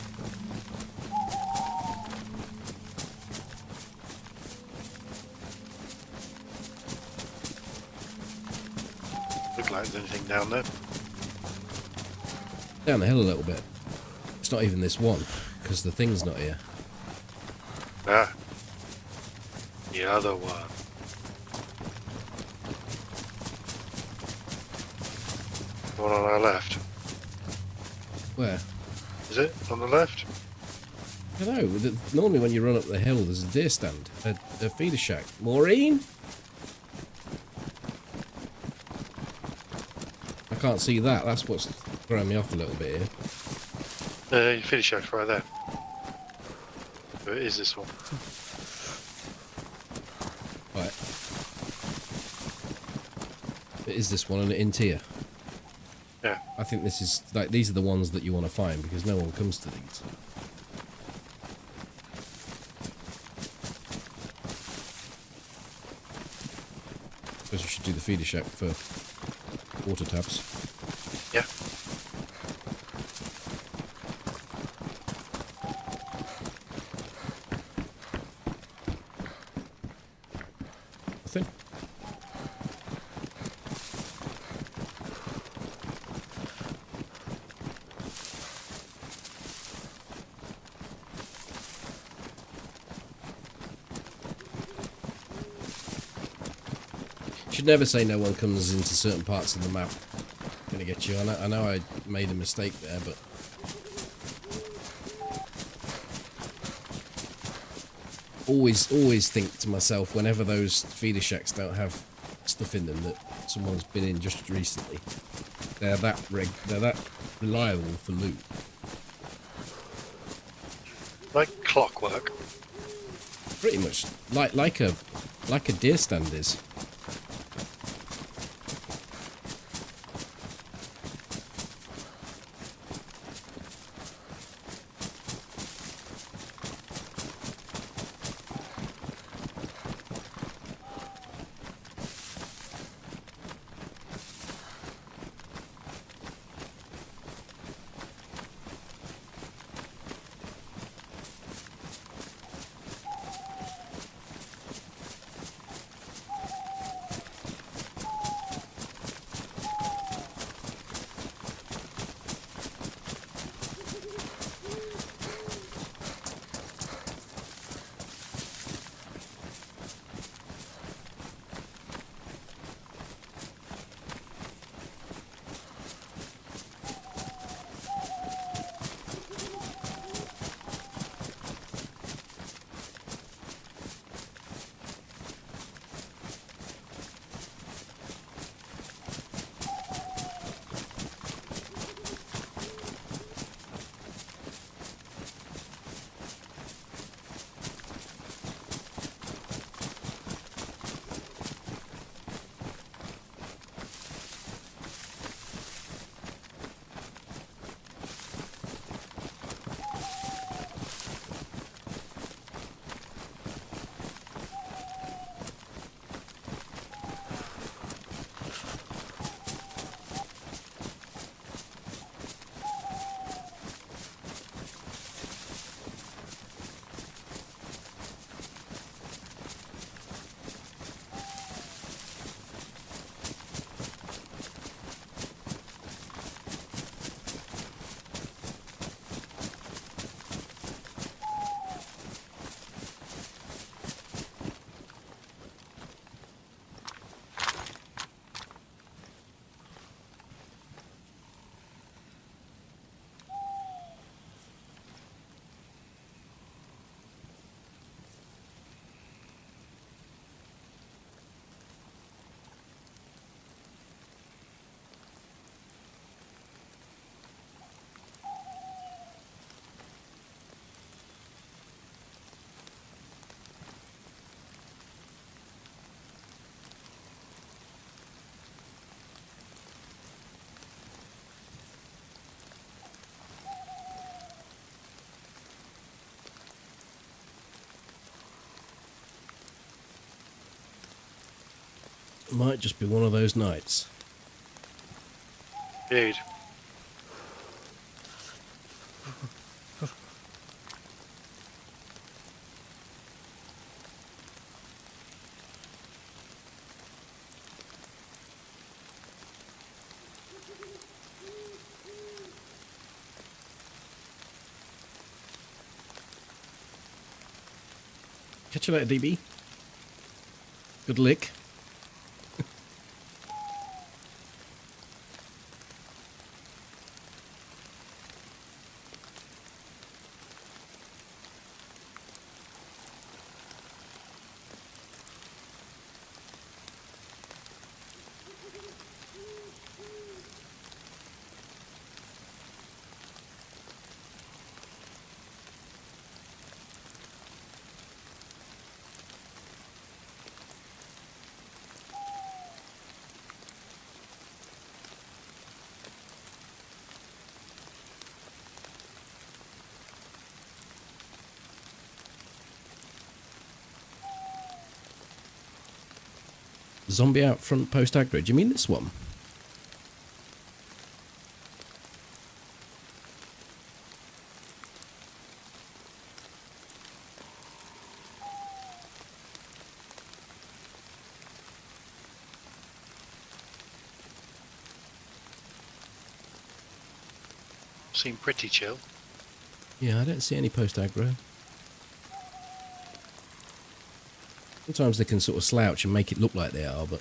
Look like there's anything down there. Down the hill a little bit. It's not even this one, because the thing's not here. Ah. The other one. The one on our left. Where? Is it? On the left? I don't know. Normally when you run up the hill, there's a deer stand. A feeder shack. Maureen? I can't see that. That's what's throwing me off a little bit here. Your finish shack right there. So it is this one. Right. It is this one and it in tier. Yeah. I think this is like these are the ones that you want to find because no one comes to these. Suppose you should do the feeder shack for water taps. Yeah. Nothing. Should never say no one comes into certain parts of the map. Gonna get you. I know I made a mistake there, but always think to myself whenever those feeder shacks don't have stuff in them that someone's been in just recently. They're that reliable for loot. Like clockwork. Pretty much like a deer stand is. Might just be one of those nights. Dude. Catch you later, DB. Good lick. Zombie out front post aggro. Do you mean this one? Seem pretty chill. Yeah, I don't see any post aggro. Sometimes they can sort of slouch and make it look like they are, but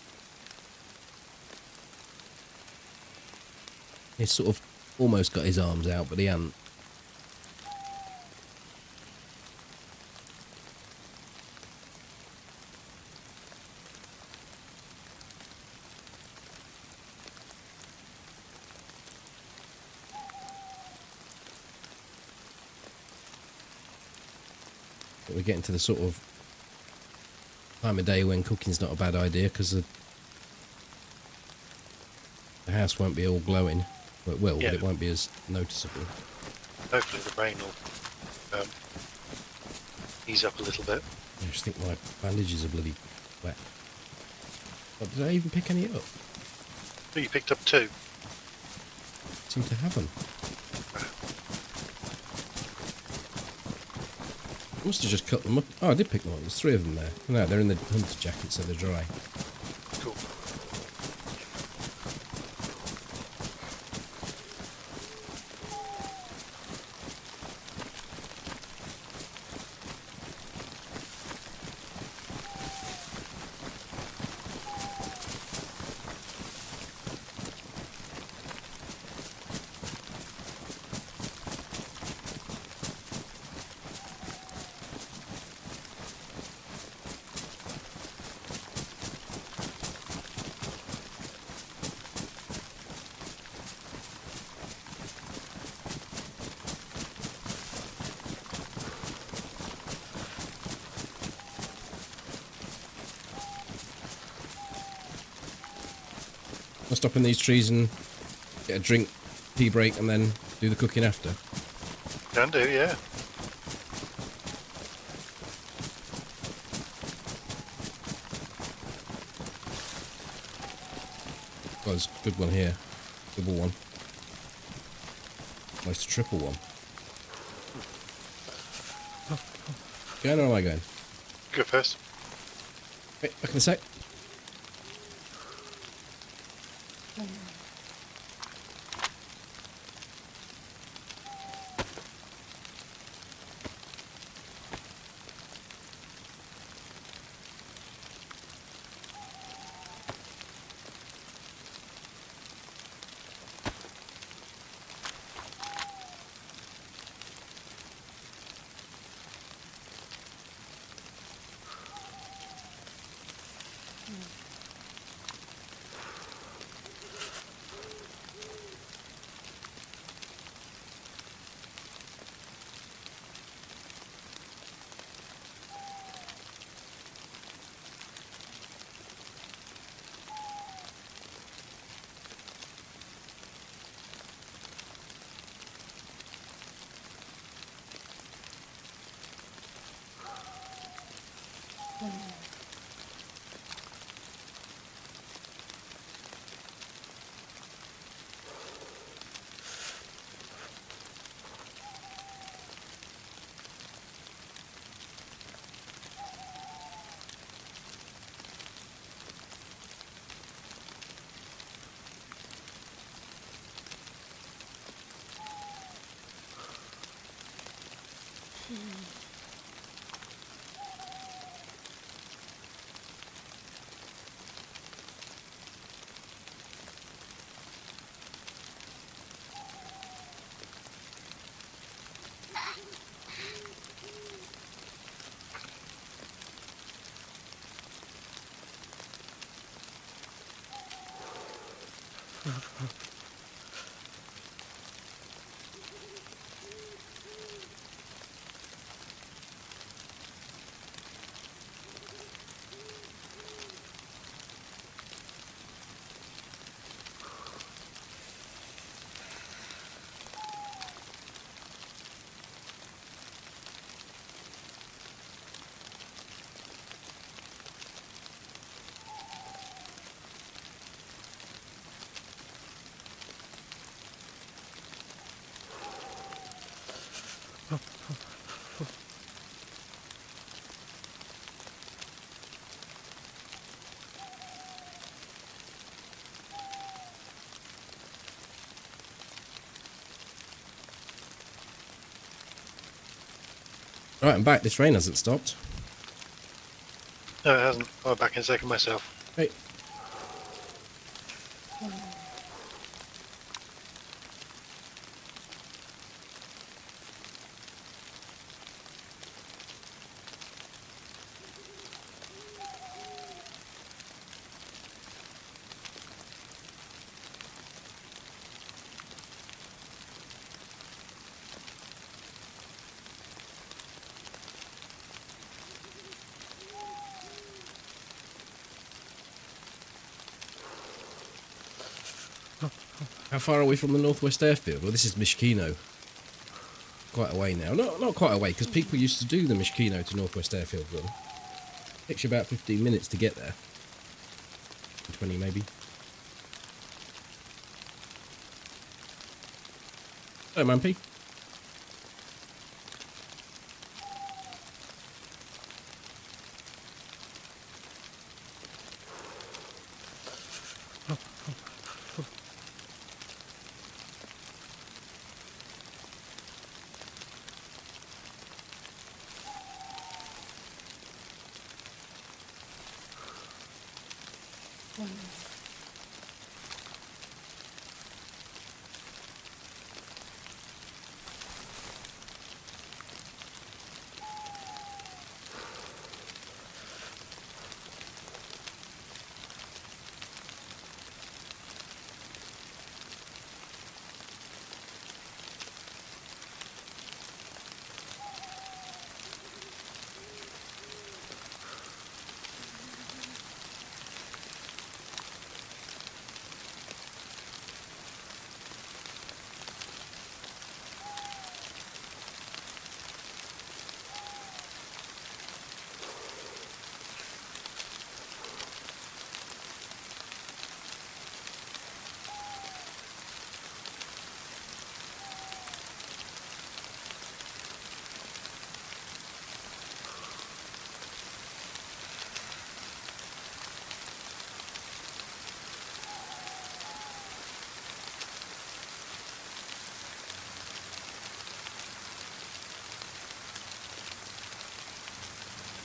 he's sort of almost got his arms out, but he hasn't. But we're getting to the sort of time of day when cooking's not a bad idea, because the house won't be all glowing. Well, it will, Yeah. but it won't be as noticeable. Hopefully the rain will ease up a little bit. I just think my bandages are bloody wet. Oh, did I even pick any up? Oh, you picked up 2. Seem to have them. I must have just cut them up. Oh, I did pick them up. There's 3 of them there. No, they're in the hunter jacket, so they're dry. Cool. I'll stop in these trees and get a drink, tea break, and then do the cooking after. Can do, yeah. Well, there's a good one here. Double one. Almost a triple one. Going or am I going? Go first. Wait, back in a sec. Right, I'm back. This rain hasn't stopped. No, it hasn't. I'm back in a second myself. Hey. How far are we from the Northwest Airfield? Well, this is Mishkino. Quite a way now. Not quite a way, because people used to do the Mishkino to Northwest Airfield run. Takes you about 15 minutes to get there. 20 maybe. Hello, Mampy.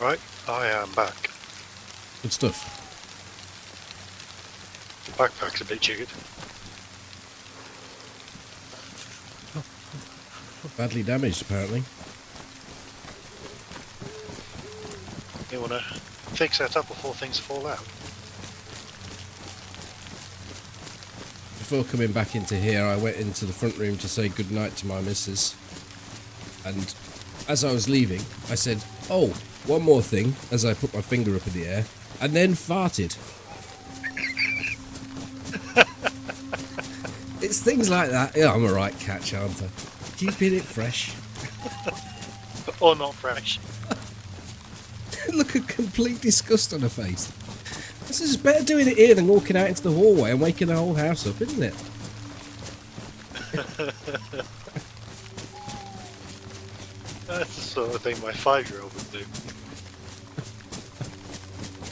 Right, I am back. Good stuff. The backpack's a bit jiggered. Badly damaged, apparently. You want to fix that up before things fall out? Before coming back into here, I went into the front room to say goodnight to my missus. And as I was leaving, I said, "Oh, one more thing," as I put my finger up in the air, and then farted. It's things like that. Yeah, I'm a right catch, aren't I? Keeping it fresh. Or not fresh. Look at complete disgust on her face. This is better doing it here than walking out into the hallway and waking the whole house up, isn't it? That's the sort of thing my 5-year-old would do.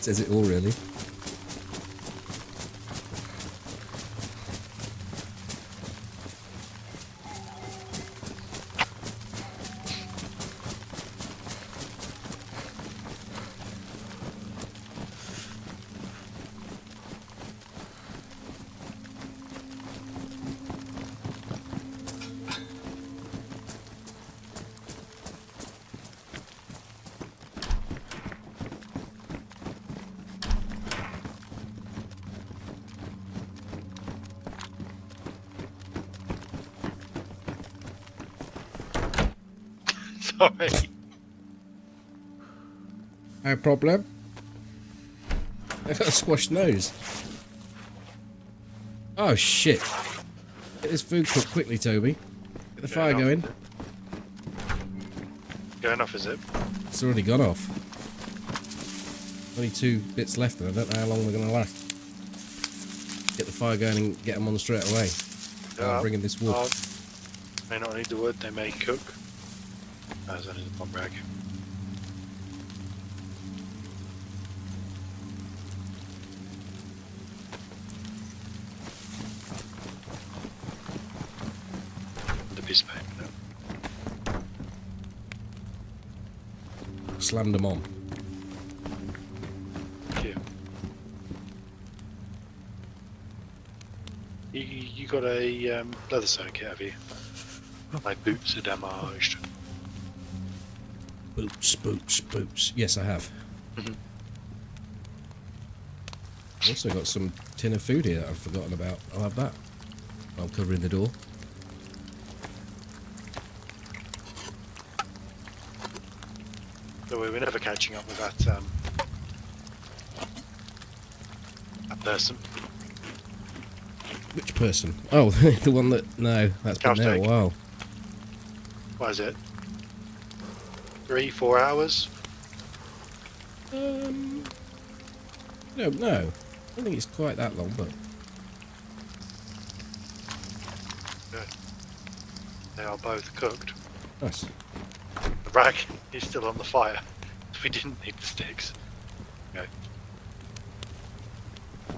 Says it all, really. Sorry. No problem. I got a squashed nose. Oh shit. Get this food cooked quickly, Toby. Get the fire going. Going off, is it? It's already gone off. Only 2 bits left and I don't know how long they're going to last. Get the fire going and get them on straight away. I'm bringing this wood. May not need the wood, they may cook. There's only the one rag. The piece of paper now. Slammed them on. Thank you. You got a leather sewing kit, have you? My boots are damaged. Boots, boots, boots. Yes, I have. Also got some tin of food here that I've forgotten about. I'll have that. I'm covering the door. So we're never catching up with that person. Which person? Oh, the one that... No, that's been there a while. What is it? 3-4 hours? No. I don't think it's quite that long, but... Good. They are both cooked. Nice. The rag is still on the fire. We didn't need the sticks. Okay.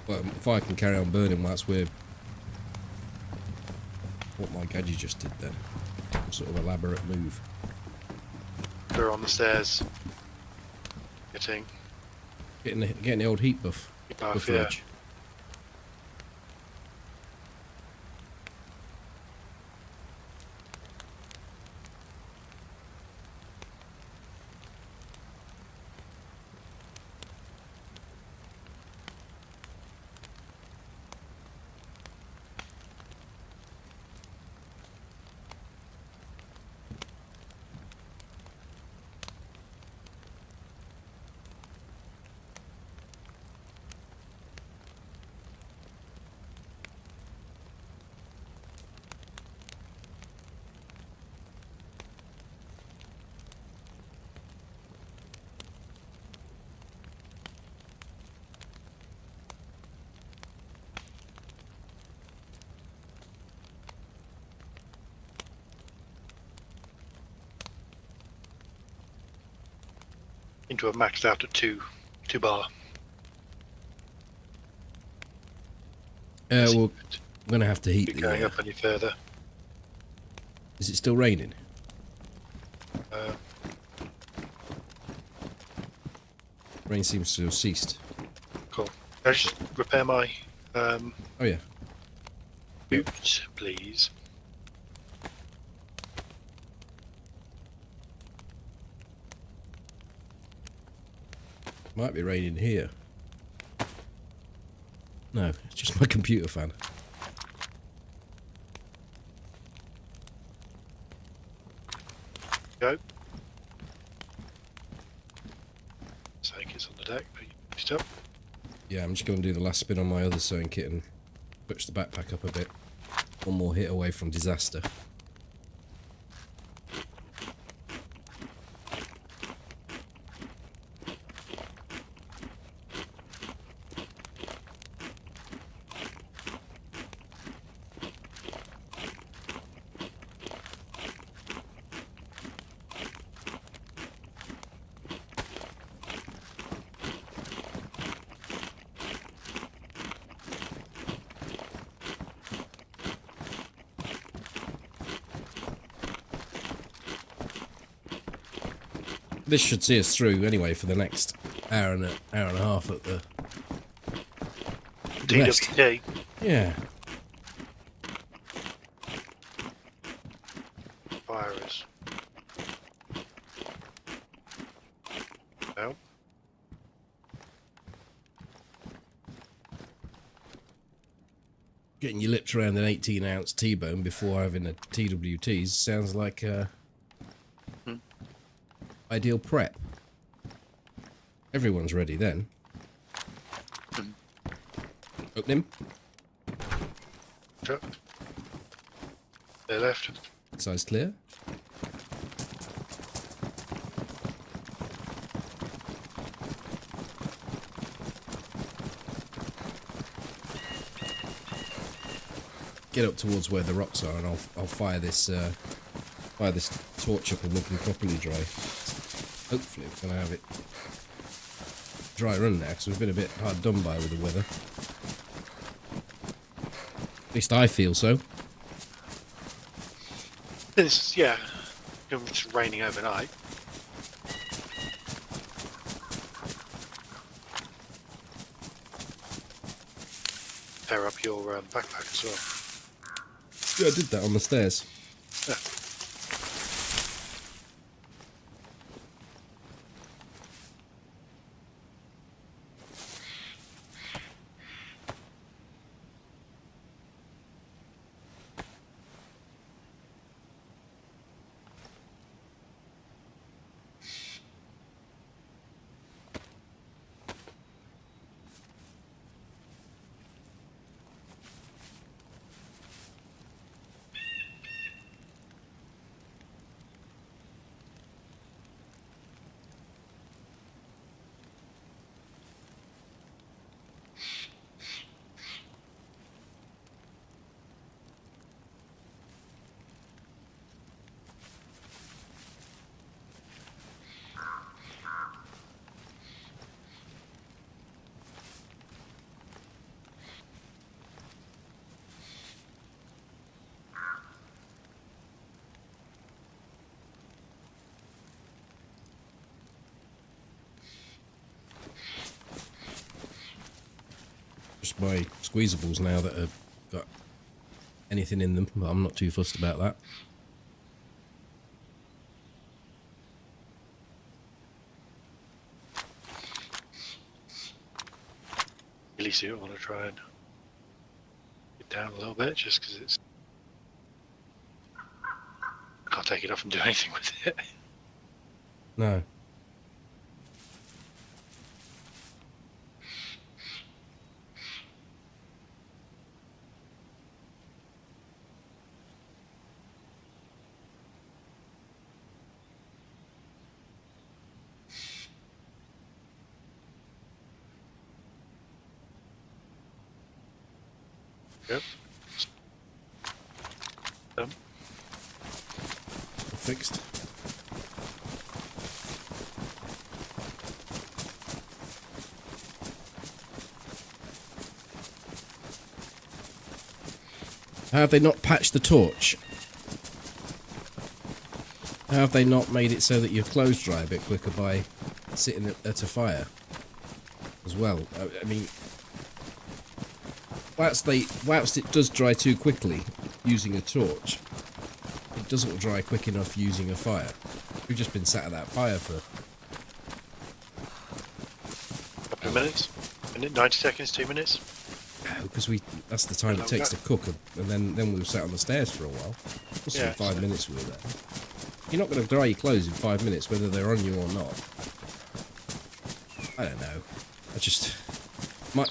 Well, if I can carry on burning whilst we're... What my gadget just did then. Some sort of elaborate move. They're on the stairs. Getting Getting the old heat buff. buff, the yeah. fridge. Into a maxed out at 2 bar. Well, I'm going to have to heat Be the... going up any further. Is it still raining? Rain seems to have ceased. Cool. Can I just repair my Oh yeah. boots, please? Might be raining here. No, it's just my computer fan. Go. Snake is on the deck, but you picked it up. Yeah, I'm just going to do the last spin on my other sewing kit and push the backpack up a bit. One more hit away from disaster. This should see us through anyway for the next hour and a half at the rest. DWT. Yeah. Virus. No. Getting your lips around an 18-ounce T-bone before having a TWTs sounds like Ideal prep. Everyone's ready then. Open him. Truck. They're left. Size clear. Get up towards where the rocks are, and I'll fire this torch up and we can properly dry. Hopefully we're gonna have it dry run now, because we've been a bit hard done by with the weather. At least I feel so. It's, yeah, it's raining overnight. Pair up your backpack as well. Yeah, I did that on the stairs. Yeah. Just my squeezables now that have got anything in them, but I'm not too fussed about that. Really do want to try and get down a little bit, just because it's. I can't take it off and do anything with it. No. Yep. Fixed. How have they not patched the torch? How have they not made it so that your clothes dry a bit quicker by sitting at a fire as well? I mean, whilst it does dry too quickly using a torch, it doesn't dry quick enough using a fire. We've just been sat at that fire for A couple of minutes? 90 seconds, 2 minutes? because that's the time it takes to cook, and then we were sat on the stairs for a while. Must have been 5 minutes we were there. You're not going to dry your clothes in 5 minutes, whether they're on you or not. I don't know. I just my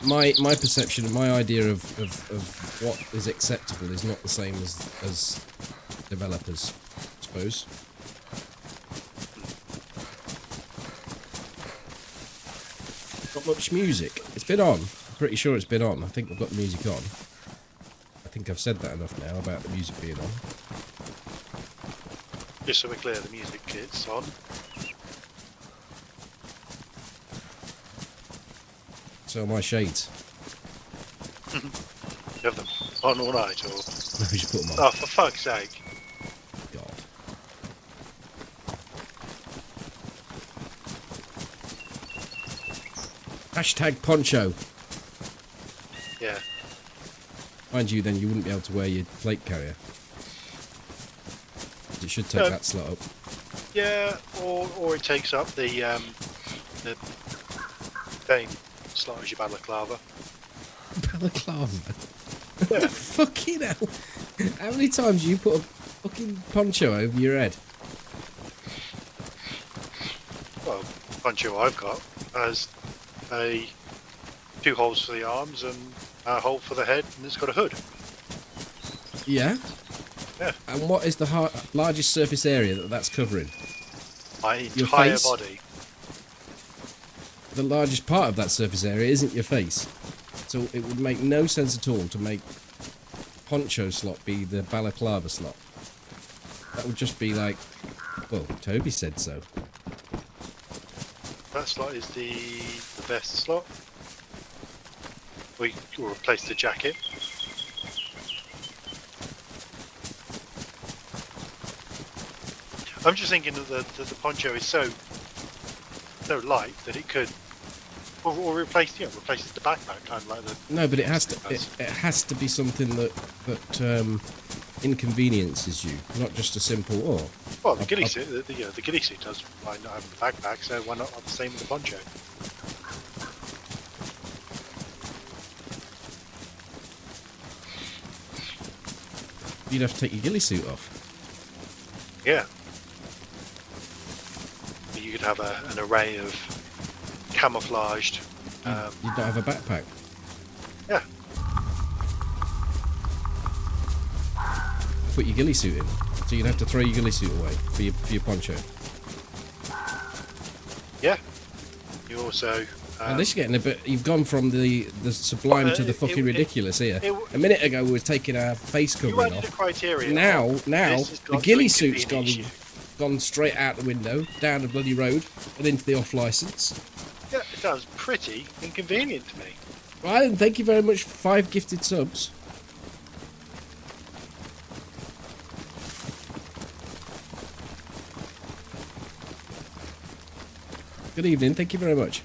perception and my idea of what is acceptable is not the same as developers, I suppose. Not much music. It's been on. I'm pretty sure it's been on. I think I've got the music on. I think I've said that enough now about the music being on. Just so we're clear, the music is on. So are my shades. You have them on all night, or? No, we should put them on. Oh, for fuck's sake. God. Hashtag poncho. Yeah. Mind you, then you wouldn't be able to wear your plate carrier. It should take that slot up. Yeah, or it takes up the same slot as your balaclava. Balaclava? Fucking hell. How many times do you put a fucking poncho over your head? poncho I've got has two holes for the arms and a hole for the head, and it's got a hood. Yeah? Yeah. And what is the largest surface area that's covering? My Your entire face? body. The largest part of that surface area isn't your face. So it would make no sense at all to make poncho slot be the balaclava slot. That would just be like, well, Toby said so. That slot is the vest slot. We will replace the jacket. I'm just thinking that the poncho is so light that it could, or replace the backpack, kind of like the. No, but it has to be something that inconveniences you, not just a simple Well, the ghillie suit, the ghillie suit does mind not having the backpack, so why not have the same with the poncho? You'd have to take your ghillie suit off. Yeah. You could have an array of camouflaged. You don't have a backpack. Yeah. Put your ghillie suit in. So you'd have to throw your ghillie suit away for your poncho. Yeah. You also. And this is getting a bit. You've gone from the sublime to the fucking ridiculous here. A minute ago we were taking our face covering off. Criteria. Now the ghillie suit's gone straight out the window, down the bloody road, and into the off license. Yeah, it sounds pretty inconvenient to me. Right, and thank you very much for 5 gifted subs. Good evening, thank you very much.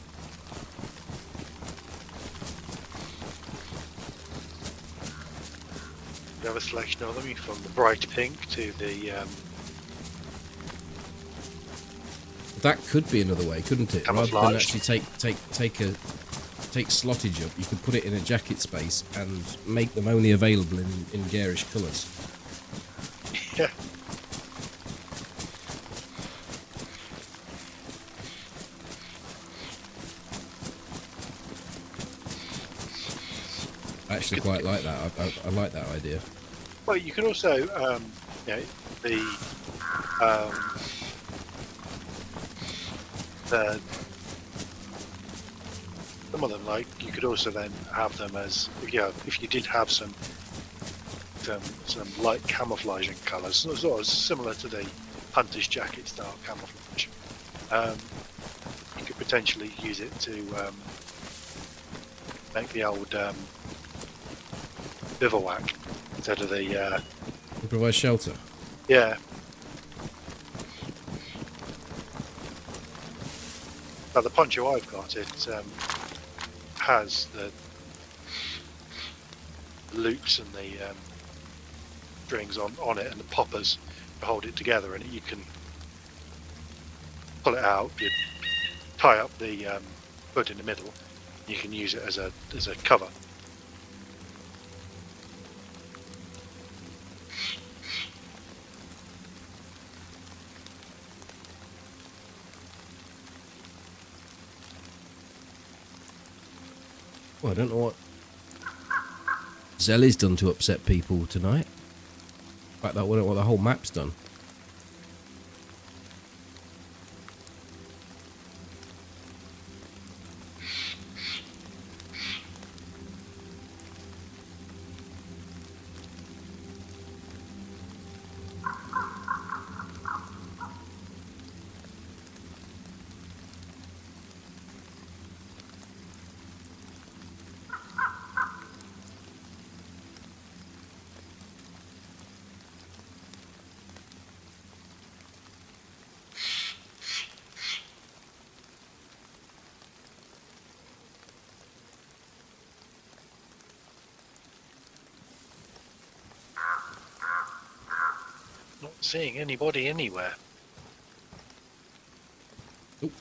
You have a selection of them from the bright pink to the. That could be another way, couldn't it? Rather than Camouflage. actually take slottage up, you could put it in a jacket space and make them only available in garish colours. Yeah. I actually quite like that. I like that idea. Well, you can also, some of them, like, you could also then have them as, if you did have some light camouflaging colours, sort of similar to the hunter's jacket style camouflage. You could potentially use it to make the old bivouac instead of the It provides shelter. yeah. Now the poncho I've got, it has the loops and the strings on it and the poppers to hold it together, and you can pull it out, you tie up the hood in the middle, you can use it as a cover. Well, I don't know what Zelly's done to upset people tonight. In fact, that wasn't what the whole map's done. Not seeing anybody anywhere. Oop.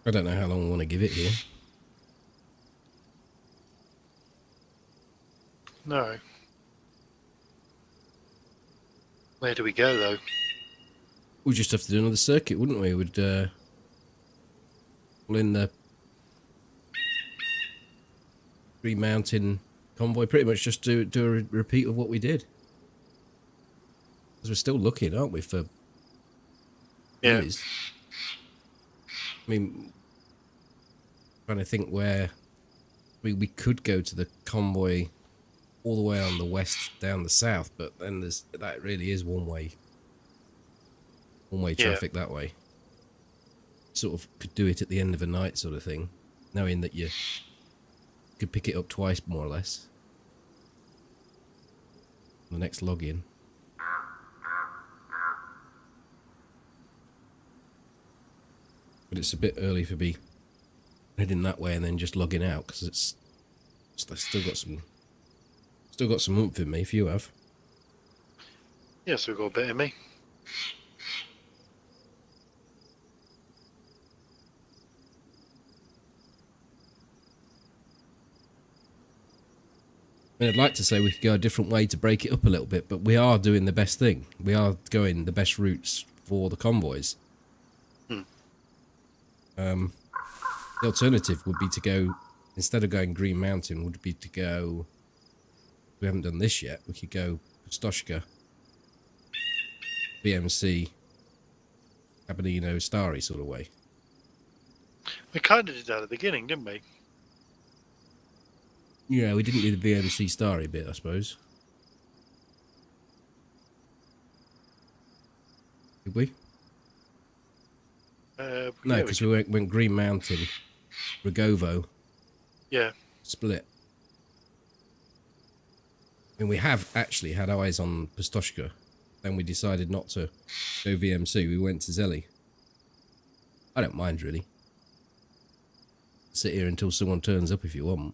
I don't know how long we want to give it here. No. Where do we go, though? We'd just have to do another circuit, wouldn't we? We'd pull in the Green Mountain convoy, pretty much just do a repeat of what we did. Because we're still looking, aren't we, for enemies? I mean, trying to think where we could go to the convoy all the way on the west down the south, but then that really is one way traffic that way. Sort of could do it at the end of a night sort of thing, knowing that you could pick it up twice more or less. The next login. But it's a bit early for me heading that way and then just logging out, because it's still got some oomph in me, if you have. Yes, we've got a bit in me. I mean, I'd like to say we could go a different way to break it up a little bit, but we are doing the best thing. We are going the best routes for the convoys. The alternative would be to go, instead of going Green Mountain, would be to go, we haven't done this yet, we could go Pustoshka, BMC, Aberdeen, Starry sort of way. We kind of did that at the beginning, didn't we? Yeah, we didn't do the BMC Starry bit, I suppose. Did we? No, because we went Green Mountain, Rogovo. Yeah. Split. I mean, we have actually had eyes on Pustoshka. Then we decided not to go VMC. We went to Zelly. I don't mind, really. Sit here until someone turns up if you want.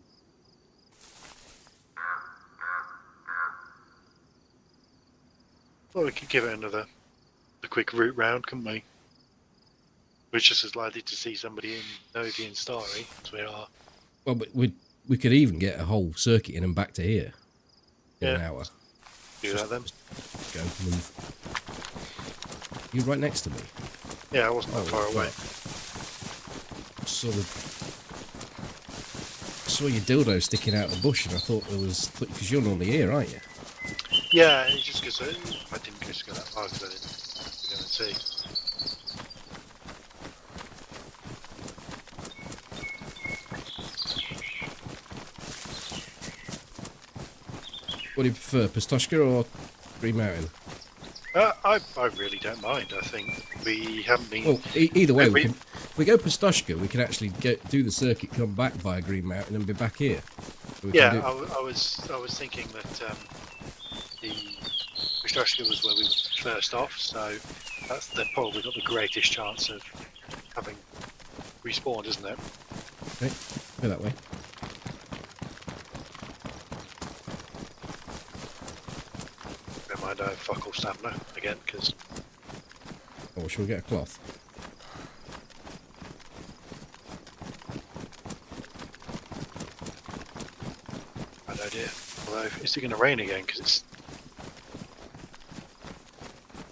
Well, we could give it a quick route round, couldn't we? We're just as likely to see somebody in Novi and Starry as we are. Well, but we could even get a whole circuit in and back to here in an hour. Do that then. Go, move. You're right next to me. Yeah, I wasn't that far away. Sort of saw your dildo sticking out of the bush, and I thought there was, because you're normally here, aren't you? Yeah, it's just because I didn't just go that far because I didn't go and see. What do you prefer, Pustoshka or Green Mountain? I really don't mind. I think we haven't been. Well, either way, if we go Pustoshka, we can actually do the circuit, come back via Green Mountain, and be back here. So yeah, I was thinking that the Pustoshka was where we were first off, so they've probably got the greatest chance of having respawned, isn't it? Okay, go that way. Never mind, I have fuck all stamina again, because... Oh, shall we get a cloth? Bad idea. Although, is it going to rain again? Because it's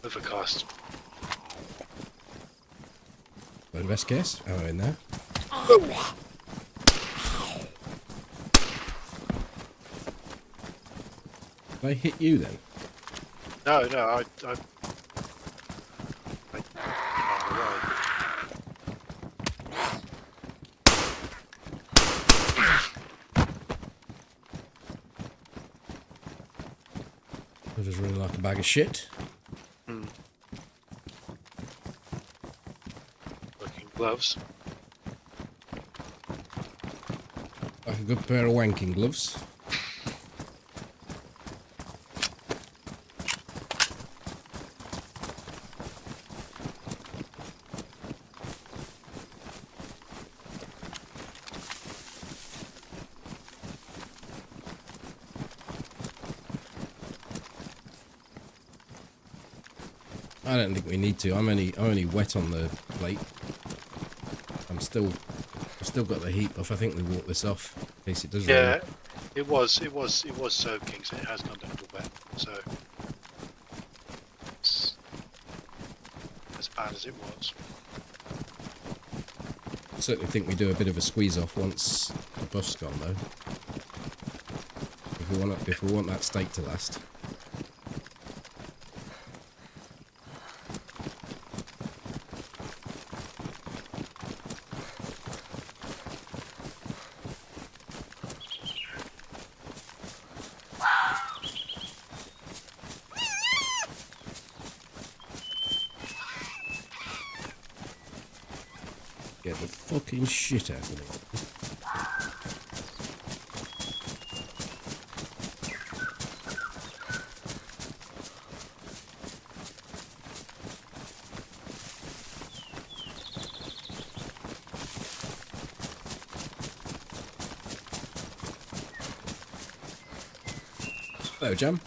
overcast. Best guess? Oh, in there. Oh. Did I hit you then? No, I I just running like a bag of shit. Working gloves. Like a good pair of wanking gloves. I don't think we need to. I'm only wet on the plate. I'm still got the heat buff. I think we walk this off in case it does. Yeah, rain. it was soaking, so it has gone a little bit. So it's as bad as it was. I certainly think we do a bit of a squeeze off once the buff's gone, though. If we want that steak to last. Get the fucking shit out of me. Hello, Jam.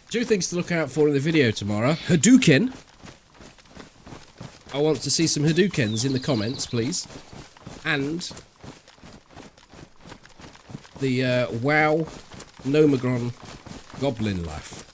Two things to look out for in the video tomorrow. Hadouken. I want to see some Hadoukens in the comments, please. And the WoW Nomagron Goblin laugh.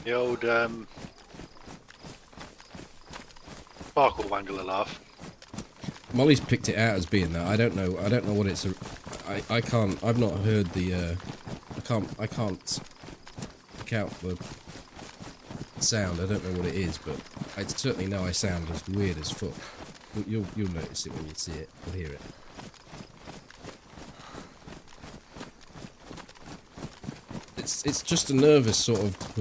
The old sparkle wangler laugh. Molly's picked it out as being that. I don't know what it's. I can't. I've not heard the. I can't pick out the sound. I don't know what it is, but I certainly know I sound as weird as fuck. You'll notice it when you see it. You'll hear it. It's just a nervous sort of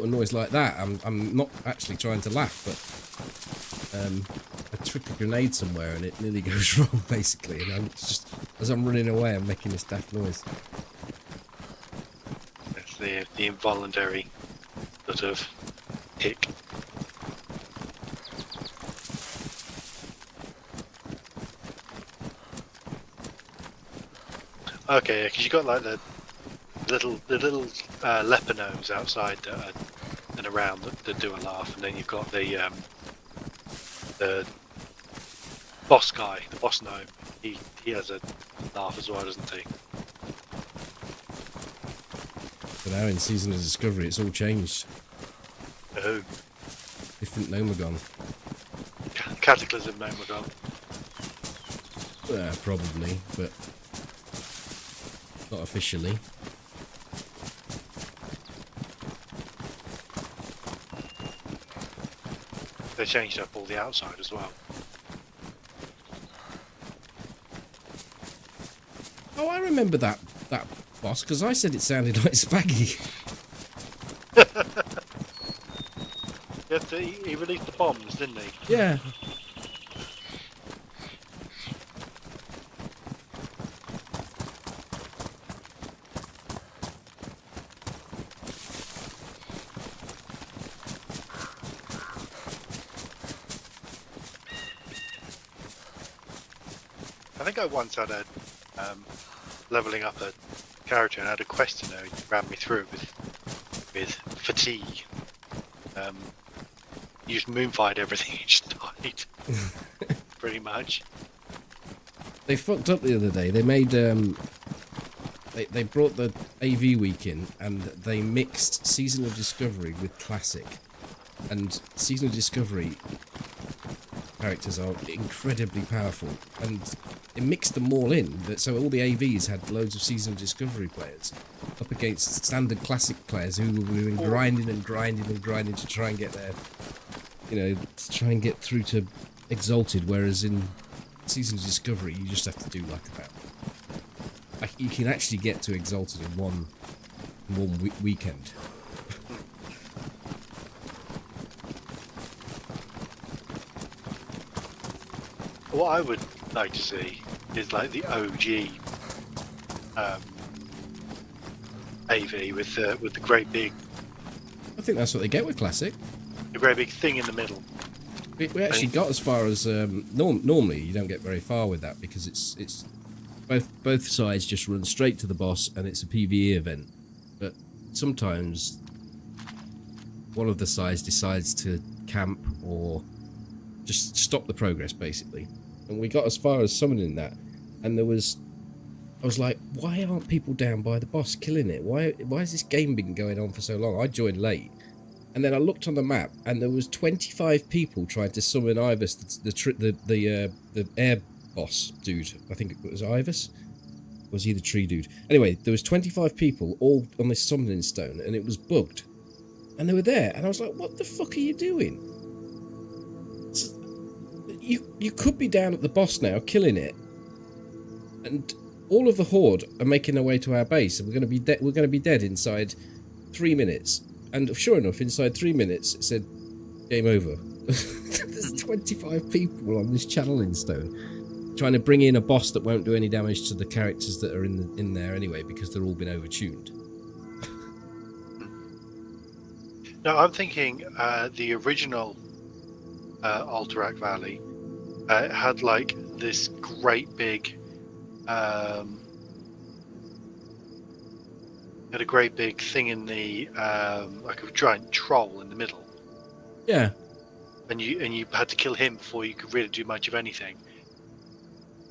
noise like that. I'm not actually trying to laugh, but I trick a grenade somewhere and it nearly goes wrong basically, and I'm just, as I'm running away, I'm making this daft noise. It's the involuntary sort of hic. Okay, because you got like the little leper gnomes outside and around that do a laugh, and then you've got the boss guy, the boss gnome. He has a laugh as well, doesn't he? But now in Season of Discovery, it's all changed. Oh, Different Nomagon. Cataclysm Nomagon. Probably, but not officially. They changed up all the outside as well. Oh, I remember that boss, because I said it sounded like Spaggy. He released the bombs, didn't he? Yeah. I think I once had a leveling up a character and had a quest in there. He ran me through with fatigue. You just moonfired everything. You just died, pretty much. They fucked up the other day. They made they brought the AV week in and they mixed Season of Discovery with Classic. And Season of Discovery characters are incredibly powerful, and it mixed them all in. So all the AVs had loads of Season of Discovery players up against standard Classic players who were doing grinding and grinding and grinding to try and get their, to try and get through to Exalted. Whereas in Season of Discovery, you just have to do you can actually get to Exalted in one weekend. what I would like to see is like the OG AV with the great big I think that's what they get with Classic. thing in the middle. We actually got as far as normally you don't get very far with that because it's both sides just run straight to the boss and it's a PvE event. But sometimes one of the sides decides to camp or just stop the progress basically. And we got as far as summoning that, and I was like, why aren't people down by the boss killing it? Why has this game been going on for so long? I joined late. And then I looked on the map, and there was 25 people trying to summon Ivus, the air boss dude. I think it was Ivus. Or was he the tree dude? Anyway, there was 25 people all on this summoning stone, and it was bugged. And they were there, and I was like, "What the fuck are you doing? You could be down at the boss now, killing it, and all of the horde are making their way to our base, and we're going to be dead inside 3 minutes." And sure enough, inside 3 minutes, it said, game over. There's 25 people on this channeling stone trying to bring in a boss that won't do any damage to the characters that are in there anyway, because they're all been overtuned. No, I'm thinking the original Alterac Valley had like this great big... had a great big thing in the like a giant troll in the middle. Yeah. And you had to kill him before you could really do much of anything.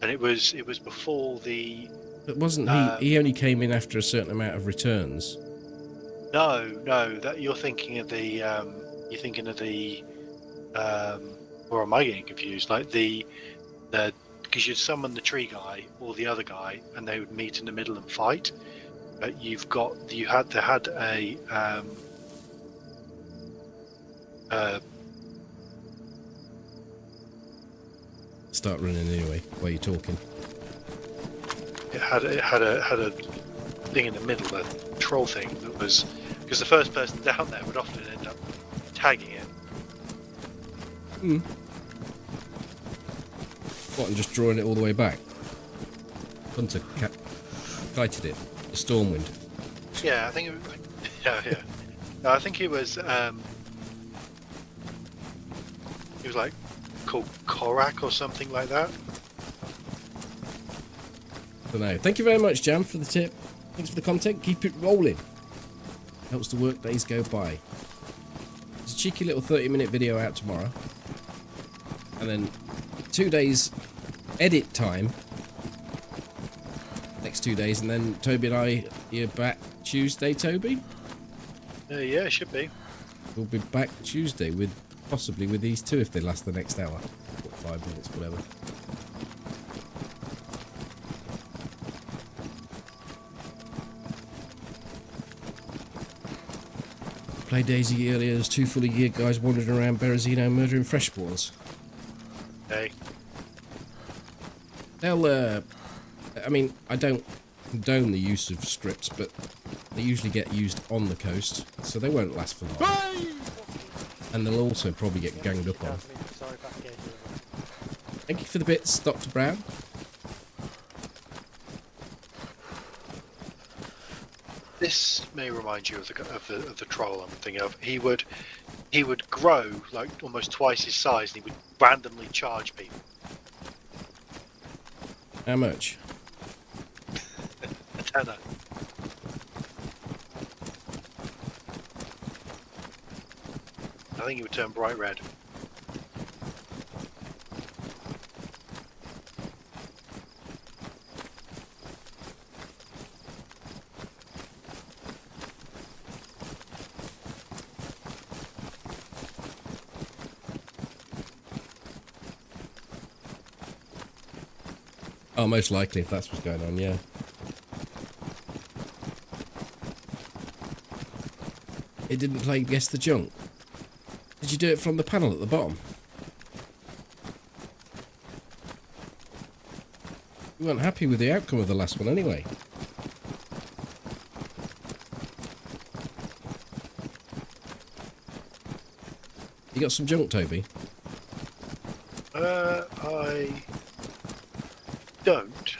And it was before the. But wasn't he? He only came in after a certain amount of returns. No, that you're thinking of the. You're thinking of the. Or am I getting confused? Like the because you'd summon the tree guy or the other guy, and they would meet in the middle and fight. You had a start running anyway while you're talking. It had a thing in the middle, a troll thing that was because the first person down there would often end up tagging it. Hmm. What, and just drawing it all the way back? Hunter kited it. Stormwind. Yeah, I think it was, yeah. No, I think it was like called Korak or something like that. I don't know. Thank you very much, Jam, for the tip. Thanks for the content. Keep it rolling. Helps the work days go by. There's a cheeky little 30-minute video out tomorrow. And then 2 days edit time. Next 2 days, and then Toby and I are back Tuesday, Toby? Yeah, it should be. We'll be back Tuesday with possibly with these two if they last the next hour. Or 5 minutes, whatever. Played Daisy earlier, there's 2 fully geared guys wandering around Berezino murdering fresh spawns. Hey. They'll, I mean, I don't condone the use of scripts, but they usually get used on the coast, so they won't last for long. And they'll also probably get ganged up on. Thank you for the bits, Dr. Brown. This may remind you of the troll I'm thinking of. He would grow like almost twice his size, and he would randomly charge people. How much? A tenner. I think he would turn bright red. Oh, most likely, if that's what's going on, yeah. It didn't play Guess the Junk. Did you do it from the panel at the bottom? You weren't happy with the outcome of the last one anyway. You got some junk, Toby? I don't.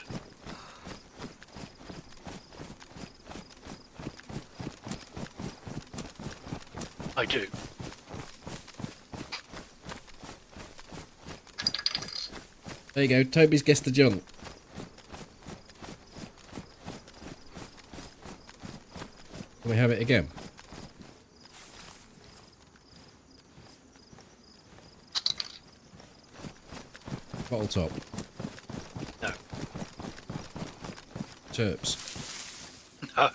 I do. There you go. Toby's guessed the junk. Can we have it again? Bottle top. No. Chirps. No.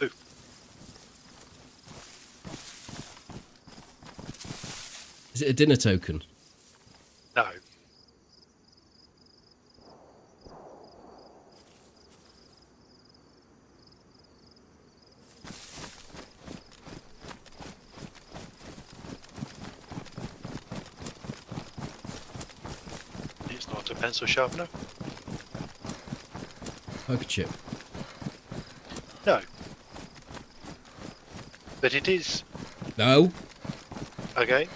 Is it a dinner token? No. It's not a pencil sharpener. Poker chip. No. But it is. No. Okay.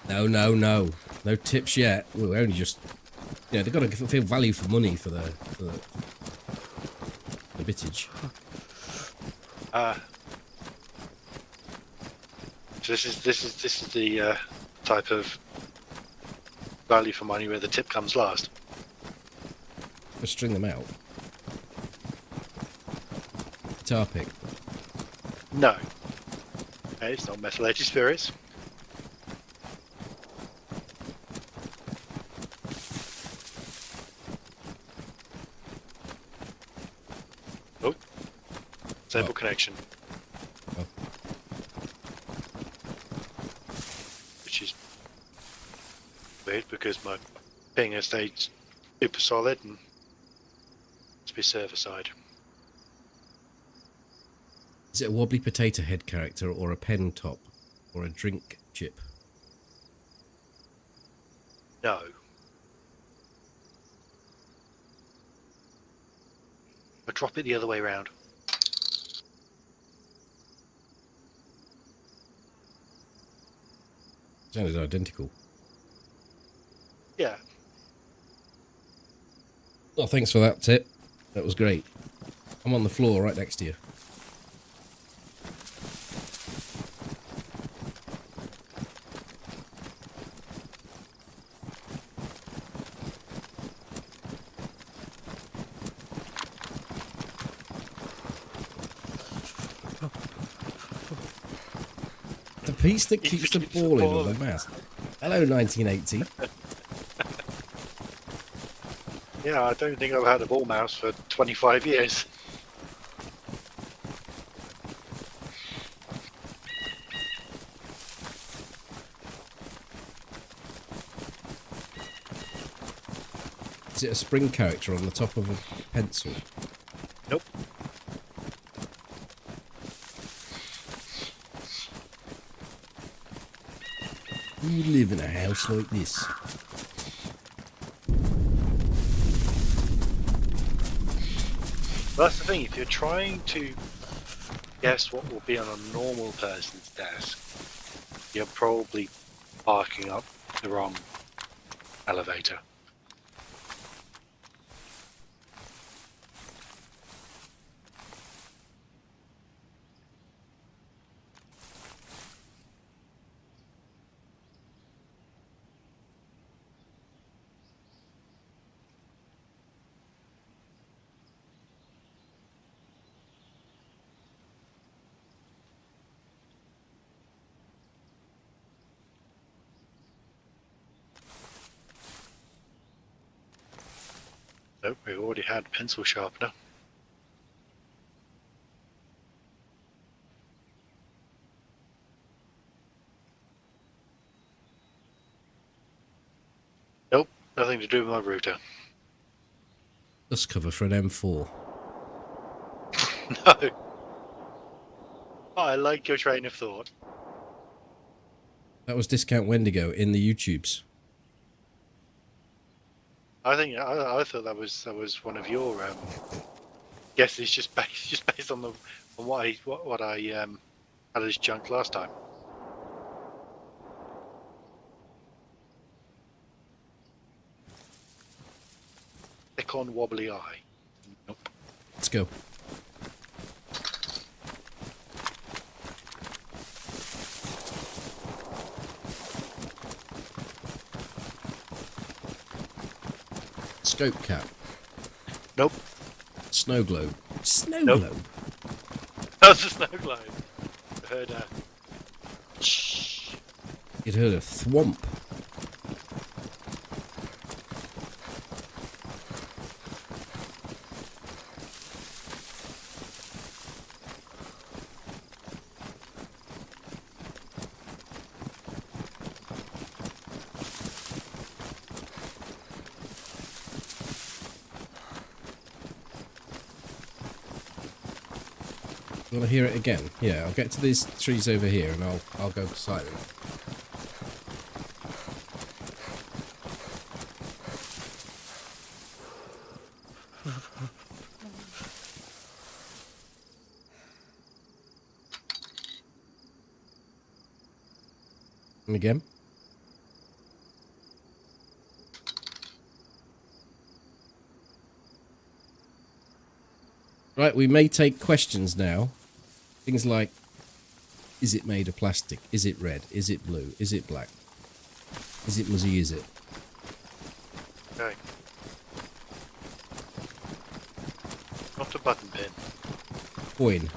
No, no, no. No tips yet. We're only just... Yeah, they've got to feel value for money for the bittage. So this is the type of value for money where the tip comes last. Just string them out. Guitar pick. No. Okay, it's not methylated spirits. Oh. Stable Oh. connection. Oh. Which is weird because my ping has stayed super solid and to be server side. Is it a wobbly potato head character or a pen top or a drink chip? No. But drop it the other way around. Sounded identical. Yeah. Oh, thanks for that tip. That was great. I'm on the floor right next to you. The piece that keeps the ball in on the mat. Hello, 1980. Yeah, I don't think I've had a ball mouse for 25 years. Is it a spring character on the top of a pencil? Nope. You live in a house like this. That's the thing, if you're trying to guess what will be on a normal person's desk, you're probably parking up the wrong elevator. Nope, we already had pencil sharpener. Nope, nothing to do with my router. Dust cover for an M4. No. I like your train of thought. That was Discount Wendigo in the YouTubes. I think I thought that was one of your guesses, just based on what I had as junk last time. Thick on wobbly eye. go. Scope cap. Nope. Snow globe. Snow Nope. globe? That's a snow globe. I heard a... You'd heard a thwomp. You want to hear it again? Yeah, I'll get to these trees over here and I'll go silent. And again. Right, we may take questions now. Things like, is it made of plastic? Is it red? Is it blue? Is it black? Is it muzzy? Is it? Okay. Not a button pin. Coin.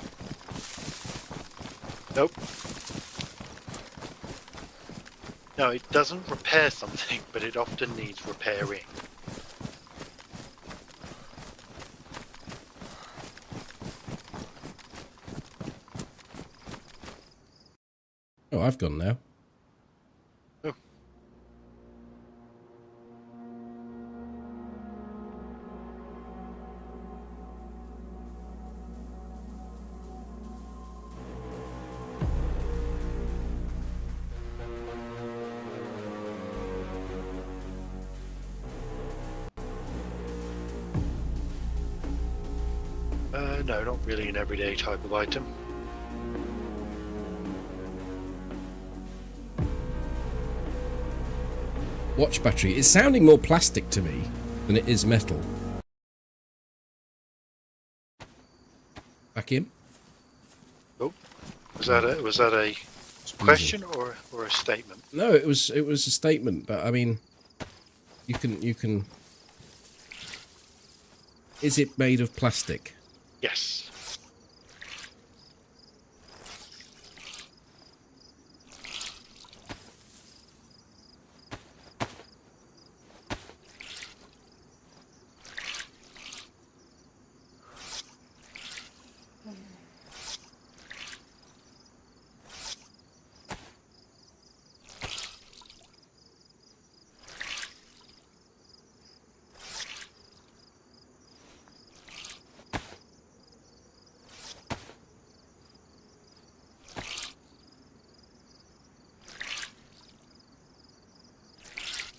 Nope. No, it doesn't repair something, but it often needs repairing. Oh, I've gone now. Oh. No, not really an everyday type of item. Watch battery. It's sounding more plastic to me than it is metal. Back in. Oh, was that a question or a statement? No, it was a statement, but I mean, you can. Is it made of plastic? Yes.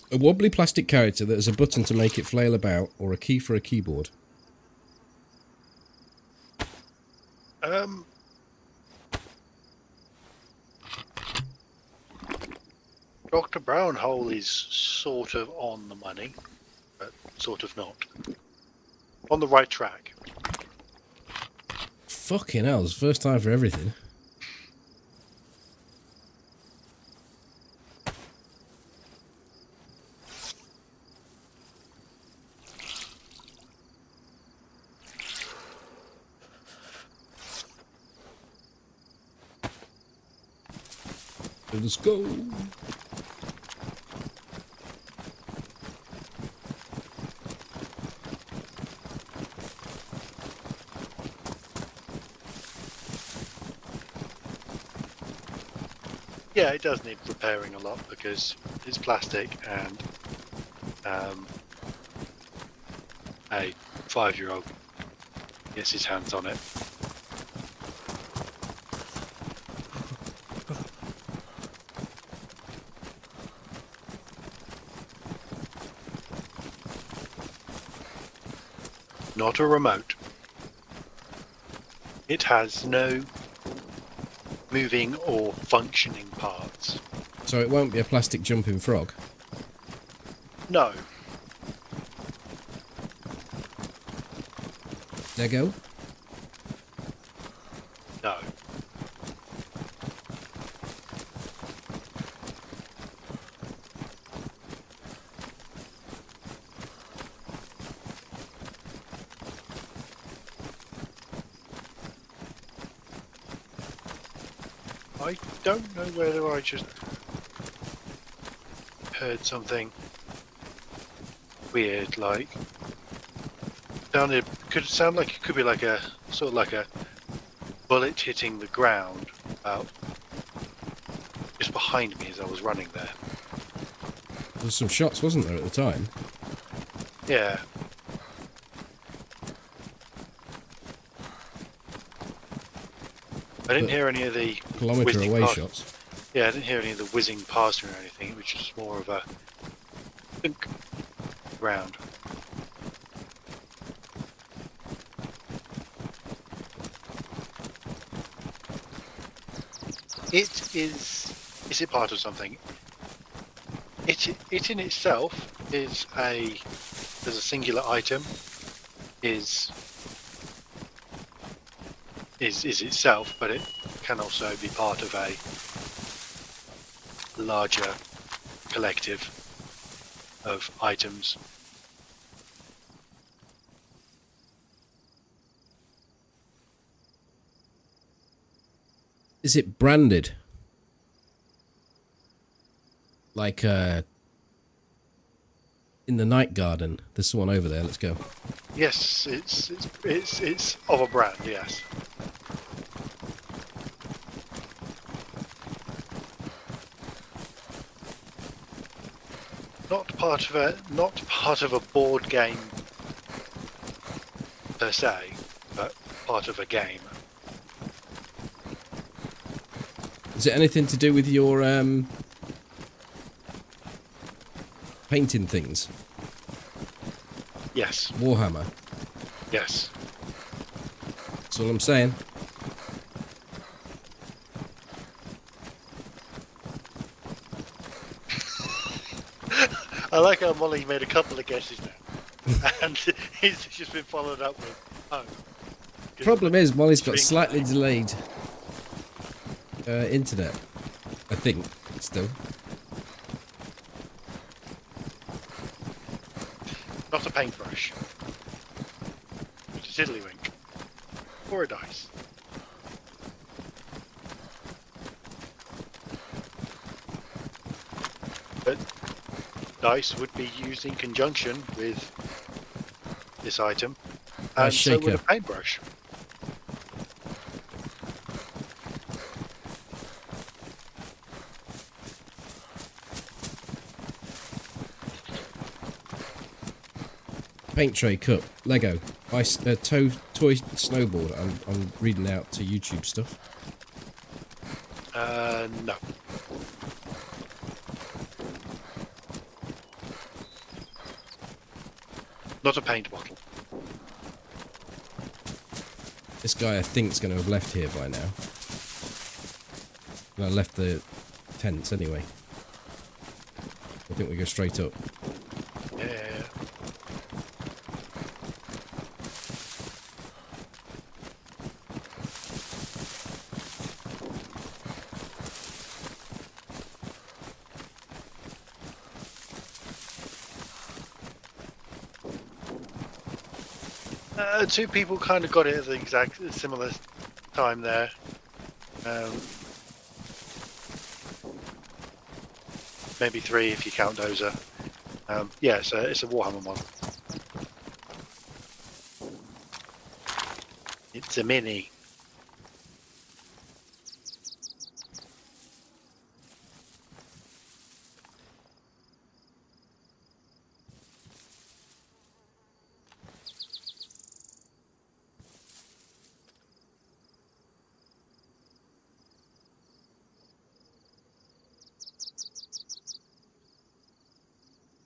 A wobbly plastic character that has a button to make it flail about, or a key for a keyboard. Dr. Brownhole is sort of on the money, but sort of not. On the right track. Fucking hell, it's the first time for everything. Let's go. Yeah, it does need repairing a lot because it's plastic and a 5-year-old gets his hands on it. Not a remote. It has no moving or functioning parts. So it won't be a plastic jumping frog? No. Lego? No. I don't know whether I just heard something weird, like could sound like it could be like a sort of like a bullet hitting the ground about just behind me as I was running there. There was some shots, wasn't there, at the time? Yeah. I didn't hear any of the Kilometre whizzing away past. shots. Yeah, I didn't hear any of the whizzing past me or anything. It was just more of a thunk ground. It is. Is it part of something? It in itself is as a singular item is itself, but it can also be part of a larger collective of items. Is it branded? Like in the night garden. There's one over there. Let's go. Yes, it's of a brand. Yes. Not part of a board game per se, but part of a game. Is it anything to do with your painting things? Yes. Warhammer. Yes. That's all I'm saying. I like how Molly made a couple of guesses now, and he's just been followed up with, oh. Problem is, Molly's got slightly delayed internet, I think, still. Not a paintbrush. It's a tiddlywink. Or a dice. But dice would be used in conjunction with this item, and so would a paintbrush. Paint tray, cup, Lego, ice, toy snowboard. I'm reading out to YouTube stuff. No. Not a paint bottle. This guy, I think, is going to have left here by now. And I left the tents anyway. I think we go straight up. Yeah. Two people kind of got it at the exact similar time there. Maybe three if you count Dozer. Yeah, it's a Warhammer model. It's a mini.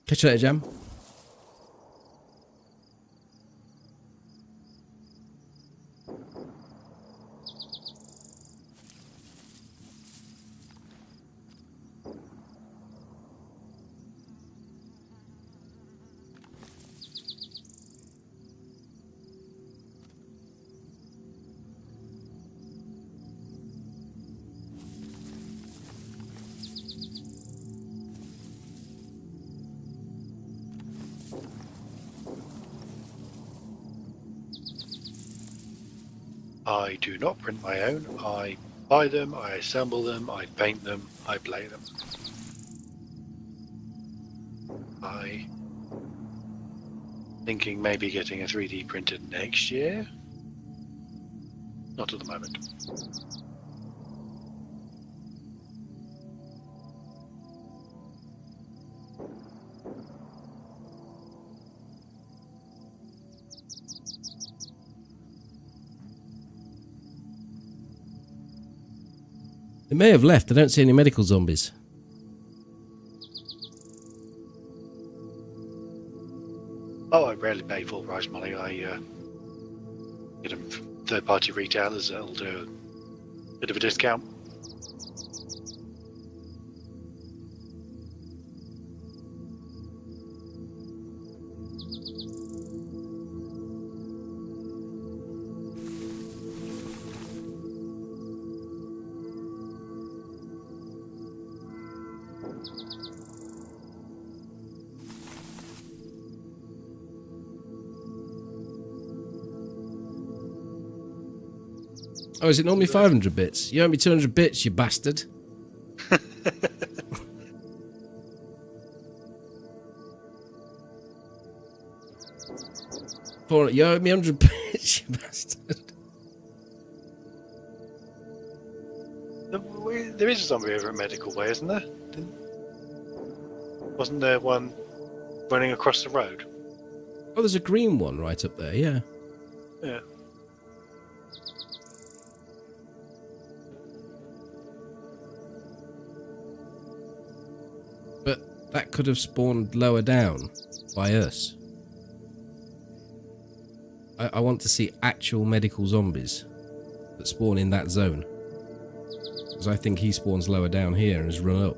Catch you later, Jam. I do not print my own. I buy them, I assemble them, I paint them, I play them. I thinking maybe getting a 3D printer next year. Not at the moment. They may have left. I don't see any medical zombies. Oh, I rarely pay full price money. I get them from third-party retailers that'll do a bit of a discount. Oh, is it normally 500 bits? You owe me 200 bits, you bastard. You owe me 100 bits, you bastard. There is a zombie over at Medical Way, isn't there? Wasn't there one running across the road? Oh, there's a green one right up there, yeah. Yeah. But that could have spawned lower down by us. I want to see actual medical zombies that spawn in that zone. Because I think he spawns lower down here and has run up.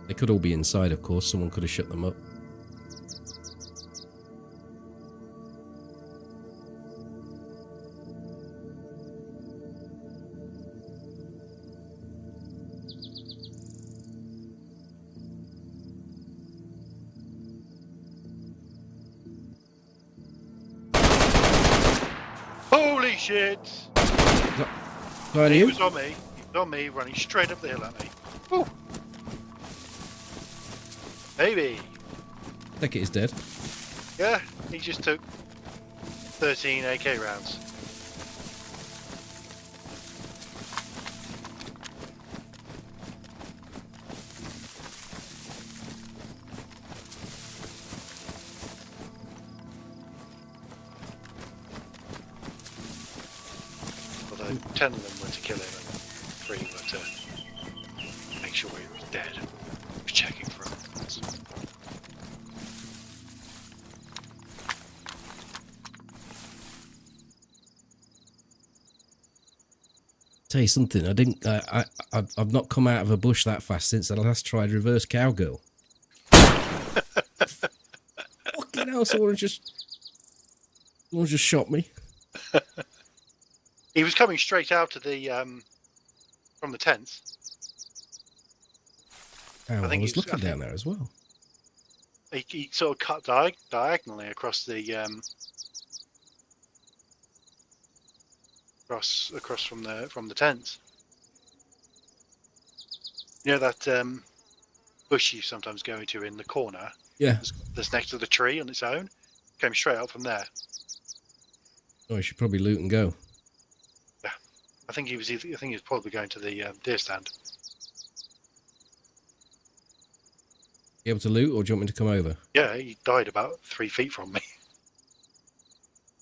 They could all be inside, of course. Someone could have shut them up. Holy shit! Are He you? was on me. He was on me, running straight up the hill at me. Woo! Maybe. I think it is dead. Yeah, he just took 13 AK rounds. Although 10 of them were to kill him and 3 were to make sure he was dead. He was checking for him. Tell you something, I've not come out of a bush that fast since I last tried reverse cowgirl. Fucking hell, someone just shot me. He was coming straight out of the from the tents. Oh, I think was he's- looking I think- down there as well. He sort of cut diagonally across the across from the tents. You know that bush you sometimes go into in the corner Yeah. that's next to the tree on its own? Came straight out from there. Oh, I should probably loot and go. I think he was probably going to the deer stand. You able to loot, or do you want me to come over? Yeah, he died about 3 feet from me.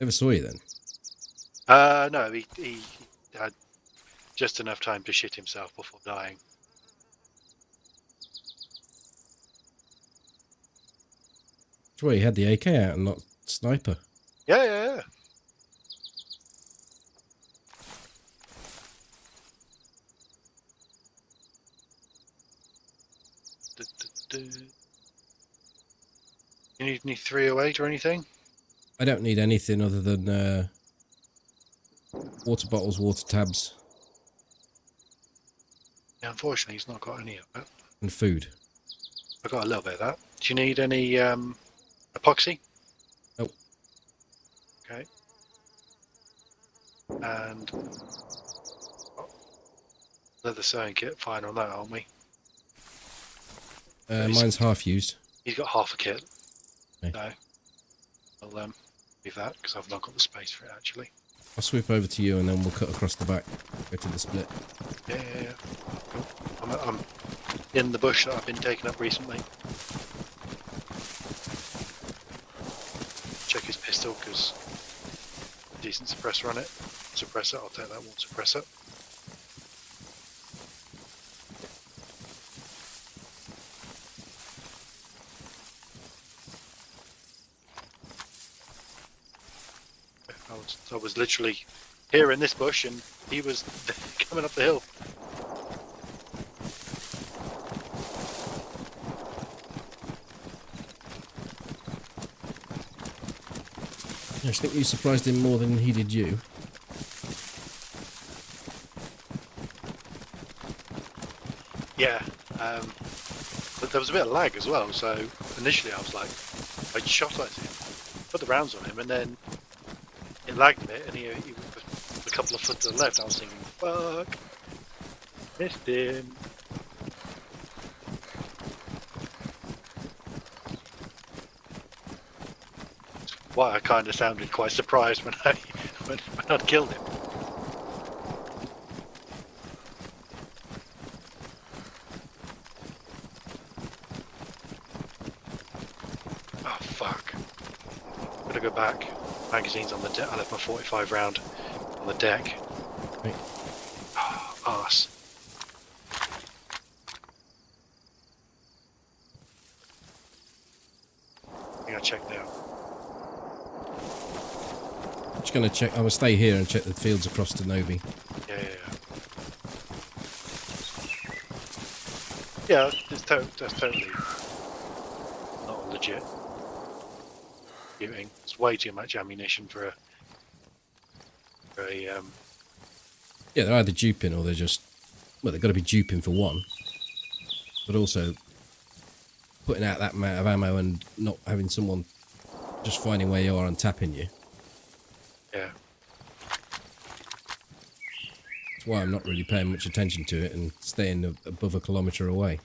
Never saw you then. No, he had just enough time to shit himself before dying. That's why you had the AK out and not sniper. Yeah. You need any 308 or anything? I don't need anything other than water bottles, water tabs, Yeah, unfortunately, he's not got any of it. and food. I got a little bit of that. Do you need any epoxy? Nope. Okay. And leather sewing kit, fine on that, aren't we? Mine's half used. He's got half a kit. Okay. No. I'll leave that because I've not got the space for it actually. I'll swoop over to you and then we'll cut across the back. Go to the split. Yeah. Cool. I'm in the bush that I've been taking up recently. Check his pistol because decent suppressor on it. Suppressor, I'll take that one suppressor. I was literally here in this bush and he was coming up the hill. I just think you surprised him more than he did you. Yeah, but there was a bit of lag as well, so initially I was like, I shot at him, put the rounds on him, and then it lagged a bit, and he was a couple of foot to the left. I was thinking, fuck, missed him. Why I kind of sounded quite surprised when I'd killed him. Oh fuck! Gotta go back. Magazine's on the deck. I left my 45 round on the deck. Right. Oh, arse. I think I checked now. I'm just gonna check. I will stay here and check the fields across to Novi. Yeah. Yeah, that's totally not legit. Shooting. It's way too much ammunition for a Yeah, they're either duping or they're just... Well, they've got to be duping for one. But also putting out that amount of ammo and not having someone just finding where you are and tapping you. yeah. That's why I'm not really paying much attention to it and staying above a kilometre away.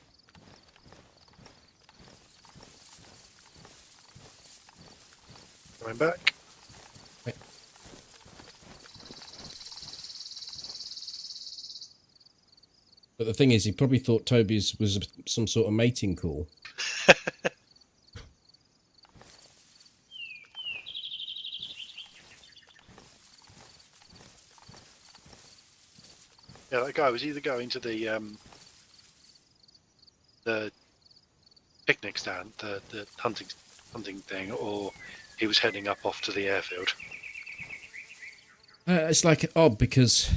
Coming back. Right. But the thing is, he probably thought Toby's was some sort of mating call. Yeah, that guy was either going to the picnic stand, the hunting thing, or he was heading off to the airfield. It's like odd because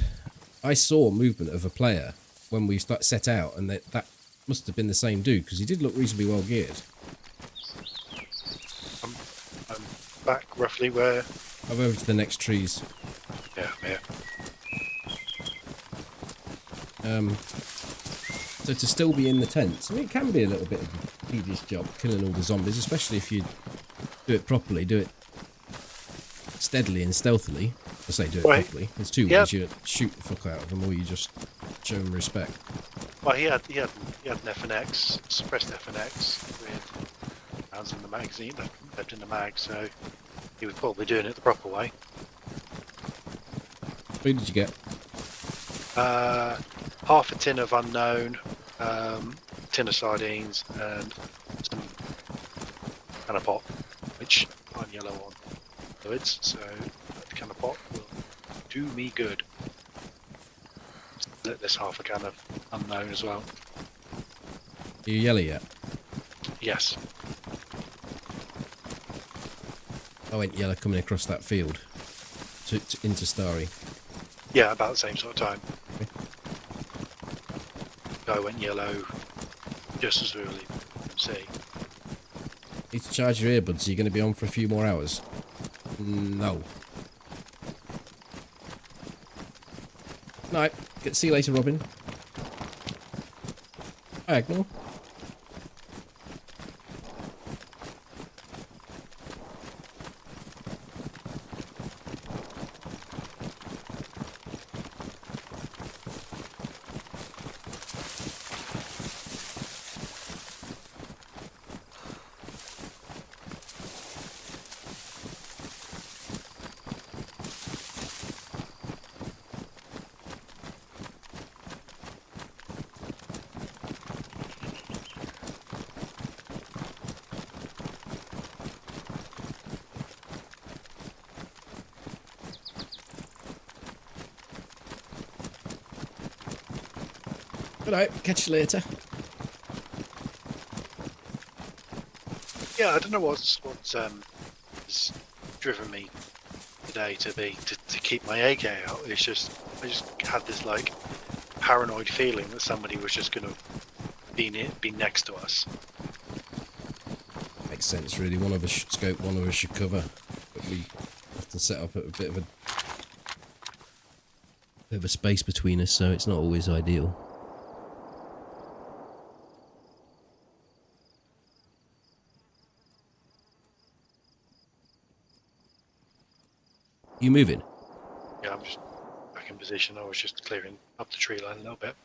I saw movement of a player when we set out, and that must have been the same dude because he did look reasonably well geared. I'm back roughly where. I'm over to the next trees. Yeah. So to still be in the tents, I mean, it can be a little bit of a tedious job killing all the zombies, especially if you do it properly, do it steadily and stealthily. I say do it properly. There's two ways: you shoot the fuck out of them, or you just show them respect. Well, he had an FNX, suppressed FNX with rounds in the magazine left in the mag, so he was probably doing it the proper way. Who did you get? Half a tin of unknown, tin of sardines, and some can of pop, which I'm yellow on fluids, so that can of pop will do me good. Let this half a can of unknown as well. Are you yellow yet? Yes. I went yellow coming across that field into Starry. Yeah, about the same sort of time. Okay. I went yellow just as early as C. Need to charge your earbuds. Are you going to be on for a few more hours? No. Night. See you later, Robin. Hi, Agnor. Good night. Catch you later. Yeah, I don't know what's has driven me today to keep my AK out. It's just I just had this like paranoid feeling that somebody was just going to be next to us. Makes sense, really. One of us should scope, one of us should cover. But we have to set up a bit of a space between us, so it's not always ideal. You moving? Yeah, I'm just back in position. I was just clearing up the tree line a little bit.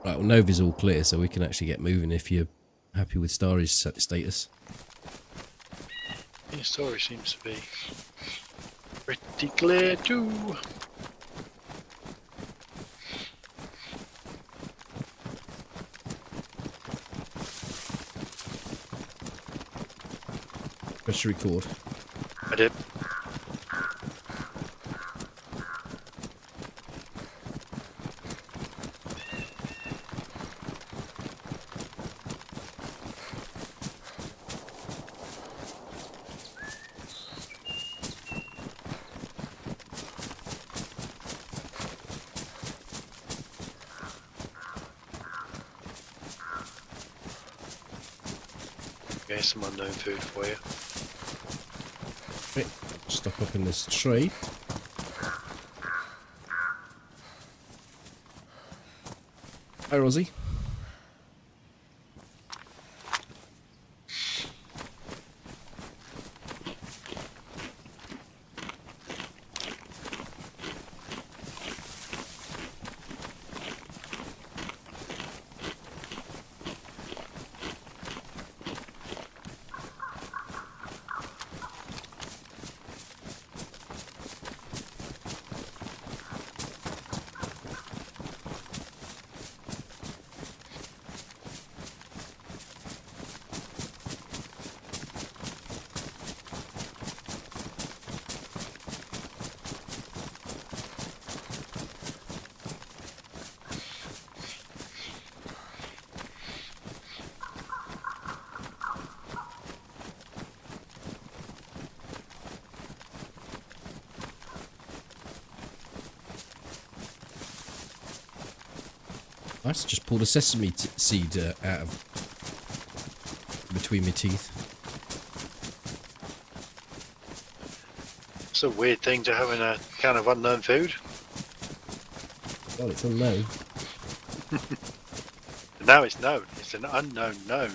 Right, well, Nova's all clear, so we can actually get moving if you're happy with Starry's status. Your story seems to be pretty clear too. Press record. I did. Okay, some unknown food for you. Right, stop up in this tree. Hi, Rosie. Nice, just pulled a sesame seed out of between my teeth. It's a weird thing to have in a can of unknown food. Well, it's unknown. Now it's known. It's an unknown known.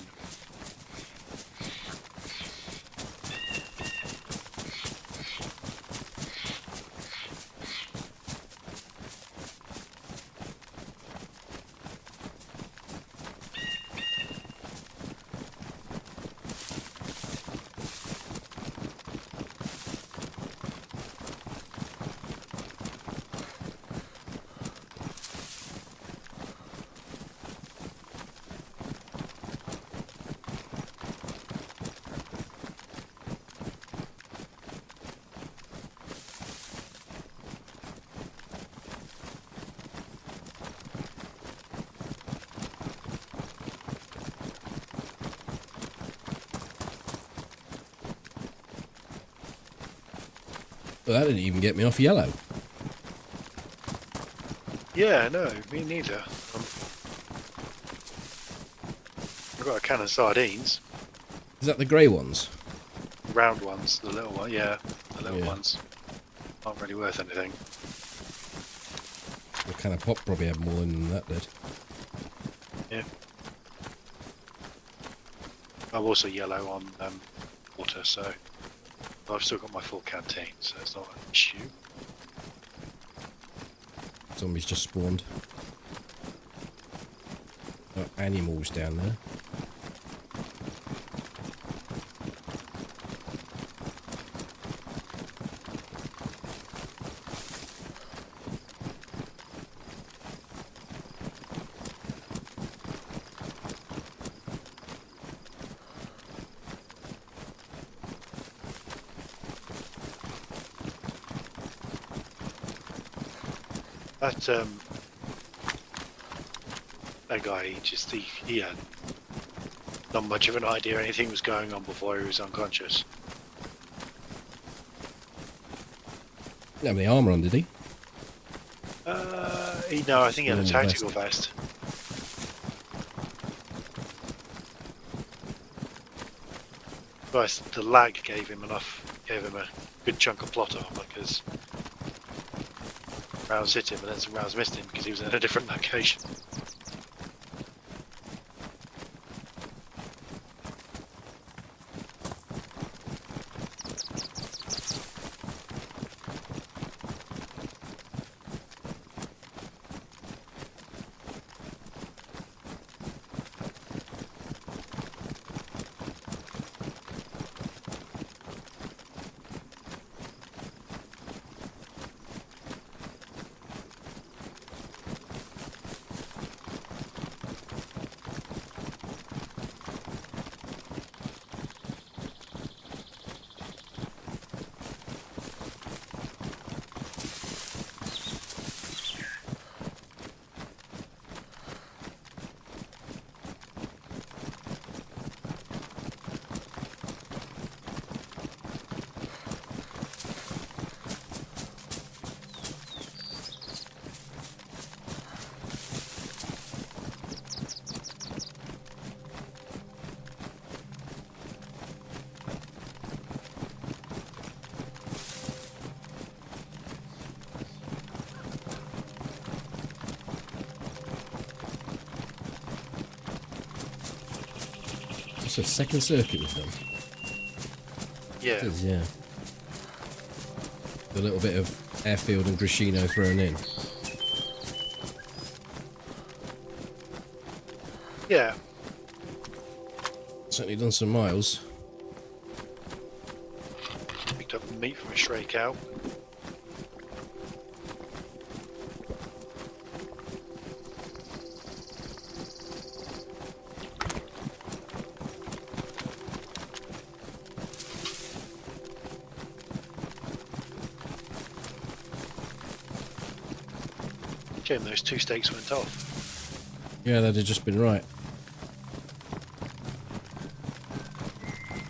Well, that didn't even get me off yellow. Yeah, no, me neither. I've got a can of sardines. Is that the grey ones? Round ones, the little one, yeah, the little Yeah. ones. Aren't really worth anything. The can of pop probably had more than that did. Yeah. I'm also yellow on water, so I've still got my full canteen, so it's not an issue. Zombies just spawned. Oh, animals down there. That guy, he had not much of an idea anything was going on before he was unconscious. Didn't have any armour on, did he? No, I think he had a Normal tactical vest. But the lag gave him a good chunk of plot armor because rounds hit him and then some rounds missed him because he was in a different location. So second circuit was done. Yeah. It is, yeah. A little bit of Airfield and Grishino thrown in. Yeah. Certainly done some miles. Picked up meat from a stray cow. Shame those 2 steaks went off. Yeah, that'd have just been right.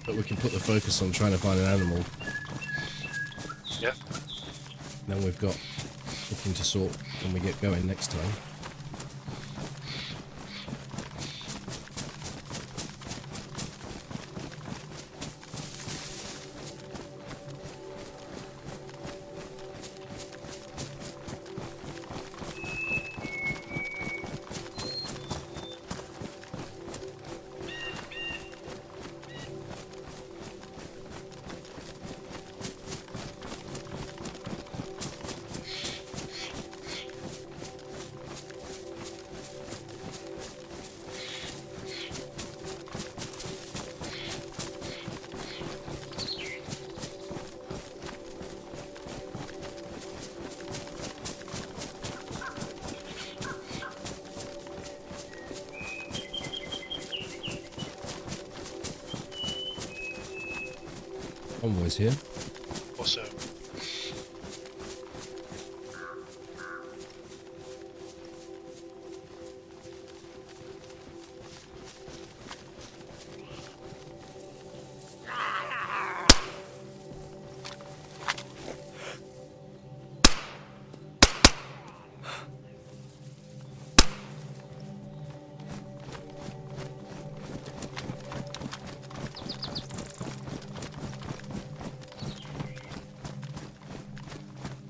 But we can put the focus on trying to find an animal. Yeah. Then we've got looking to sort when we get going next time. Convoys here. Also,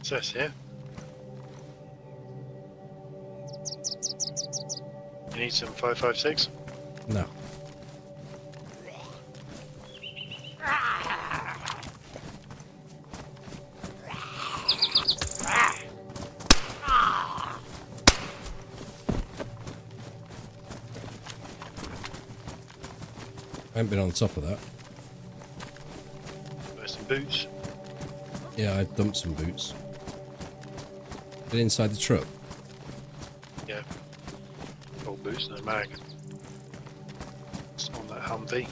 says here. You need some 5.56? No. I haven't been on top of that. There's some boots. Yeah, I dumped some boots. Been inside the truck. Yeah. Old boots, no mag. It's on that Humvee.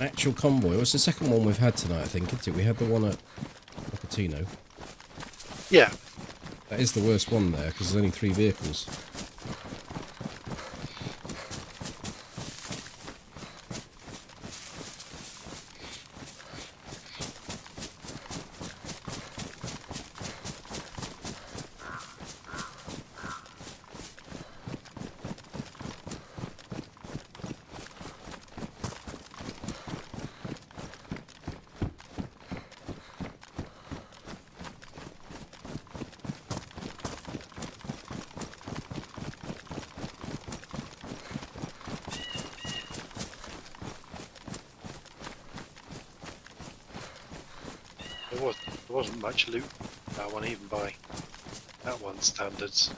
actual convoy. What's the second one we've had tonight, I think, isn't it? We had the one at Cupertino. Yeah. That is the worst one there, because there's only 3 vehicles. There wasn't much loot in that one, even by that one's standards.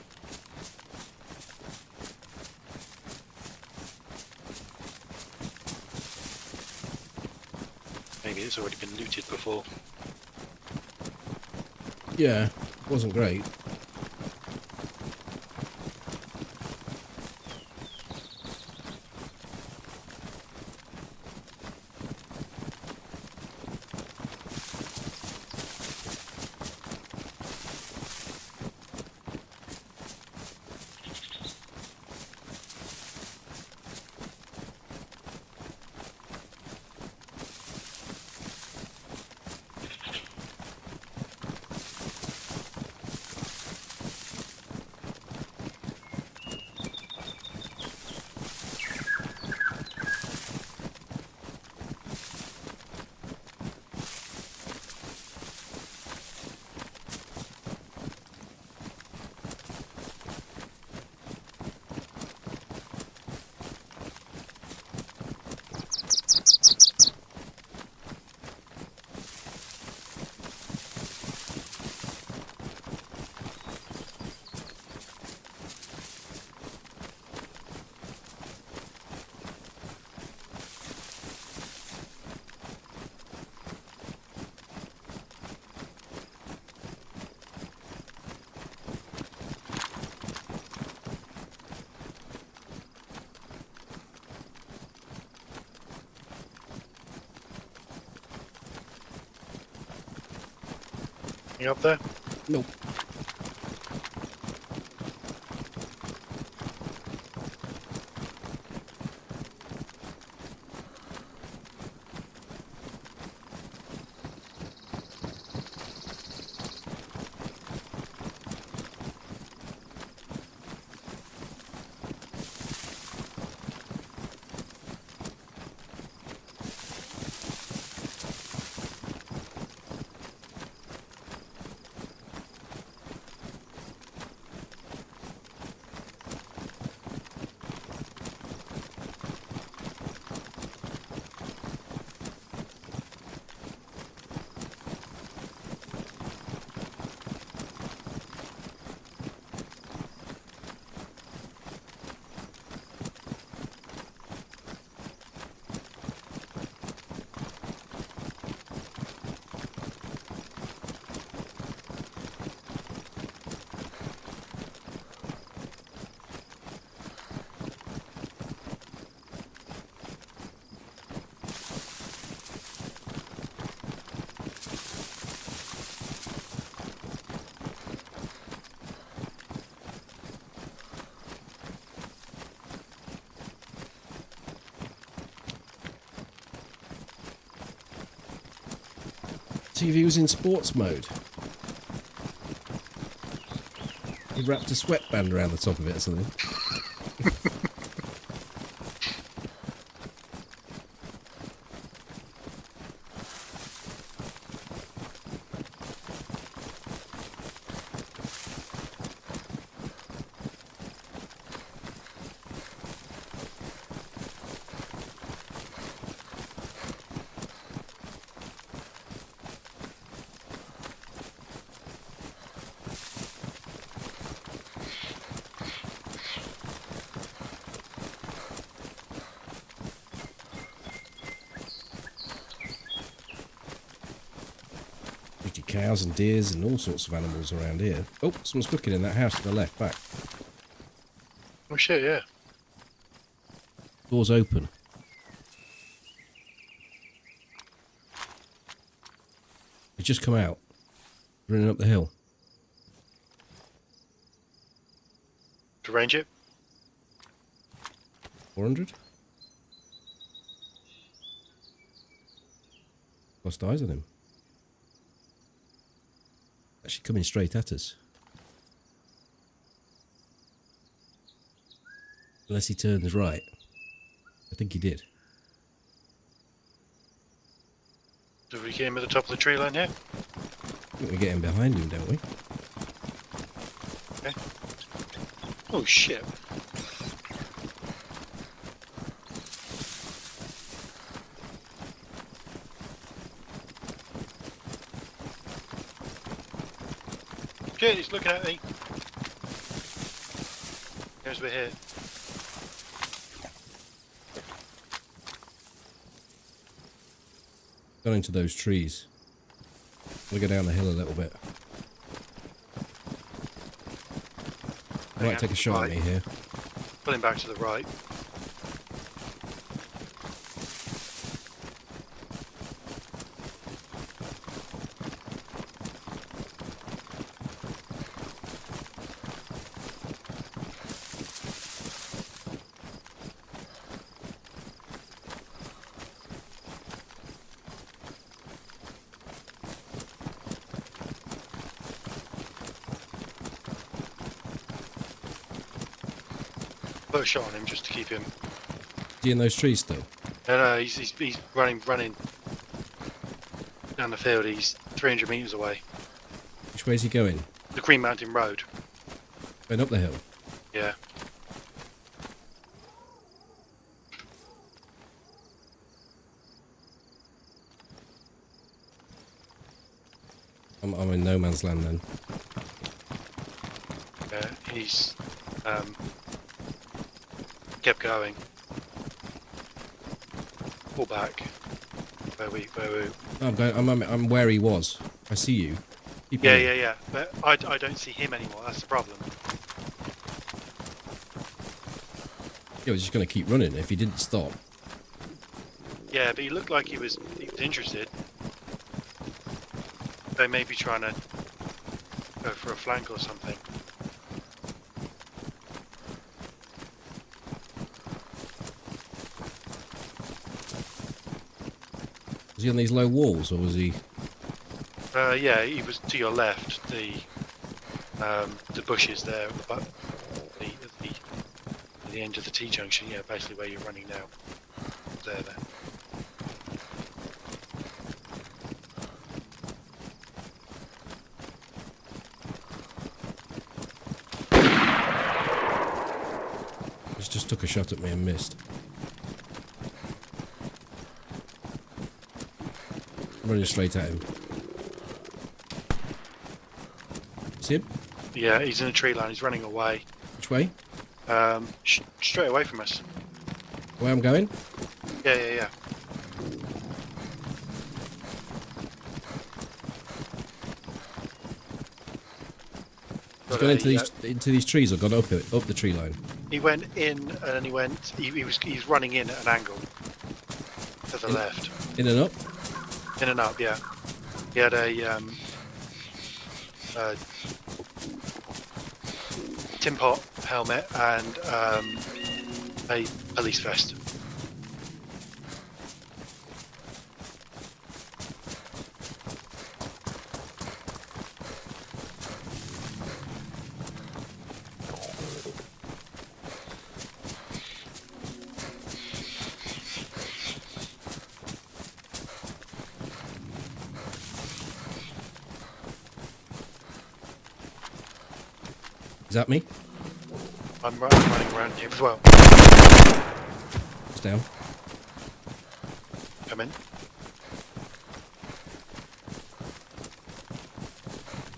Maybe it's already been looted before. Yeah, wasn't great. You up there? Nope. TV was in sports mode. He wrapped a sweatband around the top of it or something. Cows and deers and all sorts of animals around here. Oh, someone's cooking in that house to the left, back. Oh shit, yeah. Door's open. just come out. Running up the hill. To range it? 400? Lost eyes on him. Actually coming straight at us. Unless he turns right. I think he did. Do we get him at the top of the tree line here? I think we get him behind him, don't we? Okay. Oh shit. Shit, he's looking at me. Here's we're here. Gone into those trees. We'll go down the hill a little bit. Might take a shot at me here. Pulling back to the right. Put a shot on him just to keep him. Is he in those trees still? No, he's running down the field. He's 300 meters away. Which way is he going? The Green Mountain Road. Going up the hill. Yeah. I'm in no man's land then. Yeah, he's kept going. Pull back. Where we I'm where he was. I see you. Keep Yeah, going. yeah. But I don't see him anymore. That's the problem. Yeah, he's just going to keep running if he didn't stop. Yeah, but he looked like he was interested. They may be trying to go for a flank or something. Was he on these low walls or was he? Yeah, he was to your left. The bushes there, but the end of the T junction. Yeah, basically where you're running now. There. Just took a shot at me and missed. Running straight at him. See him? Yeah, he's in a tree line. He's running away. Which way? Straight away from us. The way I'm going? Yeah. He's gone into these trees or gone up the tree line? He went in and then he's running in at an angle to the left. In and up? In and up, yeah. He had a tin pot helmet and a police vest. Is that me? I'm running around here as well. It's down. Come in.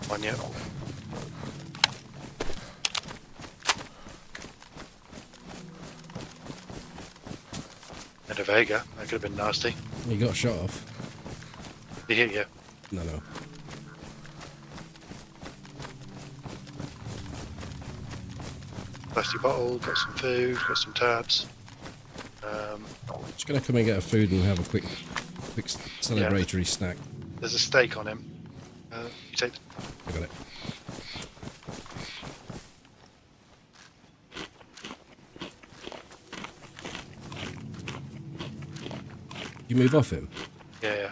One yet. And a Vega. That could have been nasty. You got shot off. Did he hit you? No. Plastic bottle, got some food, got some tabs. Just gonna come and get a food and have a quick celebratory snack. There's a steak on him. You take. I got it. You move off him? Yeah, yeah.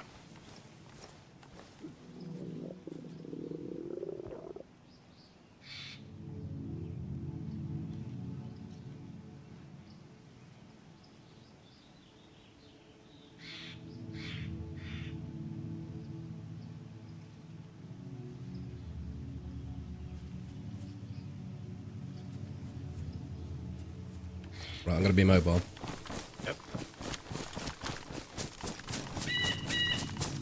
Right, I'm going to be mobile. Yep.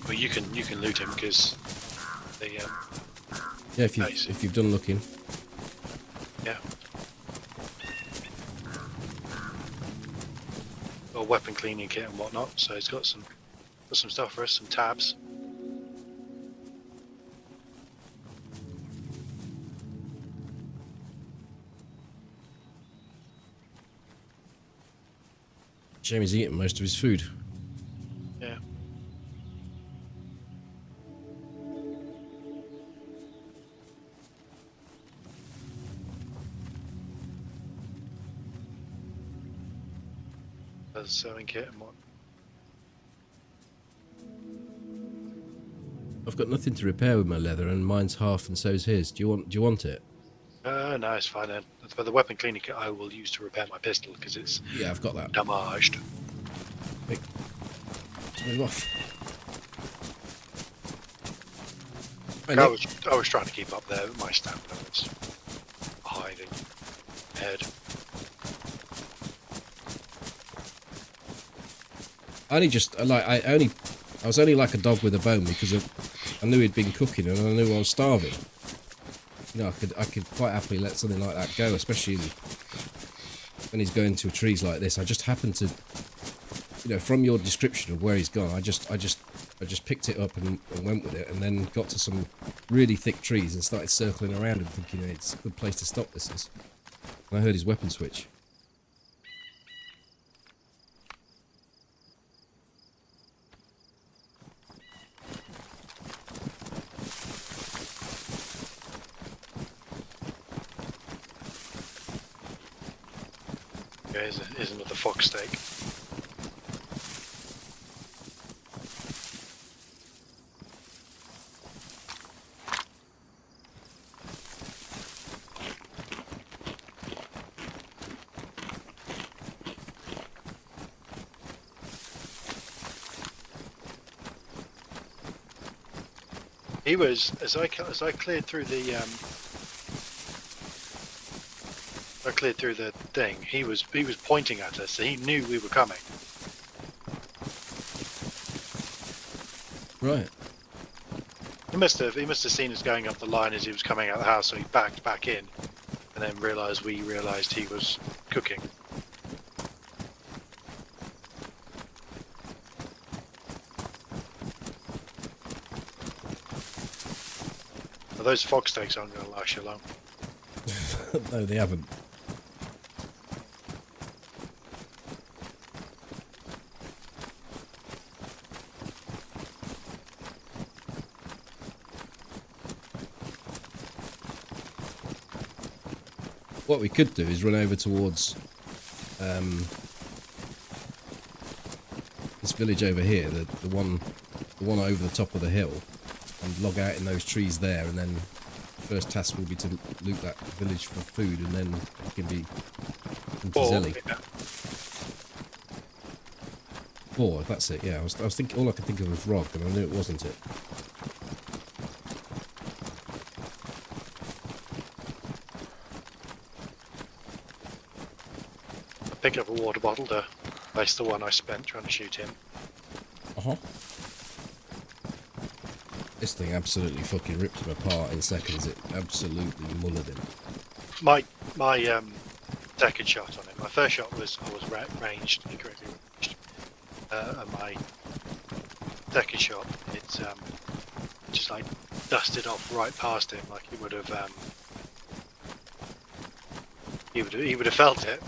Well, you can loot him because the Yeah, Nice. if you've done looking. yeah. Got a weapon cleaning kit and whatnot, so he's got some stuff for us, some tabs. Shame he's eating most of his food. Yeah. There's a sewing kit and what. I've got nothing to repair with my leather, and mine's half, and so's his. Do you want it? No, it's fine then. But the weapon cleaning kit I will use to repair my pistol because it's Yeah, I've got that. damaged. Quick. Move off. Right, I Nick. was trying to keep up there, but my stamina was hiding head. I was only like a dog with a bone because I knew he'd been cooking and I knew I was starving. You know, I could quite happily let something like that go, especially when he's going to trees like this. I just happened to, you know, from your description of where he's gone, I just picked it up and went with it, and then got to some really thick trees and started circling around and thinking, hey, it's a good place to stop this is. And I heard his weapon switch. Yeah, here's another fox steak. He was as I cleared through the thing. He was pointing at us, so he knew we were coming. Right. He must have seen us going up the line as he was coming out of the house, so he backed back in, and then realised he was cooking. Well, those fox steaks aren't going to last you long. No, they haven't. What we could do is run over towards this village over here, the one over the top of the hill, and log out in those trees there, and then the first task will be to loot that village for food, and then it can be into Zelly. Yeah. Or that's it. Yeah, I was thinking, all I could think of was Rog, and I knew it wasn't it. Pick up a water bottle to replace the one I spent trying to shoot him. Uh-huh. This thing absolutely fucking ripped him apart in seconds. It absolutely mullered him. My second shot on him. My first shot was ranged, incorrectly ranged. And my second shot, it's just like dusted off right past him, like he would have he would have felt it.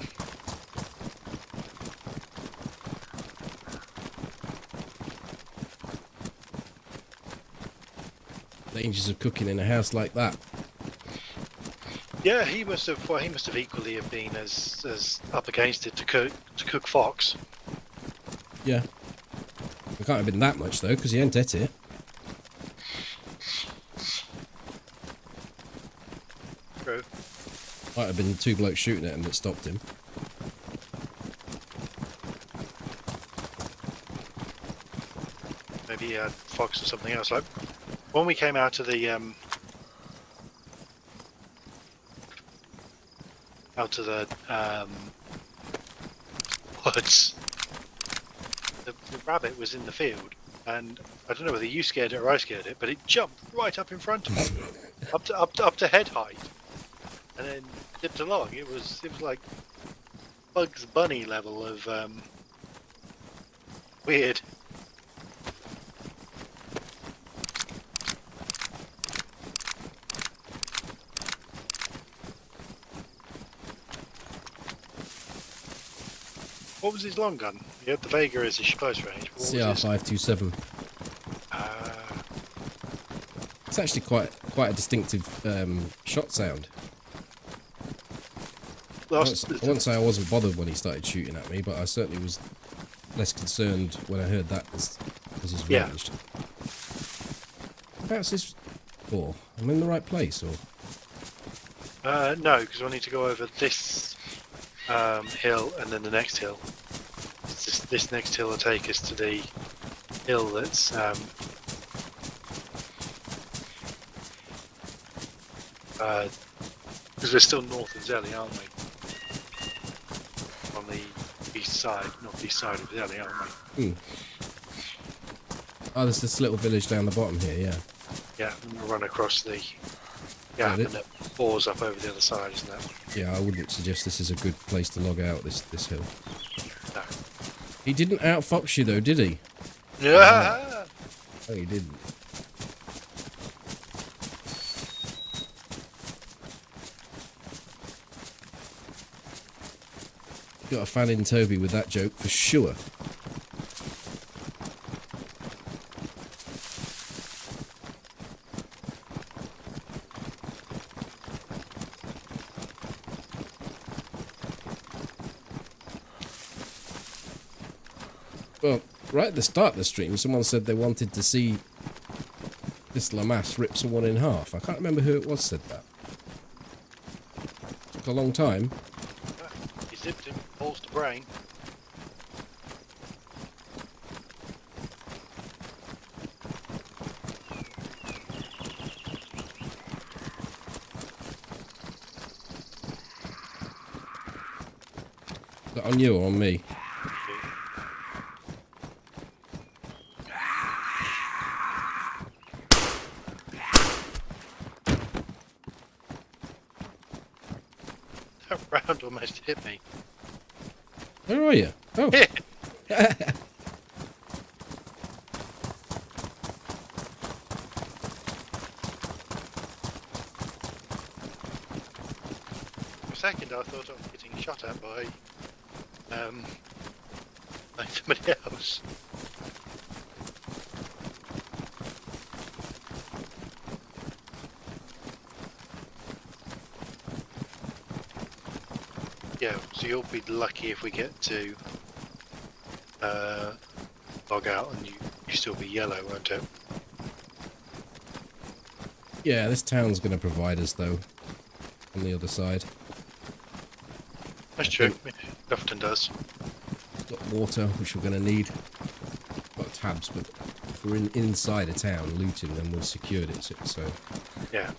Dangers of cooking in a house like that. Yeah, he must have. Well, he must have equally have been as up against it to cook fox. Yeah. It can't have been that much, though, because he ain't at it. True. Might have been two blokes shooting at him that stopped him. Maybe he had fox or something else. Like when we came out of the woods, the rabbit was in the field, and I don't know whether you scared it or I scared it, but it jumped right up in front of me, up to head height, and then dipped along. It was like Bugs Bunny level of weird. What was his long gun? He had the Vega as his close range. What was his- CR527. It's actually quite a distinctive shot sound. I won't say I wasn't bothered when he started shooting at me, but I certainly was less concerned when I heard that as he's Yeah. ranged. Whereabouts is for? I'm in the right place, or? No, because I need to go over this hill and then the next hill. This next hill will take us to the hill that's because we're still north of Zelly, aren't we? On the northeast side of Zelly, aren't we? Oh, there's this little village down the bottom here, yeah. Yeah, and we'll run across the Yeah, and it pours up over the other side, isn't it? Yeah, I wouldn't suggest this is a good place to log out this hill. No. He didn't outfox you though, did he? Yeah. Oh, he didn't. Got a fan in Toby with that joke for sure. Well, right at the start of the stream, someone said they wanted to see this Lamass rip someone in half. I can't remember who it was said that. Took a long time. He zipped him, balls to brain. Is that on you or on me? That round almost hit me. Where are you? Oh. For a second I thought I was getting shot at by somebody else. Yeah, so you'll be lucky if we get to log out and you still be yellow, won't it? Yeah, this town's going to provide us, though, on the other side. That's true. It often does. Got water, which we're going to need. Got tabs, but if we're inside a town looting, then we've secured it, so... Yeah.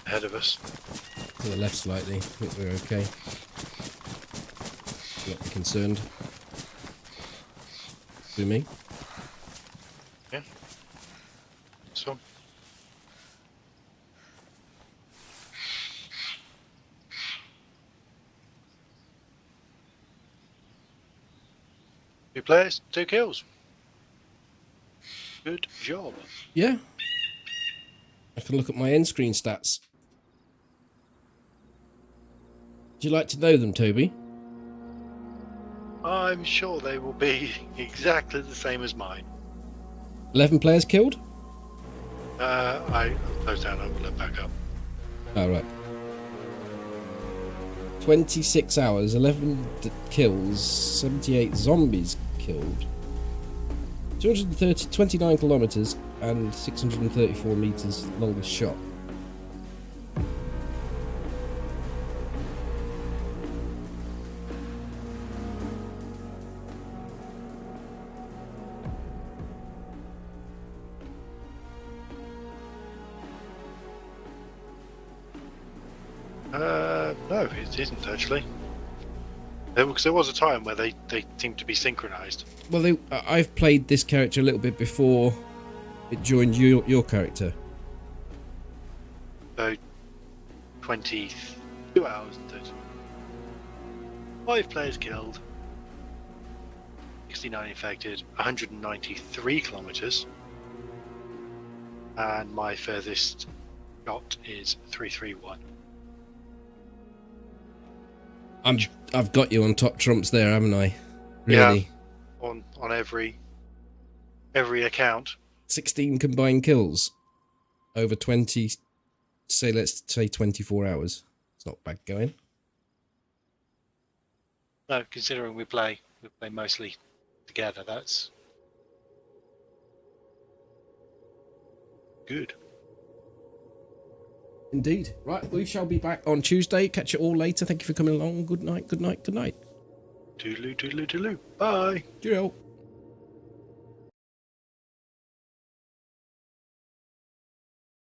ahead of us. To the left slightly. I think we're okay. Not be concerned. Do me. Yeah. So. Two players, 2 kills. Good job. Yeah. I can look at my end screen stats. Would you like to know them, Toby? I'm sure they will be exactly the same as mine. 11 players killed? I closed down, I will look back up. Oh, right. 26 hours, 11 kills, 78 zombies killed. 29 kilometers and 634 meters longest shot. No, it isn't actually. Because there was a time where they seemed to be synchronized. Well, I've played this character a little bit before it joined your character. So, 22 hours and 30. 5 players killed, 69 infected, 193 kilometers, and my furthest shot is 331. I've got you on top trumps there, haven't I? Really? Yeah, on every account. 16 combined kills over 20. Let's say 24 hours. It's not bad going. No, considering we play mostly together, that's good. Indeed. Right, we shall be back on Tuesday. Catch you all later. Thank you for coming along. Good night, good night, good night. Toodaloo, toodaloo, toodaloo. Bye. Cheerio.